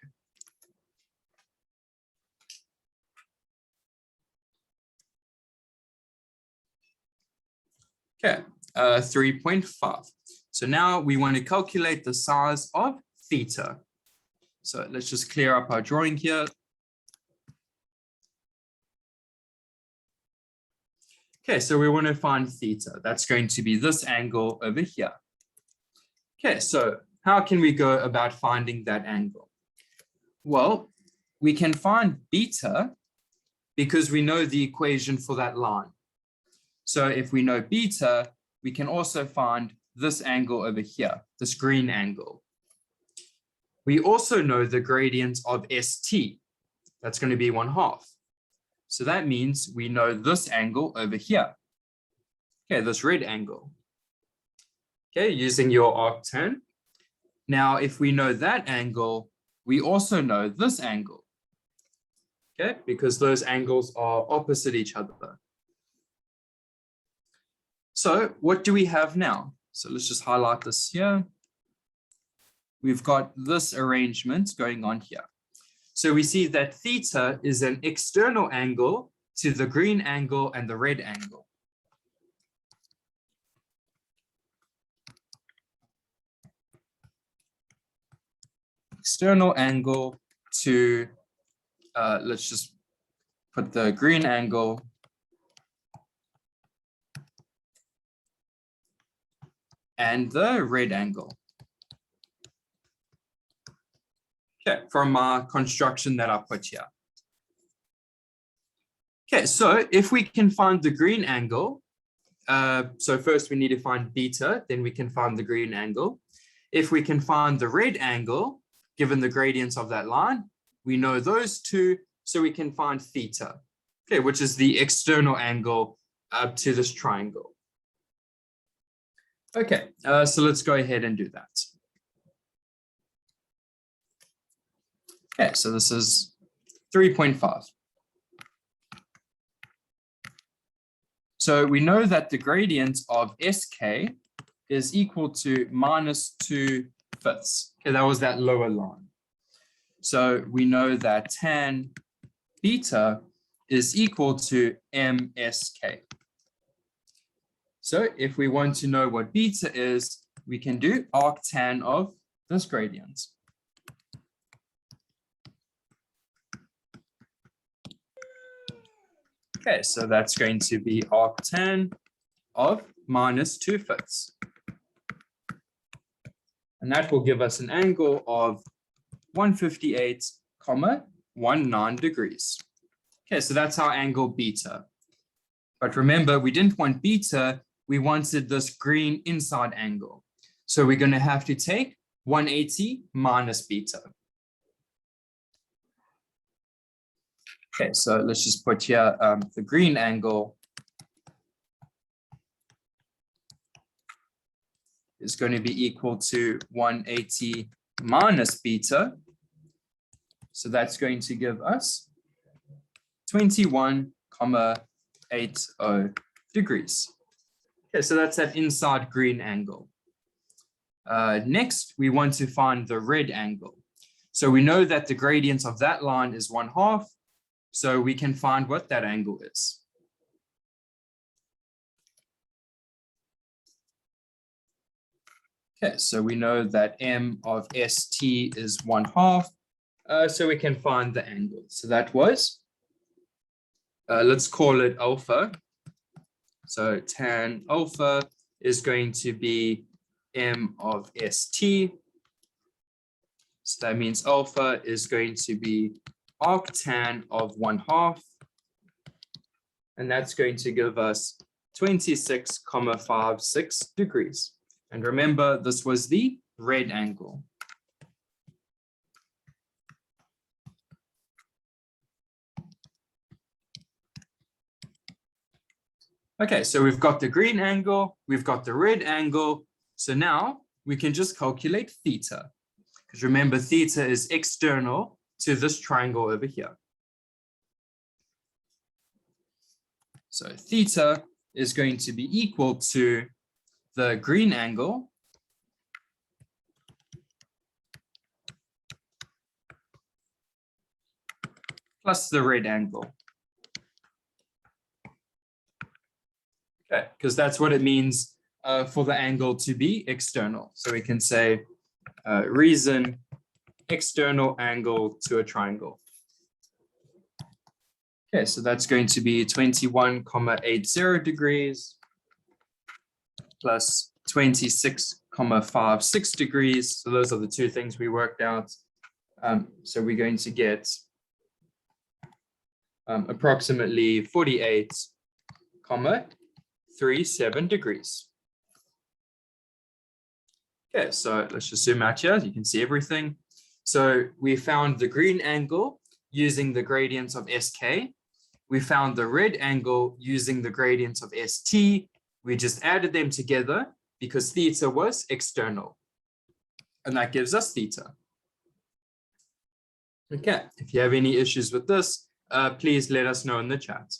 Okay, 3.5. So now we want to calculate the size of theta. So let's just clear up our drawing here. Okay, so we want to find theta. That's going to be this angle over here. Okay, so how can we go about finding that angle? Well, we can find beta because we know the equation for that line. So if we know beta, we can also find this angle over here, this green angle. We also know the gradient of ST. That's going to be 1/2. So that means we know this angle over here. Okay, this red angle. Okay, using your arctan. Now, if we know that angle, we also know this angle. Okay, because those angles are opposite each other. So what do we have now? So let's just highlight this here. We've got this arrangement going on here. So we see that theta is an external angle to the green angle and the red angle. External angle to, let's just put the green angle and the red angle. Okay, from our construction that I put here. Okay, so if we can find the green angle, so first we need to find beta, then we can find the green angle. If we can find the red angle, given the gradients of that line, we know those two, so we can find theta, okay, which is the external angle up to this triangle. Okay, so let's go ahead and do that. Okay, so this is 3.5. So we know that the gradient of SK is equal to -2/5. Okay, that was that lower line. So we know that tan beta is equal to MSK. So if we want to know what beta is, we can do arctan of this gradient. Okay, so that's going to be arctan of -2/5. And that will give us an angle of 158,19 degrees. Okay, so that's our angle beta. But remember, we didn't want beta, we wanted this green inside angle. So we're going to have to take 180 minus beta. Okay, so let's just put here the green angle is going to be equal to 180 minus beta. So that's going to give us 21,80 degrees. Okay, so that's that inside green angle. Next, we want to find the red angle. So we know that the gradient of that line is 1/2. So we can find what that angle is. Okay, so we know that M of ST is 1/2. So we can find the angle. So that was, let's call it alpha. So tan alpha is going to be M of ST. So that means alpha is going to be arctan of 1/2. And that's going to give us 26,56 degrees. And remember, this was the red angle. Okay, so we've got the green angle, we've got the red angle. So now we can just calculate theta. Because remember, theta is external to this triangle over here. So theta is going to be equal to the green angle plus the red angle. Okay, because that's what it means for the angle to be external. So we can say reason external angle to a triangle. Okay, so that's going to be 21,80 degrees plus 26,56 degrees. So those are the two things we worked out. So we're going to get approximately 48,37 degrees. Okay, so let's just zoom out here. You can see everything. So we found the green angle using the gradients of SK. We found the red angle using the gradients of ST. We just added them together because theta was external. And that gives us theta. Okay, if you have any issues with this, please let us know in the chat.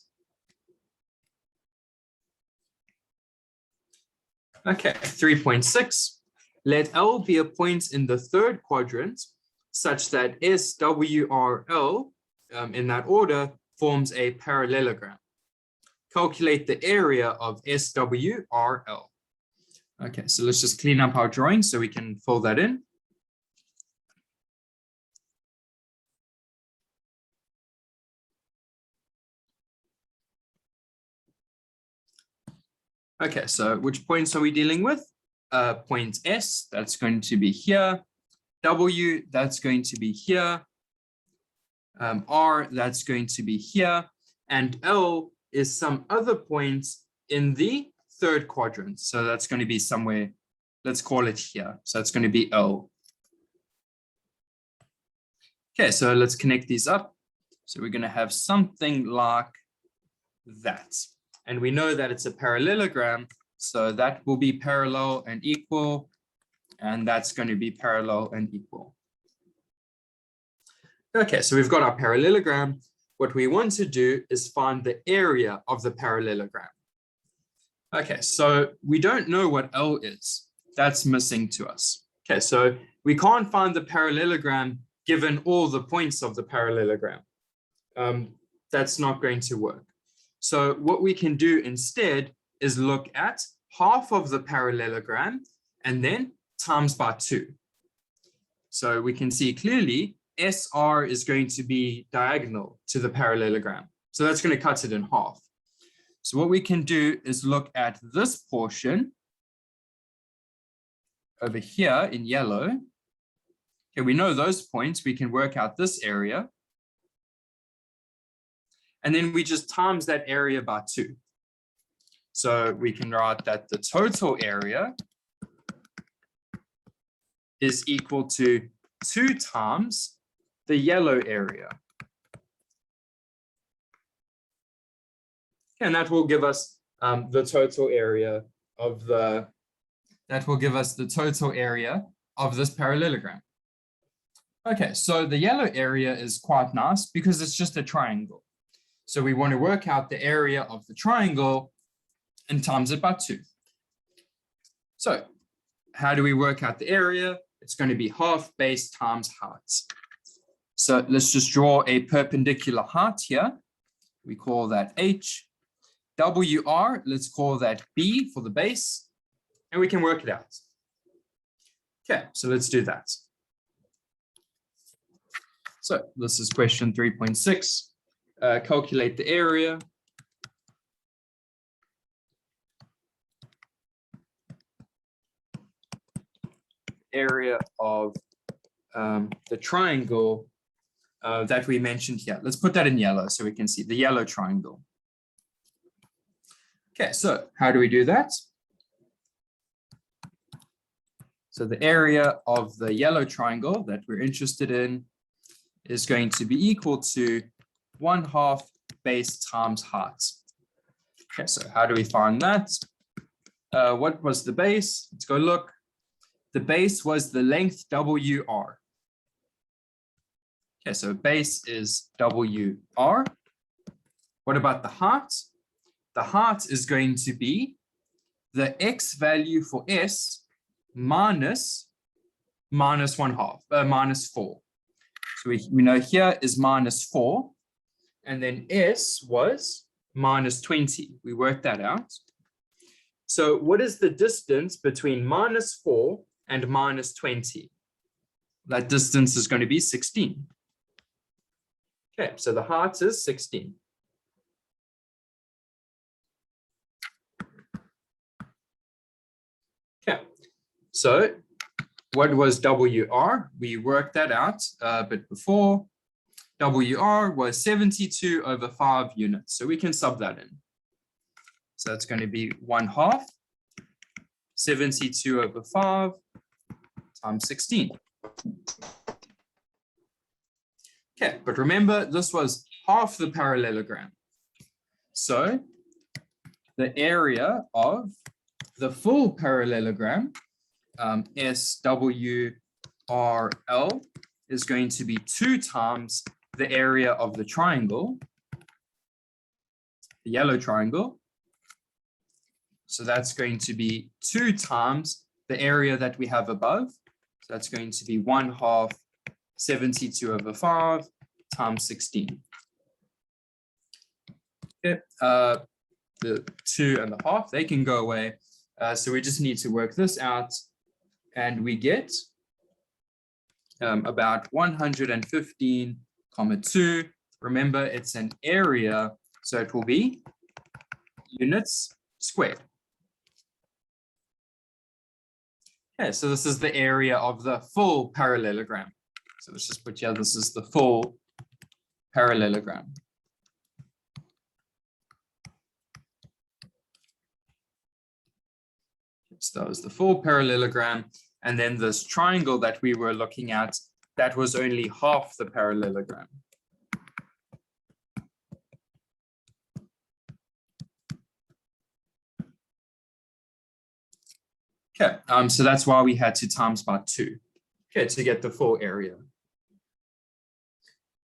Okay, 3.6. Let L be a point in the third quadrant such that SWRL, in that order, forms a parallelogram. Calculate the area of SWRL. Okay, so let's just clean up our drawing so we can fill that in. Okay, so which points are we dealing with? Point S, that's going to be here. W, that's going to be here. R, that's going to be here. And L is some other point in the third quadrant. So that's going to be somewhere, let's call it here. So it's going to be L. Okay, so let's connect these up. So we're going to have something like that. And we know that it's a parallelogram. So that will be parallel and equal. And that's going to be parallel and equal. Okay, so we've got our parallelogram. What we want to do is find the area of the parallelogram. Okay, so we don't know what L is. That's missing to us. Okay, so we can't find the parallelogram given all the points of the parallelogram. That's not going to work. So what we can do instead is look at half of the parallelogram and then times by 2. So we can see clearly SR is going to be diagonal to the parallelogram. So that's going to cut it in half. So what we can do is look at this portion over here in yellow. Okay, we know those points. We can work out this area. And then we just times that area by 2. So we can write that the total area is equal to 2 times the yellow area. And that will give us the total area of the, this parallelogram. Okay, so the yellow area is quite nice because it's just a triangle. So we want to work out the area of the triangle and times it by 2. So how do we work out the area? It's going to be half base times height. So let's just draw a perpendicular height here. We call that H. WR, let's call that B for the base, and we can work it out. Okay, so let's do that. So this is question 3.6. Calculate the area. Area of the triangle that we mentioned here. Let's put that in yellow so we can see the yellow triangle. Okay, so how do we do that? So the area of the yellow triangle that we're interested in is going to be equal to 1/2 base times height. Okay, so how do we find that? What was the base? Let's go look. The base was the length WR. Okay, so base is WR. What about the height? The height is going to be the x value for S minus minus 4. So we know here is minus 4, and then S was minus 20. We worked that out. So what is the distance between minus 4 and minus 20? That distance is going to be 16. Okay, so the height is 16. Okay, so what was WR? We worked that out a bit before. WR was 72 over 5 units. So we can sub that in. So that's going to be 1/2 72 over 5 times 16. Okay, but remember, this was half the parallelogram. So the area of the full parallelogram, SWRL, is going to be 2 times the area of the triangle, the yellow triangle. So that's going to be 2 times the area that we have above. So that's going to be 1/2 72 over 5 times 16. Okay, the 2 and the half, they can go away. So we just need to work this out, and we get about 115,2. Remember, it's an area, so it will be units squared. Okay, so this is the area of the full parallelogram. So let's just put here, this is the full parallelogram. So that was the full parallelogram. And then this triangle that we were looking at, that was only half the parallelogram. Okay, so that's why we had to times by 2, okay, to get the full area.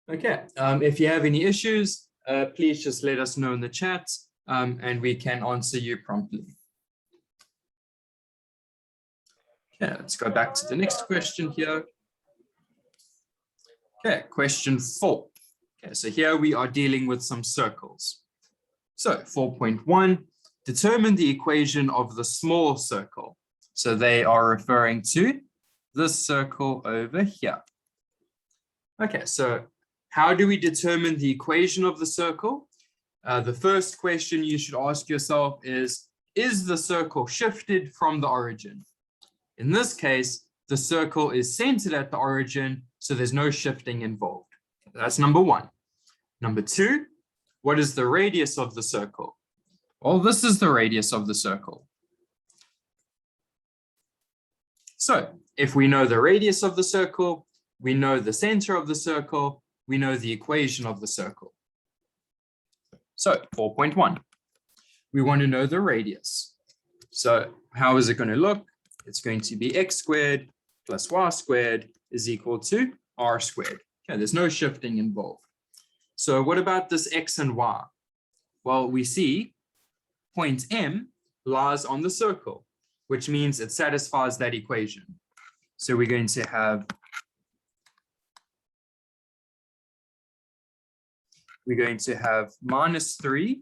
Okay, if you have any issues, please just let us know in the chat, and we can answer you promptly. Okay, let's go back to the next question here. Okay, question 4. Okay, so here we are dealing with some circles. So 4.1, determine the equation of the small circle. So they are referring to this circle over here. Okay, so how do we determine the equation of the circle? The first question you should ask yourself is the circle shifted from the origin? In this case, the circle is centered at the origin, so there's no shifting involved. That's number 1. Number 2, what is the radius of the circle? Well, this is the radius of the circle. So if we know the radius of the circle, we know the center of the circle, we know the equation of the circle. So 4.1, we want to know the radius. So how is it going to look? It's going to be x squared plus y squared is equal to r squared. Okay, there's no shifting involved. So what about this x and y? Well, we see point M lies on the circle, which means it satisfies that equation. So we're going to have minus 3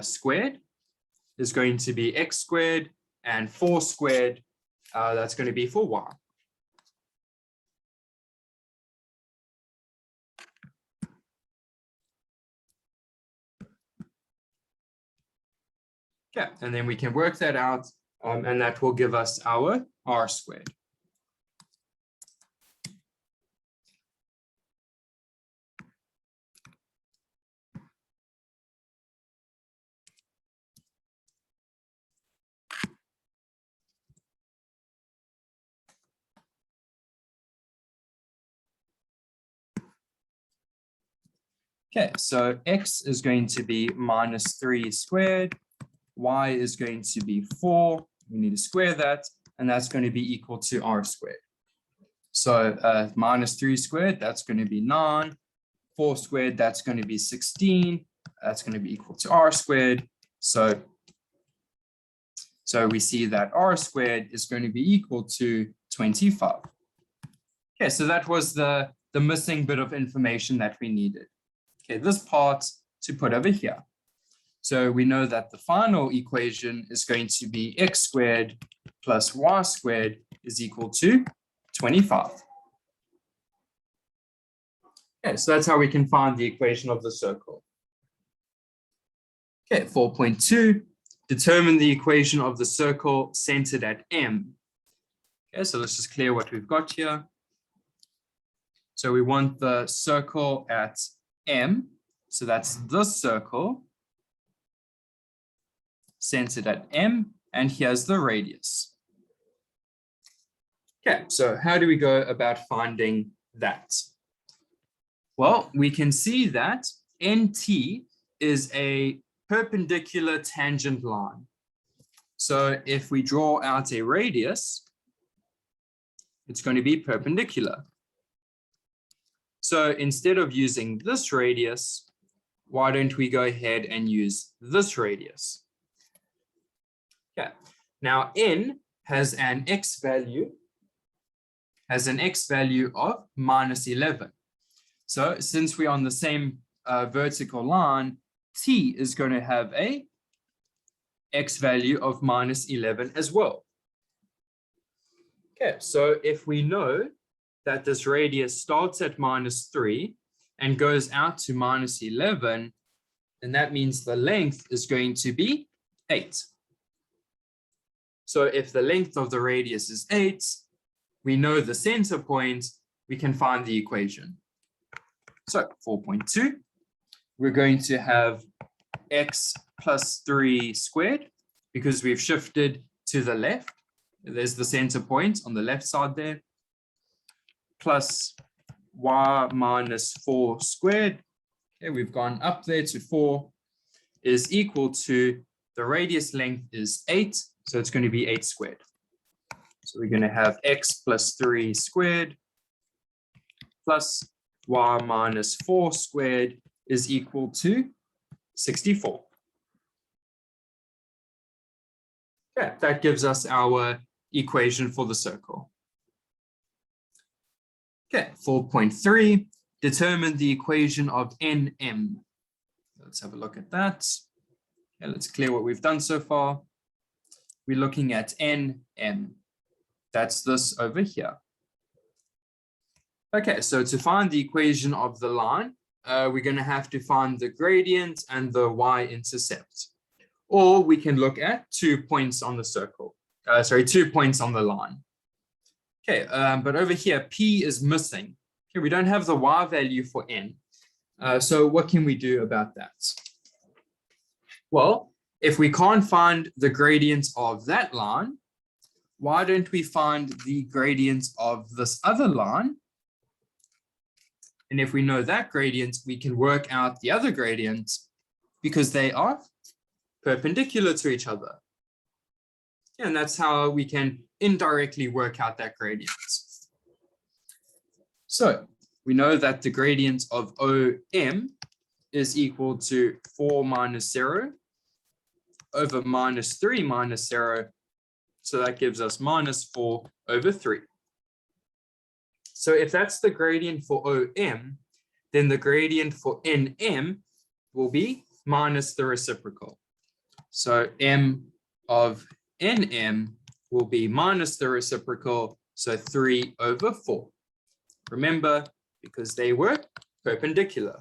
squared is going to be x squared, and 4 squared, that's going to be for y. Okay, and then we can work that out, and that will give us our r squared. Okay, so x is going to be minus 3 squared, y is going to be 4, we need to square that, and that's going to be equal to r squared. So minus 3 squared, that's going to be 9, 4 squared, that's going to be 16, that's going to be equal to r squared. So So we see that r squared is going to be equal to 25. Okay, so that was the missing bit of information that we needed. Okay, this part to put over here. So we know that the final equation is going to be x squared plus y squared is equal to 25. Okay, so that's how we can find the equation of the circle. Okay, 4.2, determine the equation of the circle centered at M. Okay, so let's just clear what we've got here. So we want the circle at M. So that's this circle centered at M, and here's the radius. Okay, so how do we go about finding that? Well, we can see that NT is a perpendicular tangent line. So if we draw out a radius, it's going to be perpendicular. So instead of using this radius, why don't we go ahead and use this radius? Okay, now N has an x value of minus 11. So since we're on the same vertical line, T is going to have a x value of minus 11 as well. Okay, so if we know that this radius starts at minus 3 and goes out to minus 11, then that means the length is going to be 8. So if the length of the radius is 8, we know the center point, we can find the equation. So 4.2, we're going to have x plus 3 squared because we've shifted to the left. There's the center point on the left side there, plus y minus 4 squared. Okay, we've gone up there to 4 is equal to, the radius length is 8, so it's going to be 8 squared. So we're going to have x plus 3 squared plus y minus 4 squared is equal to 64. Okay, that gives us our equation for the circle. Okay, 4.3, determine the equation of NM. Let's have a look at that. Okay, let's clear what we've done so far. We're looking at NM. That's this over here. Okay, so to find the equation of the line, we're going to have to find the gradient and the y-intercept. Or we can look at 2 points on the circle. 2 points on the line. Okay, but over here, P is missing. Okay, we don't have the y value for N. So what can we do about that? Well, if we can't find the gradient of that line, why don't we find the gradient of this other line? And if we know that gradient, we can work out the other gradient because they are perpendicular to each other. And that's how we can indirectly work out that gradient. So we know that the gradient of OM is equal to 4 minus 0 over minus 3 minus 0. So that gives us minus 4 over 3. So if that's the gradient for OM, then the gradient for NM will be minus the reciprocal. So M of NM will be minus the reciprocal, so 3 over 4. Remember, because they were perpendicular.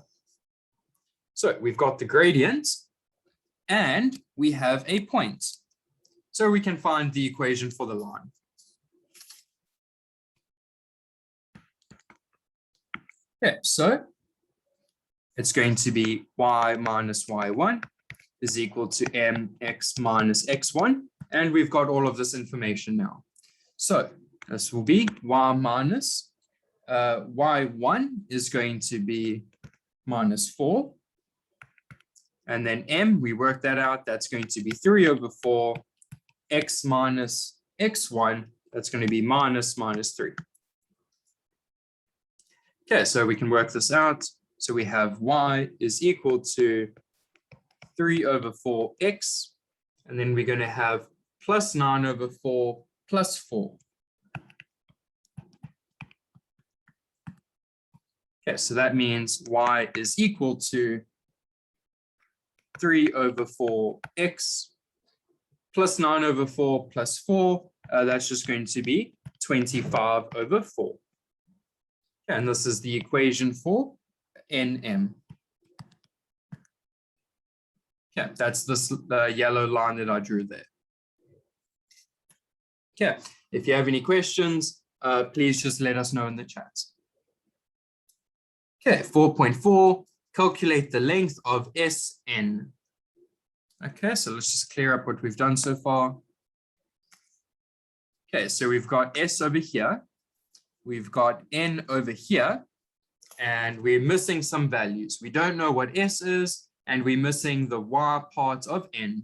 So we've got the gradient and we have a point. So we can find the equation for the line. Okay, so it's going to be y minus y1 is equal to mx minus x1. And we've got all of this information now. So this will be y minus y1 is going to be minus 4. And then m, we work that out. That's going to be 3 over 4. X minus x1, that's going to be minus 3. Okay, so we can work this out. So we have y is equal to 3 over 4x. And then we're going to have plus 9 over 4 plus 4. Okay, so that means y is equal to 3 over 4x plus 9 over 4 plus 4. That's just going to be 25 over 4. Okay, and this is the equation for NM. Okay, that's this yellow line that I drew there. Okay, if you have any questions, please just let us know in the chat. Okay, 4.4, calculate the length of SN. Okay, so let's just clear up what we've done so far. Okay, so we've got S over here, we've got N over here, and we're missing some values. We don't know what S is, and we're missing the Y part of N.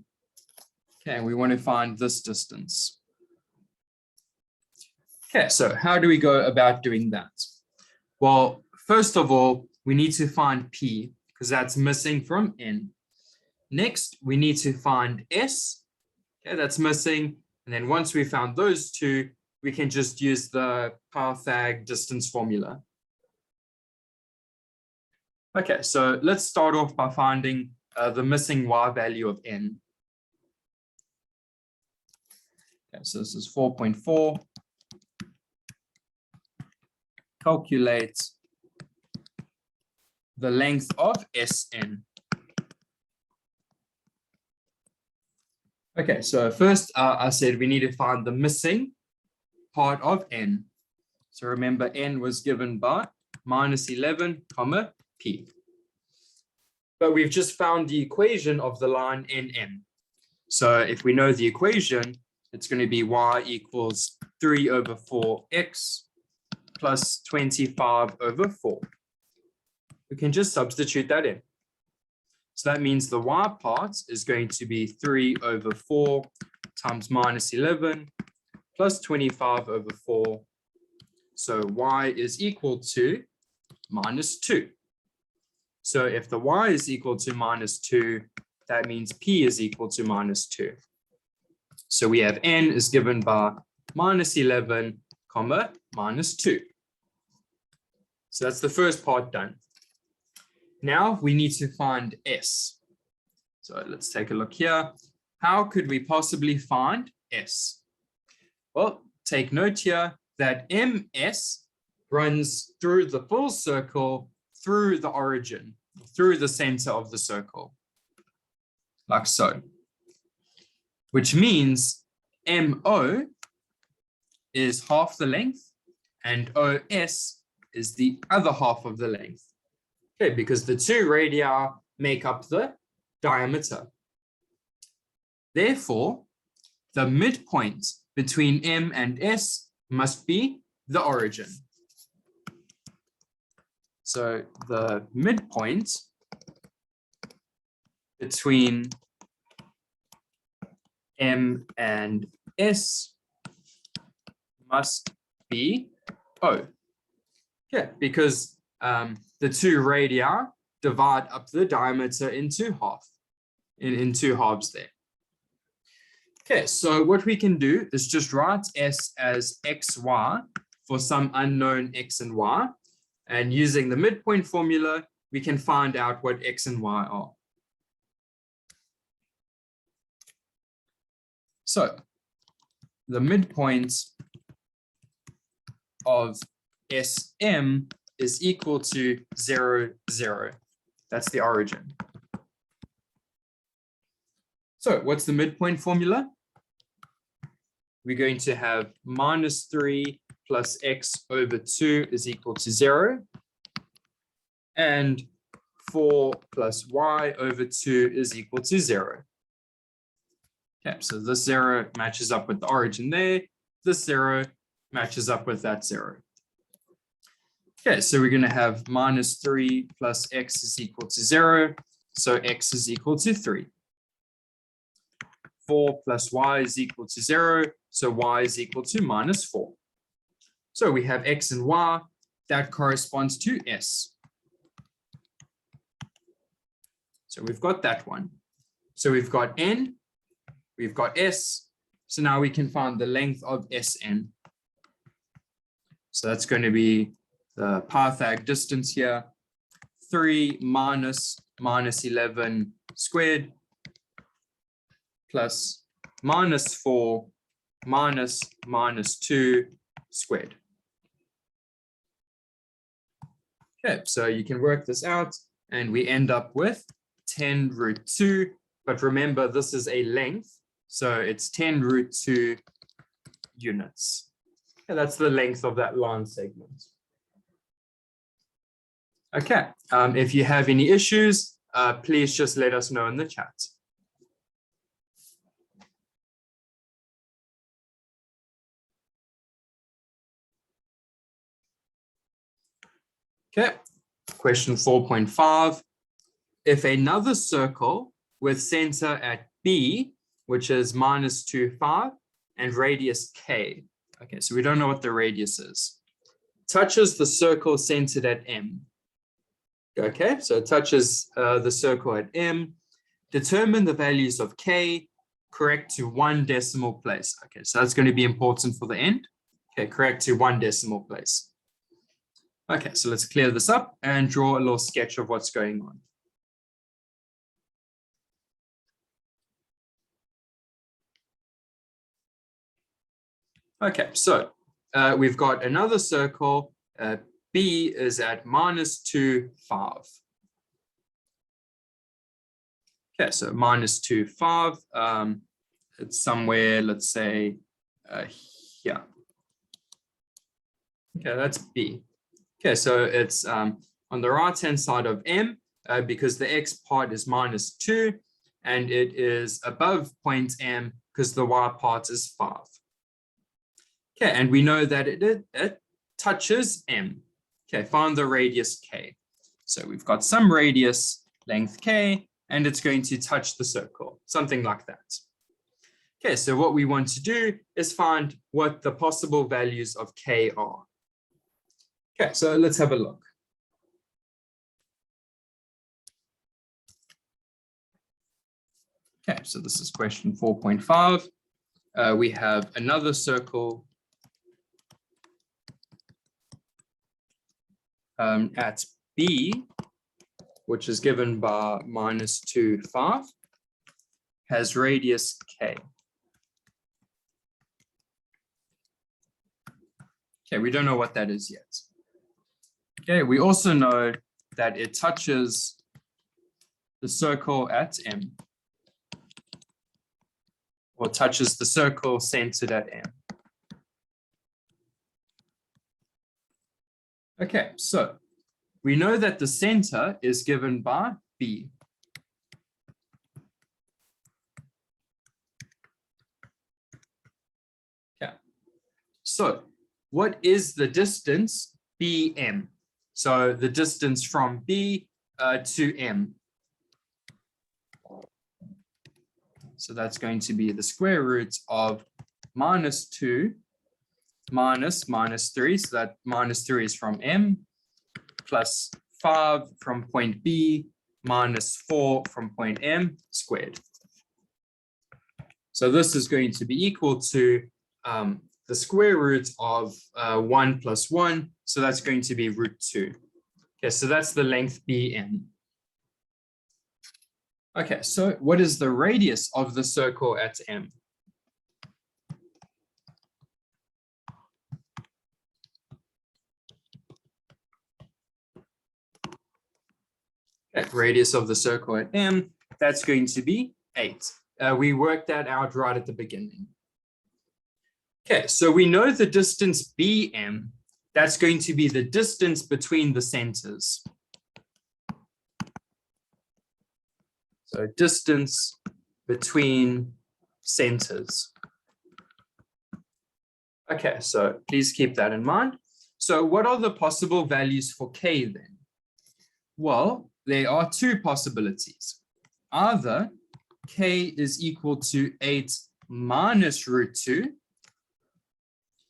Okay, we want to find this distance. Okay, so how do we go about doing that? Well, first of all, we need to find P, because that's missing from N. Next, we need to find S. Okay, that's missing. And then once we found those two, we can just use the Pythag distance formula. Okay, so let's start off by finding the missing Y value of N. Okay, so this is 4.4. Calculate the length of SN. Okay, so first I said we need to find the missing part of N. So remember, N was given by minus 11, comma, P. But we've just found the equation of the line NM. So if we know the equation, it's going to be y equals 3 over 4x plus 25 over 4. We can just substitute that in. So that means the y part is going to be 3 over 4 times minus 11 plus 25 over 4. So y is equal to minus 2. So if the y is equal to minus 2, that means p is equal to minus 2. So we have n is given by minus 11, comma, minus 2. So that's the first part done. Now we need to find S. So let's take a look here. How could we possibly find S? Well, take note here that MS runs through the full circle, through the origin, through the center of the circle, like so. Which means MO is half the length and OS is the other half of the length. Okay, because the two radii make up the diameter. Therefore, the midpoint between M and S must be the origin. So the midpoint between M and S must be O. Yeah, because the two radii divide up the diameter into half, in two halves there. Okay, so what we can do is just write S as xy for some unknown x and y. And using the midpoint formula, we can find out what x and y are. So the midpoint of SM is equal to 0, 0. That's the origin. So what's the midpoint formula? We're going to have minus 3 plus x over 2 is equal to 0. And 4 plus y over 2 is equal to 0. Okay, so this 0 matches up with the origin there. This 0 matches up with that 0. Okay, so we're going to have minus 3 plus x is equal to 0. So x is equal to 3. 4 plus y is equal to 0. So y is equal to minus 4. So we have x and y. That corresponds to s. So we've got that one. So we've got n. We've got s. So now we can find the length of Sn. So that's going to be the Pythag distance here, 3 minus 11 squared plus minus 4 minus 2 squared. Okay, so you can work this out and we end up with 10 root 2, but remember this is a length, so it's 10 root 2 units. And that's the length of that line segment. Okay, if you have any issues, please just let us know in the chat. Okay, question 4.5. If another circle with center at B, which is minus 2, 5, and radius K, okay, so we don't know what the radius is, touches the circle centered at M. Okay, so it touches the circle at M, determine the values of K, correct to 1 decimal place. Okay, so that's going to be important for the end. Okay, correct to 1 decimal place. Okay, so let's clear this up and draw a little sketch of what's going on. Okay, so we've got another circle. B is at minus 2, 5. Okay, so minus 2, 5. It's somewhere, let's say, here. Okay, that's B. Okay, so it's on the right-hand side of M because the X part is minus 2 and it is above point M because the Y part is 5. Okay, and we know that it touches M. Okay, find the radius K. So we've got some radius, length K, and it's going to touch the circle, something like that. Okay, so what we want to do is find what the possible values of K are. Okay, so let's have a look. Okay, so this is question 4.5. We have another circle at B, which is given by minus 2, 5, has radius K. Okay, we don't know what that is yet. Okay, we also know that it touches the circle at M, or touches the circle centered at M. Okay, so we know that the center is given by B. Okay, so what is the distance BM? So the distance from B to M. So that's going to be the square root of minus 2 minus 3. So that minus 3 is from M, plus 5 from point B, minus 4 from point M squared. So this is going to be equal to the square root of 1 plus 1. So that's going to be root 2. Okay, so that's the length BN. Okay, so what is the radius of the circle at M? Okay, radius of the circle at M, that's going to be 8. We worked that out right at the beginning. Okay, so we know the distance BM, that's going to be the distance between the centers. So distance between centers. Okay, so please keep that in mind. So what are the possible values for K then? Well, there are two possibilities. Either K is equal to 8 minus root 2.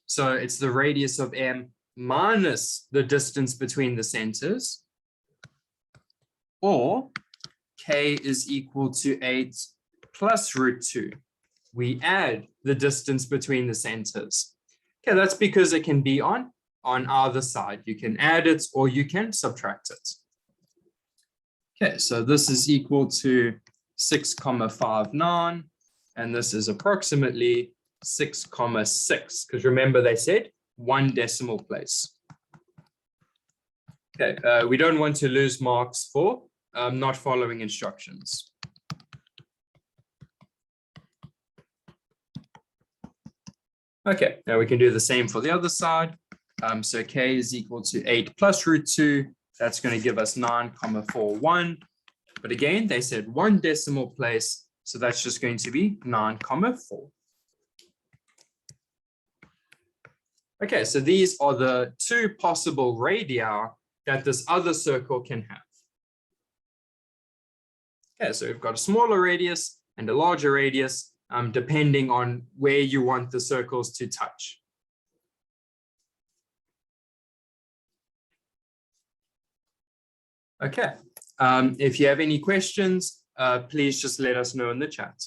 So it's the radius of M minus the distance between the centers. Or K is equal to 8 plus root 2. we add the distance between the centers. Okay, that's because it can be on either side. You can add it or you can subtract it. Okay, so this is equal to 6,59, and this is approximately 6,6, because remember they said 1 decimal place. Okay, we don't want to lose marks for not following instructions. Okay, now we can do the same for the other side. So k is equal to 8 plus root 2. That's going to give us 9,41. But again, they said 1 decimal place. So that's just going to be 9,4. Okay, so these are the 2 possible radii that this other circle can have. Okay, so we've got a smaller radius and a larger radius, depending on where you want the circles to touch. Okay, if you have any questions, please just let us know in the chat.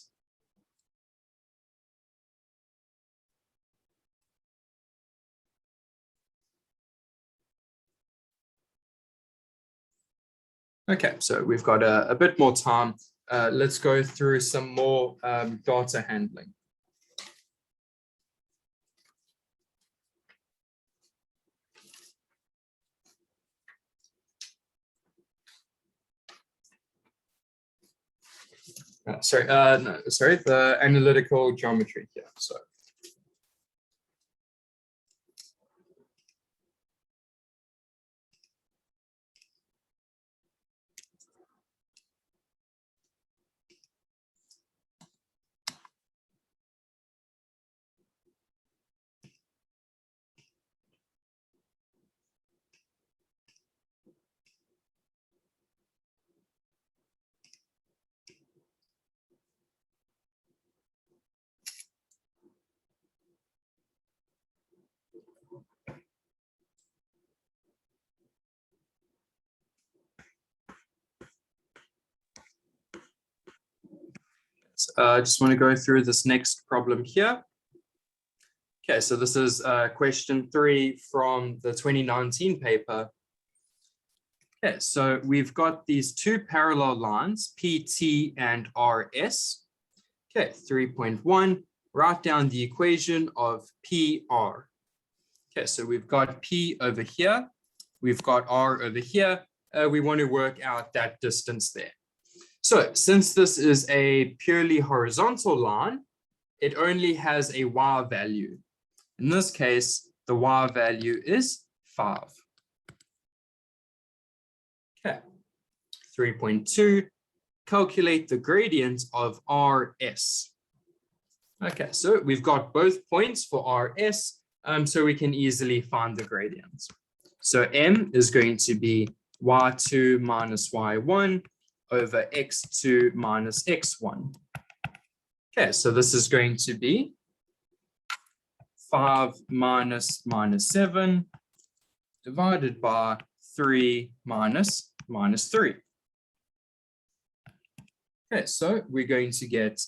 Okay, so we've got a bit more time. Let's go through some more data handling. The analytical geometry here. So. I just want to go through this next problem here. Okay, so this is question 3 from the 2019 paper. Okay, so we've got these 2 parallel lines, PT and RS. Okay, 3.1, write down the equation of PR. Okay, so we've got P over here, we've got R over here. We want to work out that distance there. So since this is a purely horizontal line, it only has a y value. In this case, the y value is 5. Okay, 3.2, calculate the gradient of RS. Okay, so we've got both points for RS, so we can easily find the gradient. So M is going to be y2 minus y1 over x2 minus x1. Okay, so this is going to be 5 minus 7 divided by 3 minus 3. Okay, so we're going to get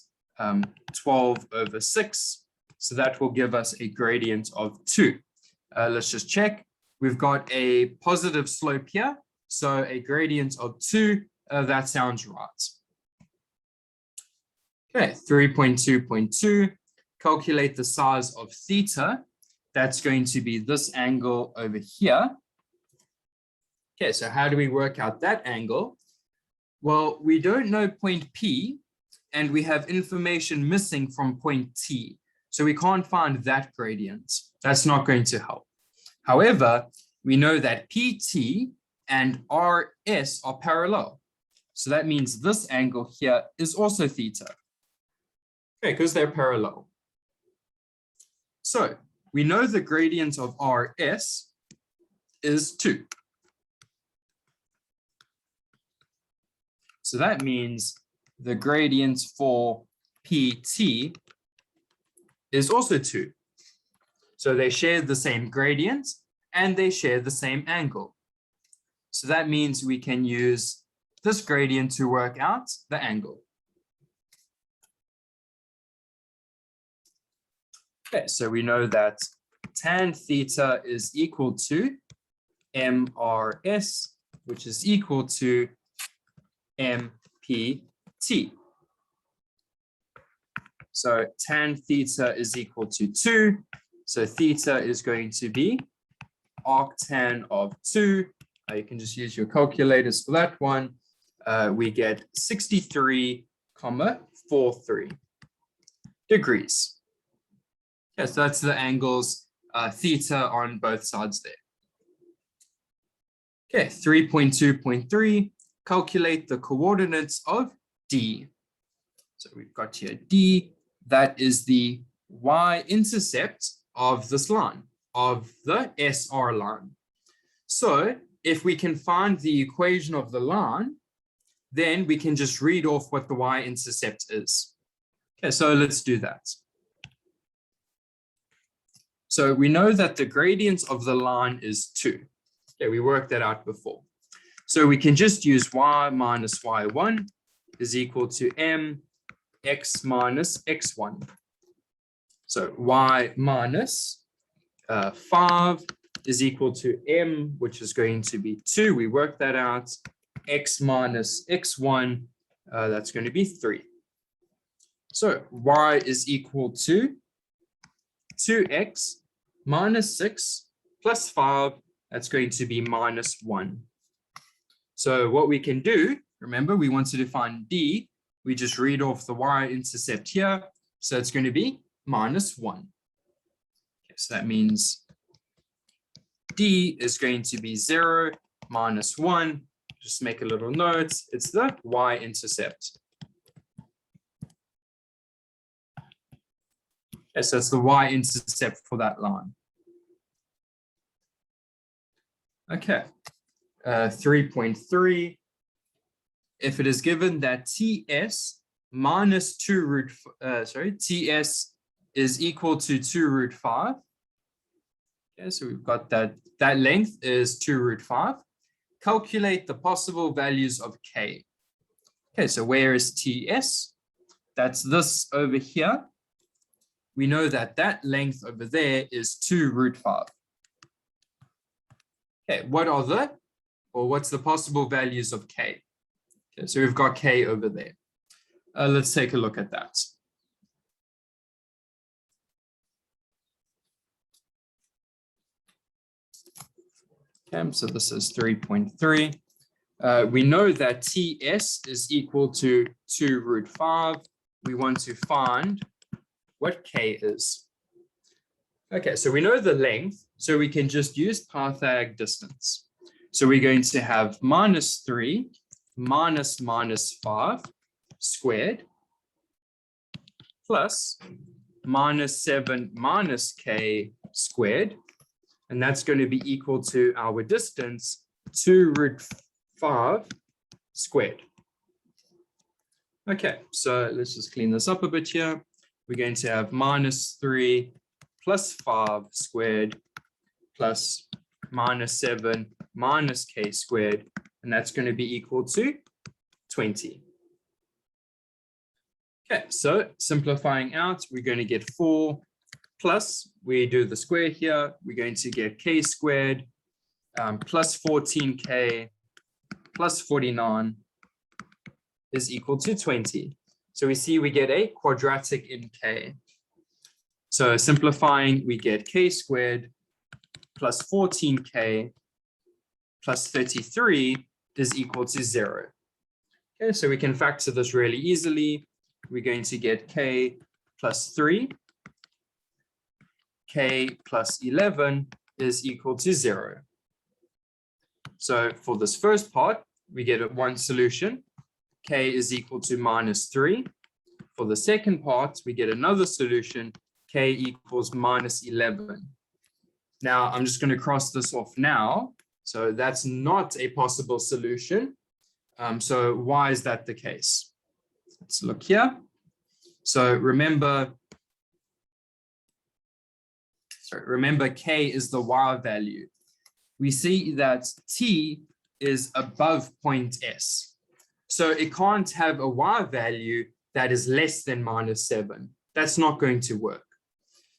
12 over 6. So that will give us a gradient of 2. Let's just check. We've got a positive slope here. So a gradient of 2, that sounds right. Okay, 3.2.2, calculate the size of theta. That's going to be this angle over here. Okay, so how do we work out that angle? Well, we don't know point P, and we have information missing from point T. So we can't find that gradient. That's not going to help. However, we know that PT and RS are parallel. So that means this angle here is also theta. Okay, because they're parallel. So we know the gradient of RS is 2. So that means the gradient for PT is also 2. So they share the same gradient and they share the same angle. So that means we can use this gradient to work out the angle. Okay, so we know that tan theta is equal to MRS, which is equal to MPT. So tan theta is equal to 2. So theta is going to be arctan of 2. You can just use your calculators for that one. We get 63,43 degrees. Okay, so that's the angles theta on both sides there. Okay, 3.2.3, calculate the coordinates of D. So we've got here D, that is the y-intercept of this line, of the SR line. So if we can find the equation of the line, then we can just read off what the y-intercept is. Okay, so let's do that. So we know that the gradient of the line is 2. Okay, we worked that out before. So we can just use y minus y1 is equal to mx minus x1. So y minus 5 is equal to m, which is going to be 2. We worked that out. X minus x1, that's going to be 3. So y is equal to 2x minus 6 plus 5, that's going to be minus 1. So what we can do, remember we wanted to find D, we just read off the y-intercept here, so it's going to be minus 1. Okay, so that means D is going to be 0 minus 1. Just make a little note, it's the y-intercept. Okay, so it's the y-intercept for that line. Okay, 3.3. If it is given that TS minus 2 root, TS is equal to 2 root 5. Okay, so we've got that length is 2 root 5. Calculate the possible values of K. Okay, so where is TS? That's this over here. We know that that length over there is 2 root 5. Okay, what's the possible values of K? Okay, so we've got K over there. Let's take a look at that. Okay, so this is 3.3. We know that TS is equal to 2 root 5. We want to find what K is. Okay, so we know the length, so we can just use Pythag distance. So we're going to have minus 3 minus minus 5 squared plus minus 7 minus K squared. And that's going to be equal to our distance, 2 root 5 squared. Okay, so let's just clean this up a bit here. We're going to have minus 3 plus 5 squared plus minus 7 minus K squared. And that's going to be equal to 20. Okay, so simplifying out, we're going to get 4 plus, we do the square here, we're going to get K squared plus 14K plus 49 is equal to 20. So we see we get a quadratic in K. So simplifying, we get K squared plus 14K plus 33 is equal to 0. Okay, so we can factor this really easily. We're going to get K plus 3. K plus 11 is equal to 0. So for this first part, we get one solution. K is equal to minus 3. For the second part, we get another solution. K equals minus 11. Now, I'm just going to cross this off now. So that's not a possible solution. So why is that the case? Let's look here. So remember K is the Y value. We see that T is above point S. So it can't have a Y value that is less than minus 7. That's not going to work.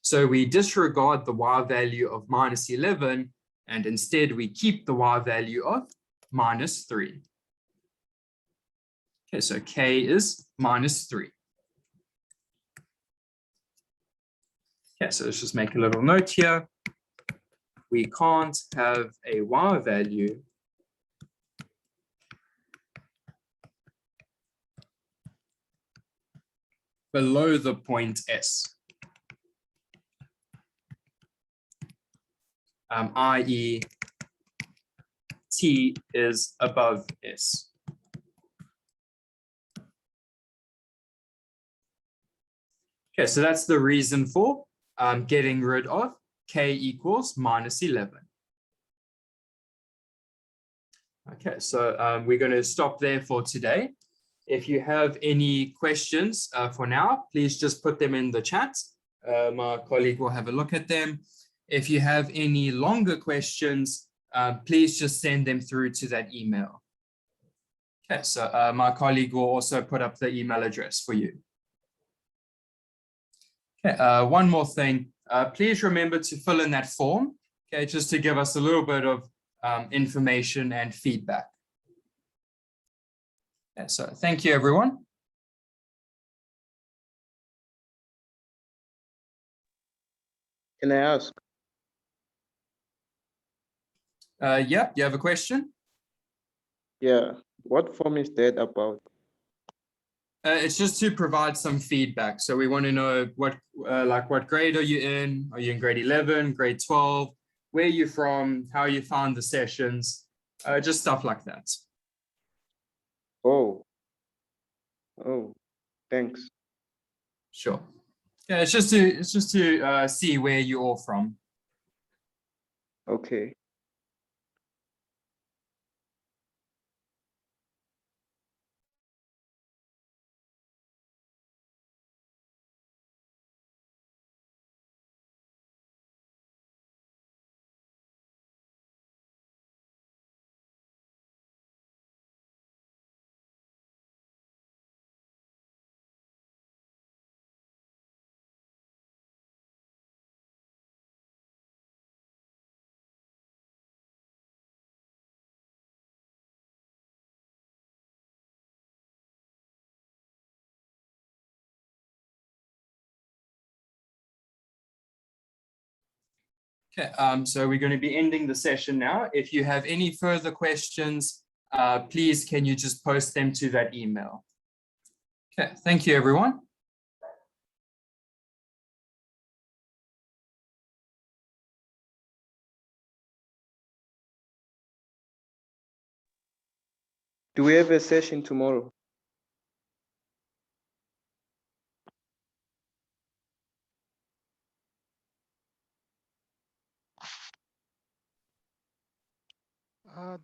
So we disregard the y value of minus 11, and instead we keep the y value of minus 3. Okay, so k is minus 3. Okay, so let's just make a little note here. We can't have a y value below the point S, i.e. t is above S. Okay, so that's the reason for getting rid of k equals minus 11. Okay, so we're going to stop there for today. If you have any questions for now, please just put them in the chat. My colleague will have a look at them. If you have any longer questions, please just send them through to that email. Okay, so my colleague will also put up the email address for you. Okay, one more thing. Please remember to fill in that form, okay, just to give us a little bit of information and feedback. Okay, so thank you, everyone. Can I ask? Yeah, you have a question? Yeah, what form is that about? It's just to provide some feedback. So we want to know what grade are you in? Are you in grade 11, grade 12? Where are you from? How you found the sessions? Just stuff like that. Oh, thanks. Sure. Yeah, it's just to see where you're all from. Okay. Okay, so we're going to be ending the session now. If you have any further questions, please can you just post them to that email. Okay, thank you, everyone. Do we have a session tomorrow?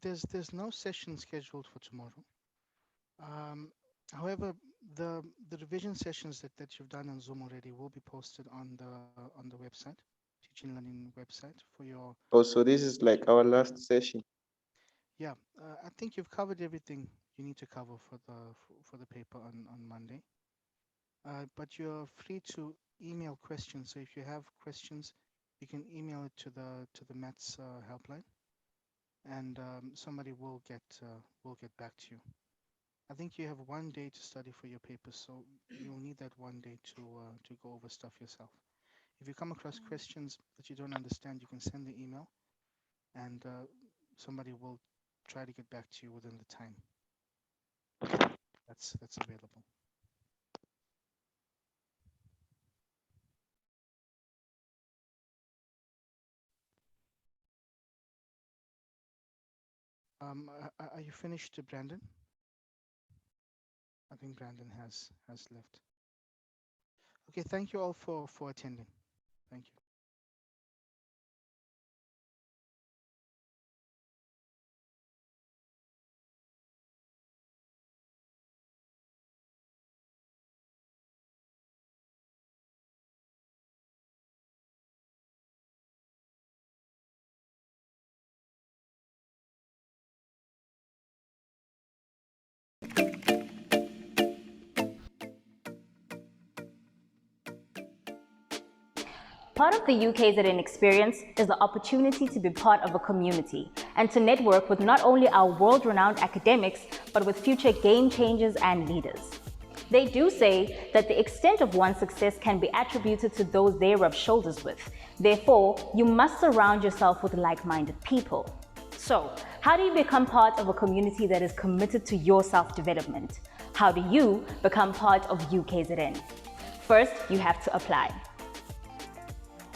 There's no session scheduled for tomorrow. However, the revision sessions that you've done on Zoom already will be posted on the website, teaching learning website for your. Oh, so this is like our last session. Yeah, I think you've covered everything you need to cover for the paper on Monday. But you're free to email questions. So if you have questions, you can email it to the Maths helpline, and somebody will get back to you. I think you have 1 day to study for your paper, so you'll need that 1 day to go over stuff yourself. If you come across questions that you don't understand, you can send the email, and somebody will try to get back to you within the time that's available. Are you finished, Brandon? I think Brandon has left. Okay, thank you all for attending. Thank you. Part of the UKZN experience is the opportunity to be part of a community and to network with not only our world-renowned academics, but with future game changers and leaders. They do say that the extent of one's success can be attributed to those they rub shoulders with. Therefore, you must surround yourself with like-minded people. So, how do you become part of a community that is committed to your self-development? How do you become part of UKZN? First, you have to apply.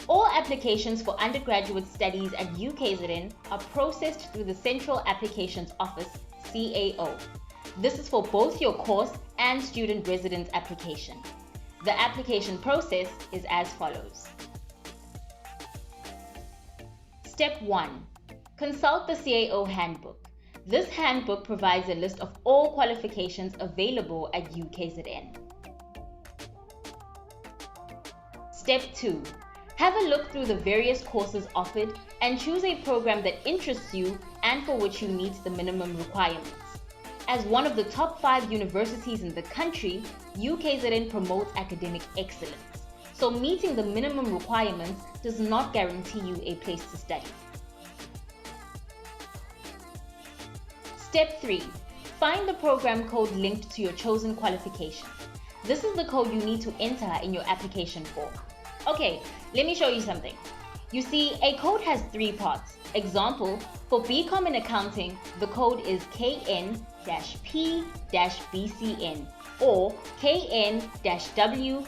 All applications for undergraduate studies at UKZN are processed through the Central Applications Office, CAO. This is for both your course and student residence application. The application process is as follows. Step 1. Consult the CAO handbook. This handbook provides a list of all qualifications available at UKZN. Step 2. Have a look through the various courses offered and choose a program that interests you and for which you meet the minimum requirements. As one of the top 5 universities in the country, UKZN promotes academic excellence. So meeting the minimum requirements does not guarantee you a place to study. Step 3. Find the program code linked to your chosen qualification. This is the code you need to enter in your application form. Okay, let me show you something. You see, a code has 3 parts. Example, for BCom in accounting, the code is KN-P-BCN or KN-W-BCN.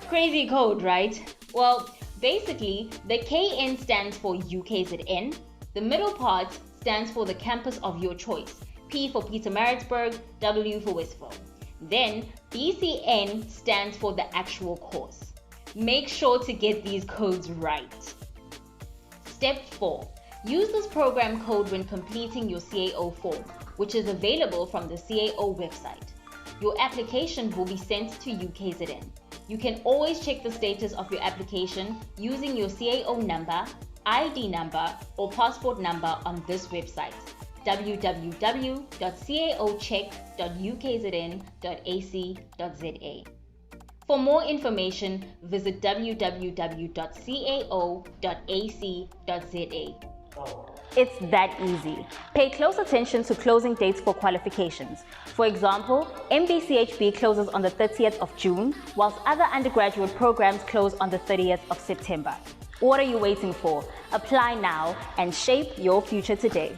Crazy code, right? Well, basically, the KN stands for UKZN, the middle part stands for the campus of your choice, P for Pietermaritzburg, W for Westville. Then BCN stands for the actual course. Make sure to get these codes right. Step 4. Use this program code when completing your CAO form, which is available from the CAO website. Your application will be sent to UKZN. You can always check the status of your application using your CAO number, ID number, or passport number on this website, www.caocheck.ukzn.ac.za. For more information, visit www.cao.ac.za. It's that easy. Pay close attention to closing dates for qualifications. For example, MBCHB closes on the 30th of June, whilst other undergraduate programs close on the 30th of September. What are you waiting for? Apply now and shape your future today.